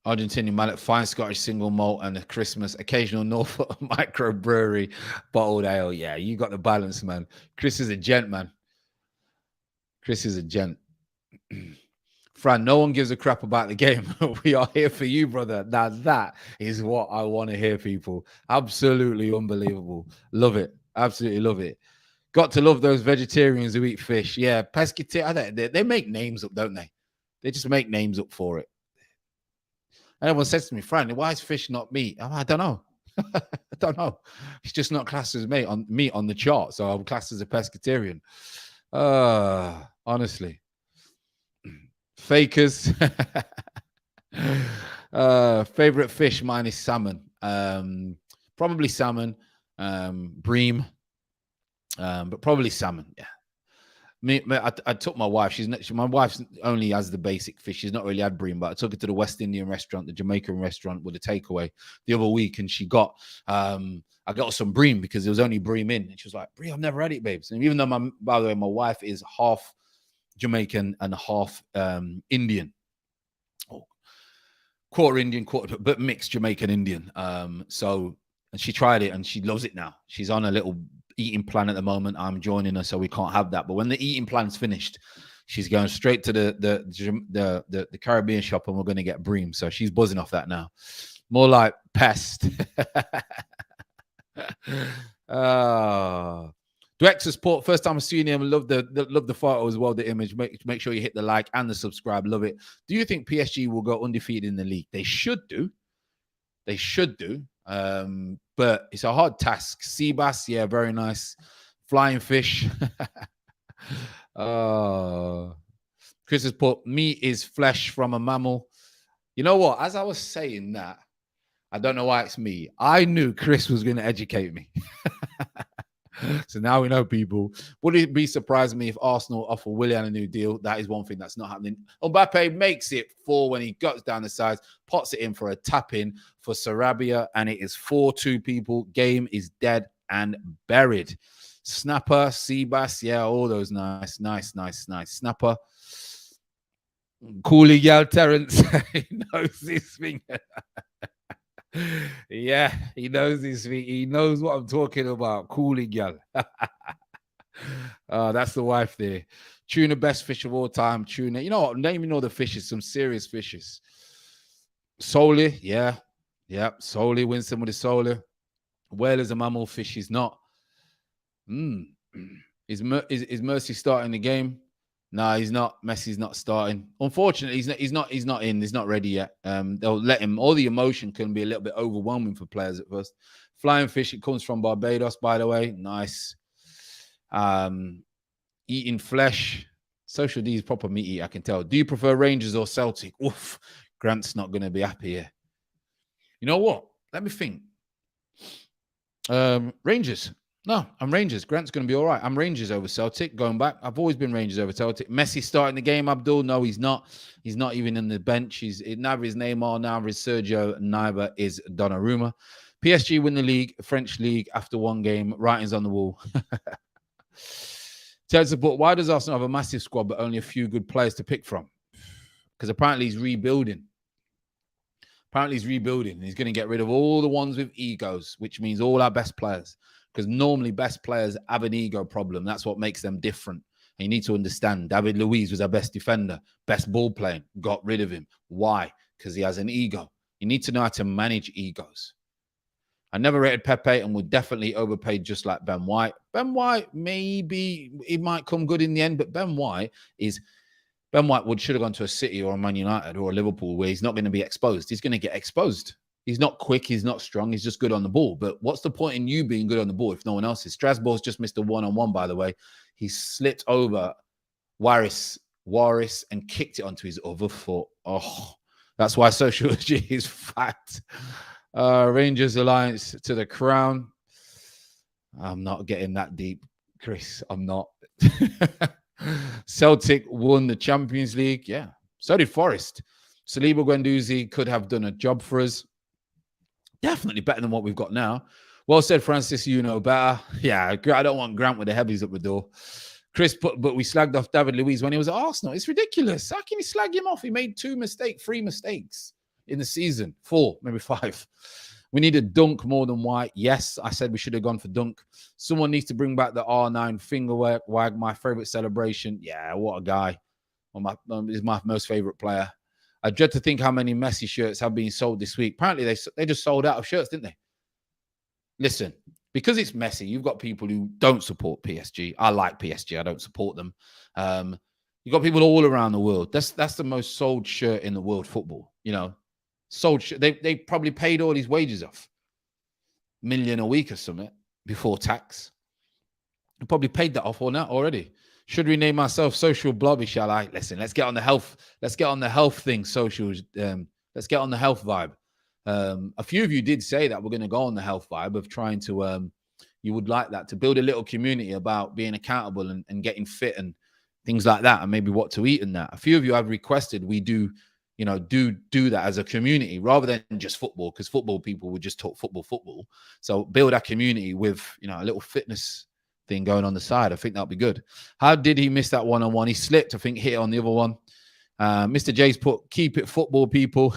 Argentinian mallet, fine Scottish single malt, and a Christmas occasional Norfolk microbrewery bottled ale. Yeah, you got the balance, man. Chris is a gent, man. Chris is a gent. Fran, no one gives a crap about the game. We are here for you, brother. Now that is what I want to hear, people. Absolutely unbelievable. Love it. Absolutely love it. Got to love those vegetarians who eat fish. Yeah, pescatarian. They make names up, don't they? They just make names up for it. And everyone says to me, Fran, why is fish not meat? I don't know. I don't know. It's just not classed as meat on the chart. So I'm classed as a pescatarian. Honestly. Fakers. Favorite fish, mine is salmon. Probably salmon. Bream. But probably salmon, yeah. I took my wife. My wife only has the basic fish. She's not really had bream, but I took her to the West Indian restaurant, the Jamaican restaurant with a takeaway the other week, and she got I got some bream because there was only bream in, and she was like, "Bream, I've never had it, babes." And even though by the way, my wife is half Jamaican and half Indian, quarter Indian, but mixed Jamaican Indian. And she tried it and she loves it now. She's on a little eating plan at the moment. I'm joining her, so we can't have that. But when the eating plan's finished, she's going straight to the Caribbean shop, and we're going to get bream. So she's buzzing off that now. More like pest. Dwexa Sport, first time I've seen him. Love the photo as well, the image. Make sure you hit the like and the subscribe. Love it. Do you think PSG will go undefeated in the league? They should do. They should do. But it's a hard task. Sea bass, yeah, very nice. Flying fish. Chris has put, meat is flesh from a mammal. You know what? As I was saying that, I don't know why it's me. I knew Chris was going to educate me. So now we know, people. Would it be surprising me if Arsenal offer Willian a new deal? That is one thing that's not happening. Mbappe makes it 4 when he guts down the sides, pots it in for a tap-in for Sarabia, and it is 4-2, people. Game is dead and buried. Snapper, Seabass, yeah, all those nice. Snapper. Cooley gal Terrence, he knows this thing. Yeah, he knows this thing. He knows what I'm talking about. Cooling gal. That's the wife there. Tuna, best fish of all time. Tuna. You know what? Naming all the fishes, some serious fishes. Soli, yeah. Soli, Winston with the Soli. Whale is a mammal, fish is not. Is Mercy starting the game? No, he's not. Messi's not starting. Unfortunately, he's not in. He's not ready yet. They'll let him. All the emotion can be a little bit overwhelming for players at first. Flying fish, it comes from Barbados, by the way. Nice. Eating flesh. Social D is proper meat eater, I can tell. Do you prefer Rangers or Celtic? Oof. Grant's not going to be happy here. You know what? Let me think. Rangers. No, I'm Rangers. Grant's going to be all right. I'm Rangers over Celtic. Going back, I've always been Rangers over Celtic. Messi starting the game, Abdul. No, he's not. He's not even in the bench. Neither is Neymar, neither is Sergio, neither is Donnarumma. PSG win the league, French league, after one game. Writings on the wall. But why does Arsenal have a massive squad but only a few good players to pick from? Because apparently he's rebuilding. He's going to get rid of all the ones with egos, which means all our best players. Because normally best players have an ego problem. That's what makes them different. And you need to understand, David Luiz was our best defender, best ball playing, got rid of him. Why? Because he has an ego. You need to know how to manage egos. I never rated Pepe and would definitely overpaid just like Ben White. Ben White, maybe he might come good in the end, but Ben White should have gone to a City or a Man United or a Liverpool where he's not going to be exposed. He's going to get exposed. He's not quick. He's not strong. He's just good on the ball. But what's the point in you being good on the ball if no one else is? Strasbourg's just missed a one-on-one, by the way. He slipped over Waris and kicked it onto his other foot. Oh, that's why sociology is fact. Rangers Alliance to the crown. I'm not getting that deep, Chris. I'm not. Celtic won the Champions League. Yeah, so did Forest. Saliba Guendouzi could have done a job for us. Definitely better than what we've got now. Well said, Francis. You know better. Yeah, I don't want Grant with the heavies up the door. Chris, but we slagged off David Luiz when he was at Arsenal. It's ridiculous. How can you slag him off? He made 3 mistakes in the season. 4, maybe 5. We need a Dunk more than White. Yes, I said we should have gone for Dunk. Someone needs to bring back the R9 finger wag, my favorite celebration. Yeah, what a guy. He's my most favorite player. I dread to think how many Messi shirts have been sold this week. Apparently, they just sold out of shirts, didn't they? Listen, because it's Messi, you've got people who don't support PSG. I like PSG. I don't support them. You've got people all around the world. That's the most sold shirt in the world football, you know. Sold. They probably paid all his wages off, $1 million a week or something before tax. They probably paid that off or not already. Should we name ourselves Social Blobby? Shall I? Listen, let's get on the health. Let's get on the health thing. Socials. Let's get on the health vibe. A few of you did say that we're going to go on the health vibe of trying to. You would like that to build a little community about being accountable and getting fit and things like that, and maybe what to eat and that. A few of you have requested we do. Do that as a community rather than just football, because football people would just talk football. So build our community with, a little fitness thing going on the side. I think that'll be good. How did he miss that one-on-one? He slipped, I think, hit it on the other one. Mr. J's put, keep it football, people.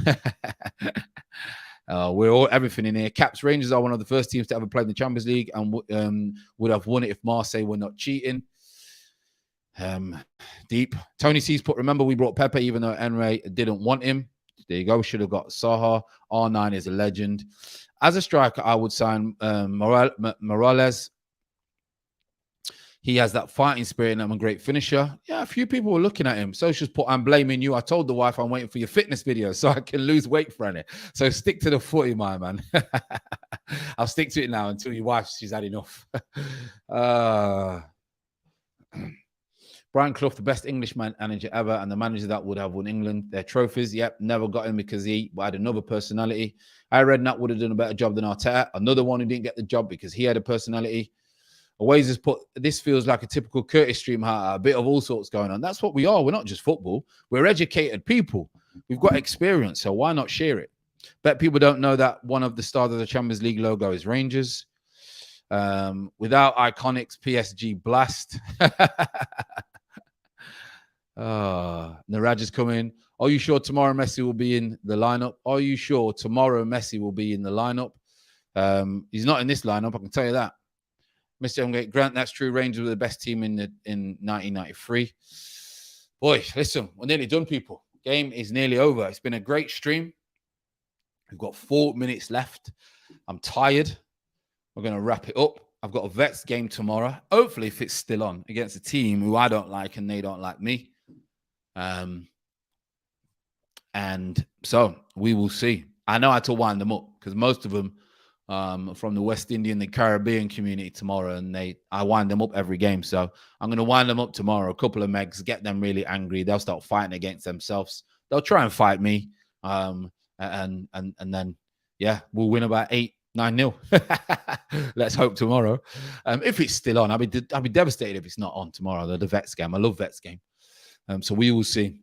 We're all everything in here. Caps Rangers are one of the first teams to ever play in the Champions League and would have won it if Marseille were not cheating. Deep. Tony C's put, remember we brought Pepe even though Enre didn't want him. There you go. Should have got Saha. R9 is a legend. As a striker, I would sign Morales. He has that fighting spirit and I'm a great finisher. Yeah, a few people were looking at him. Socials put, I'm blaming you. I told the wife I'm waiting for your fitness video so I can lose weight from it. So stick to the footy, my man. I'll stick to it now until your wife, she's had enough. Brian Clough, the best English manager ever, and the manager that would have won England their trophies. Yep, never got him because he had another personality. I read Nat would have done a better job than Arteta. Another one who didn't get the job because he had a personality. Always has put, this feels like a typical Curtis stream, a bit of all sorts going on. That's what we are. We're not just football. We're educated people. We've got experience, so why not share it? Bet people don't know that one of the stars of the Champions League logo is Rangers. Without Iconics, PSG blast. Naraj is coming. Are you sure tomorrow Messi will be in the lineup? Are you sure tomorrow Messi will be in the lineup? He's not in this lineup, I can tell you that. Mr. Grant, that's true. Rangers were the best team in 1993. Boy, listen, we're nearly done, people. Game is nearly over. It's been a great stream. We've got 4 minutes left. I'm tired. We're going to wrap it up. I've got a Vets game tomorrow. Hopefully, if it's still on, against a team who I don't like and they don't like me. And so we will see. I know how to wind them up because most of them from the West Indian, the Caribbean community tomorrow, and I wind them up every game. So I'm going to wind them up tomorrow. A couple of megs, get them really angry. They'll start fighting against themselves. They'll try and fight me, and then yeah, we'll win about 8 9-0. Let's hope tomorrow. If it's still on, I'll be devastated if it's not on tomorrow. The Vets game. I love Vets game. So we will see.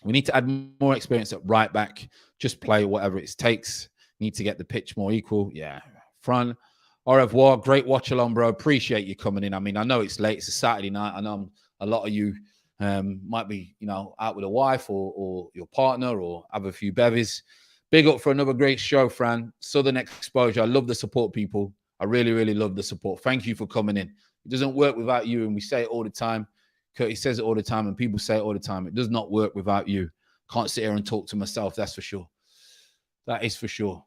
We need to add more experience at right back. Just play whatever it takes. Need to get the pitch more equal. Yeah. Fran, au revoir. Great watch along, bro. Appreciate you coming in. I mean, I know it's late. It's a Saturday night. I know a lot of you might be, out with a wife or your partner or have a few bevies. Big up for another great show, Fran. Southern Exposure. I love the support, people. I really, really love the support. Thank you for coming in. It doesn't work without you, and we say it all the time. Curtis says it all the time, and people say it all the time. It does not work without you. Can't sit here and talk to myself, that's for sure. That is for sure.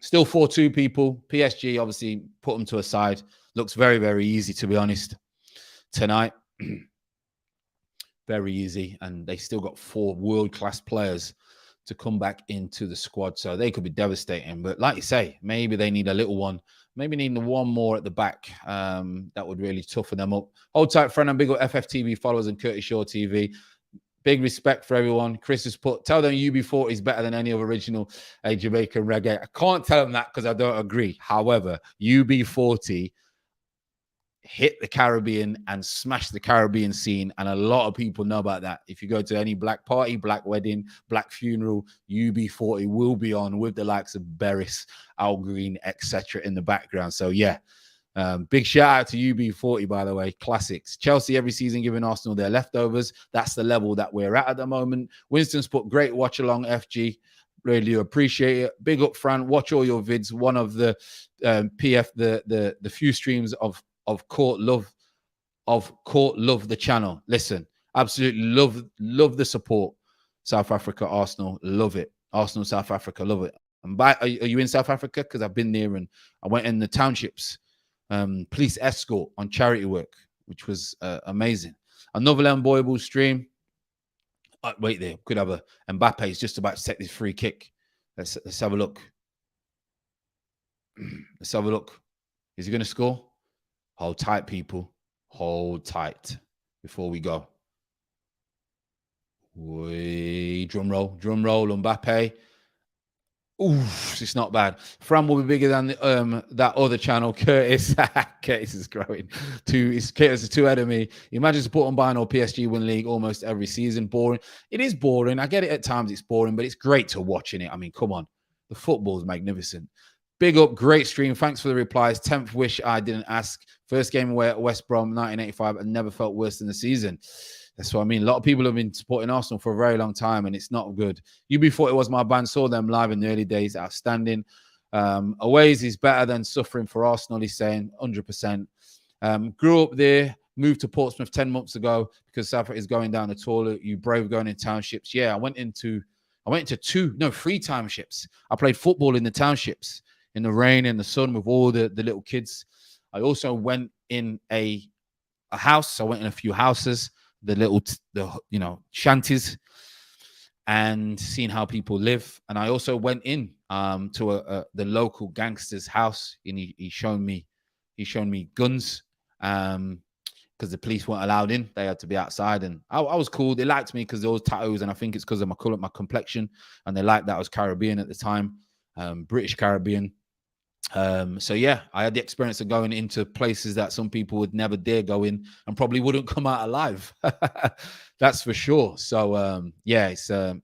Still 4-2, people. PSG, obviously, put them to a side. Looks very, very easy, to be honest, tonight. Very easy, and they still got 4 world-class players to come back into the squad, so they could be devastating. But like you say, maybe they need a little one. Maybe need one more at the back. That would really toughen them up. Hold tight, friend. I'm big up FFTV followers and Curtis Shaw TV. Big respect for everyone. Chris has put, tell them UB40 is better than any of original Jamaican reggae. I can't tell them that because I don't agree. However, UB40 hit the Caribbean and smashed the Caribbean scene, and a lot of people know about that. If you go to any black party, black wedding, black funeral, UB40 will be on with the likes of Beres, Al Green, etc. in the background. So yeah, big shout out to UB40, by the way. Classics. Chelsea every season giving Arsenal their leftovers. That's the level that we're at the moment. Winston's put great watch along, FG. Really appreciate it. Big up, Fran. Watch all your vids. One of the PF, the few streams of Court Love the channel. Listen, absolutely love the support. South Africa, Arsenal, love it. Arsenal, South Africa, love it. And are you in South Africa? Because I've been there and I went in the townships, police escort on charity work, which was amazing. Another unavoidable stream. Wait there, could have a Mbappe is just about to take this free kick. Let's have a look. Let's have a look. Is he going to score? Hold tight, people. Hold tight before we go. Drum roll, Mbappe. Oof, it's not bad. Fran will be bigger than that other channel, Curtis. Curtis is growing. Curtis is too ahead of me. Imagine supporting Bayern or PSG win league almost every season. Boring. It is boring. I get it at times. It's boring, but it's great to watching it. I mean, come on. The football is magnificent. Big up, great stream. Thanks for the replies. 10th wish I didn't ask. First game away at West Brom, 1985, and never felt worse than the season. That's what I mean. A lot of people have been supporting Arsenal for a very long time, and it's not good. UB40 was my band. Saw them live in the early days. Outstanding. Aways is better than suffering for Arsenal, he's saying, 100%. Grew up there, moved to Portsmouth 10 months ago because South Africa is going down the toilet. You brave going in townships. Yeah, I went into 3 townships. I played football in the townships, in the rain and the sun with all the little kids. I also went in a house. I went in a few houses, the shanties, and seen how people live. And I also went in to the local gangster's house, and he showed me guns because the police weren't allowed in. They had to be outside, and I was cool. They liked me because there was tattoos, and I think it's because of my color, my complexion, and they liked that I was Caribbean at the time, British Caribbean. So yeah, I had the experience of going into places that some people would never dare go in and probably wouldn't come out alive. That's for sure. So yeah, it's I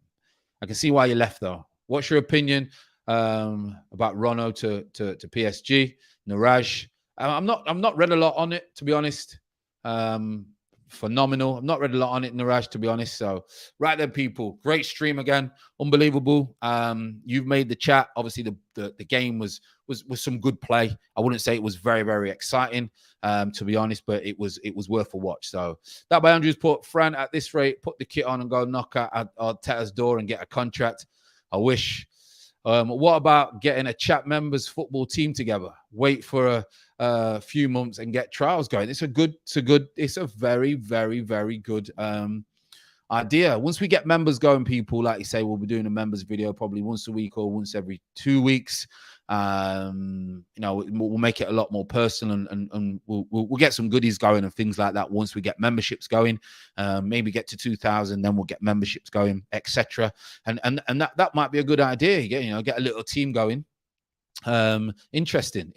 can see why you left though. What's your opinion about Rono to PSG? Niraj? I'm not read a lot on it, to be honest. Phenomenal. I've not read a lot on it, Niraj, to be honest. So right there, people. Great stream again. Unbelievable. You've made the chat. Obviously, the game was some good play. I wouldn't say it was very, very exciting, to be honest, but it was worth a watch. So that by Andrews put, Fran, at this rate, put the kit on and go knock at Arteta's door and get a contract. I wish. What about getting a chat members football team together? Wait for a few months and get trials going. It's a very, very, very good idea. Once we get members going, people, like you say, we'll be doing a members video probably once a week or once every 2 weeks. We'll make it a lot more personal and we'll get some goodies going and things like that once we get memberships going. Maybe get to 2,000, then we'll get memberships going, etc. And that might be a good idea. Get a little team going. Interesting.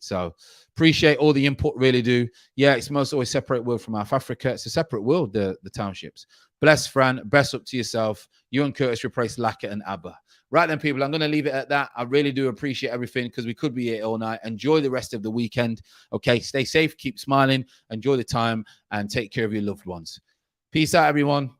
So appreciate all the input, really do. Yeah, it's most always separate world from South Africa. It's a separate world, the townships. Bless Fran, best up to yourself. You and Curtis replace Laka and Abba. Right then, people, I'm going to leave it at that. I really do appreciate everything because we could be here all night. Enjoy the rest of the weekend. Okay, stay safe, keep smiling, enjoy the time, and take care of your loved ones. Peace out, everyone.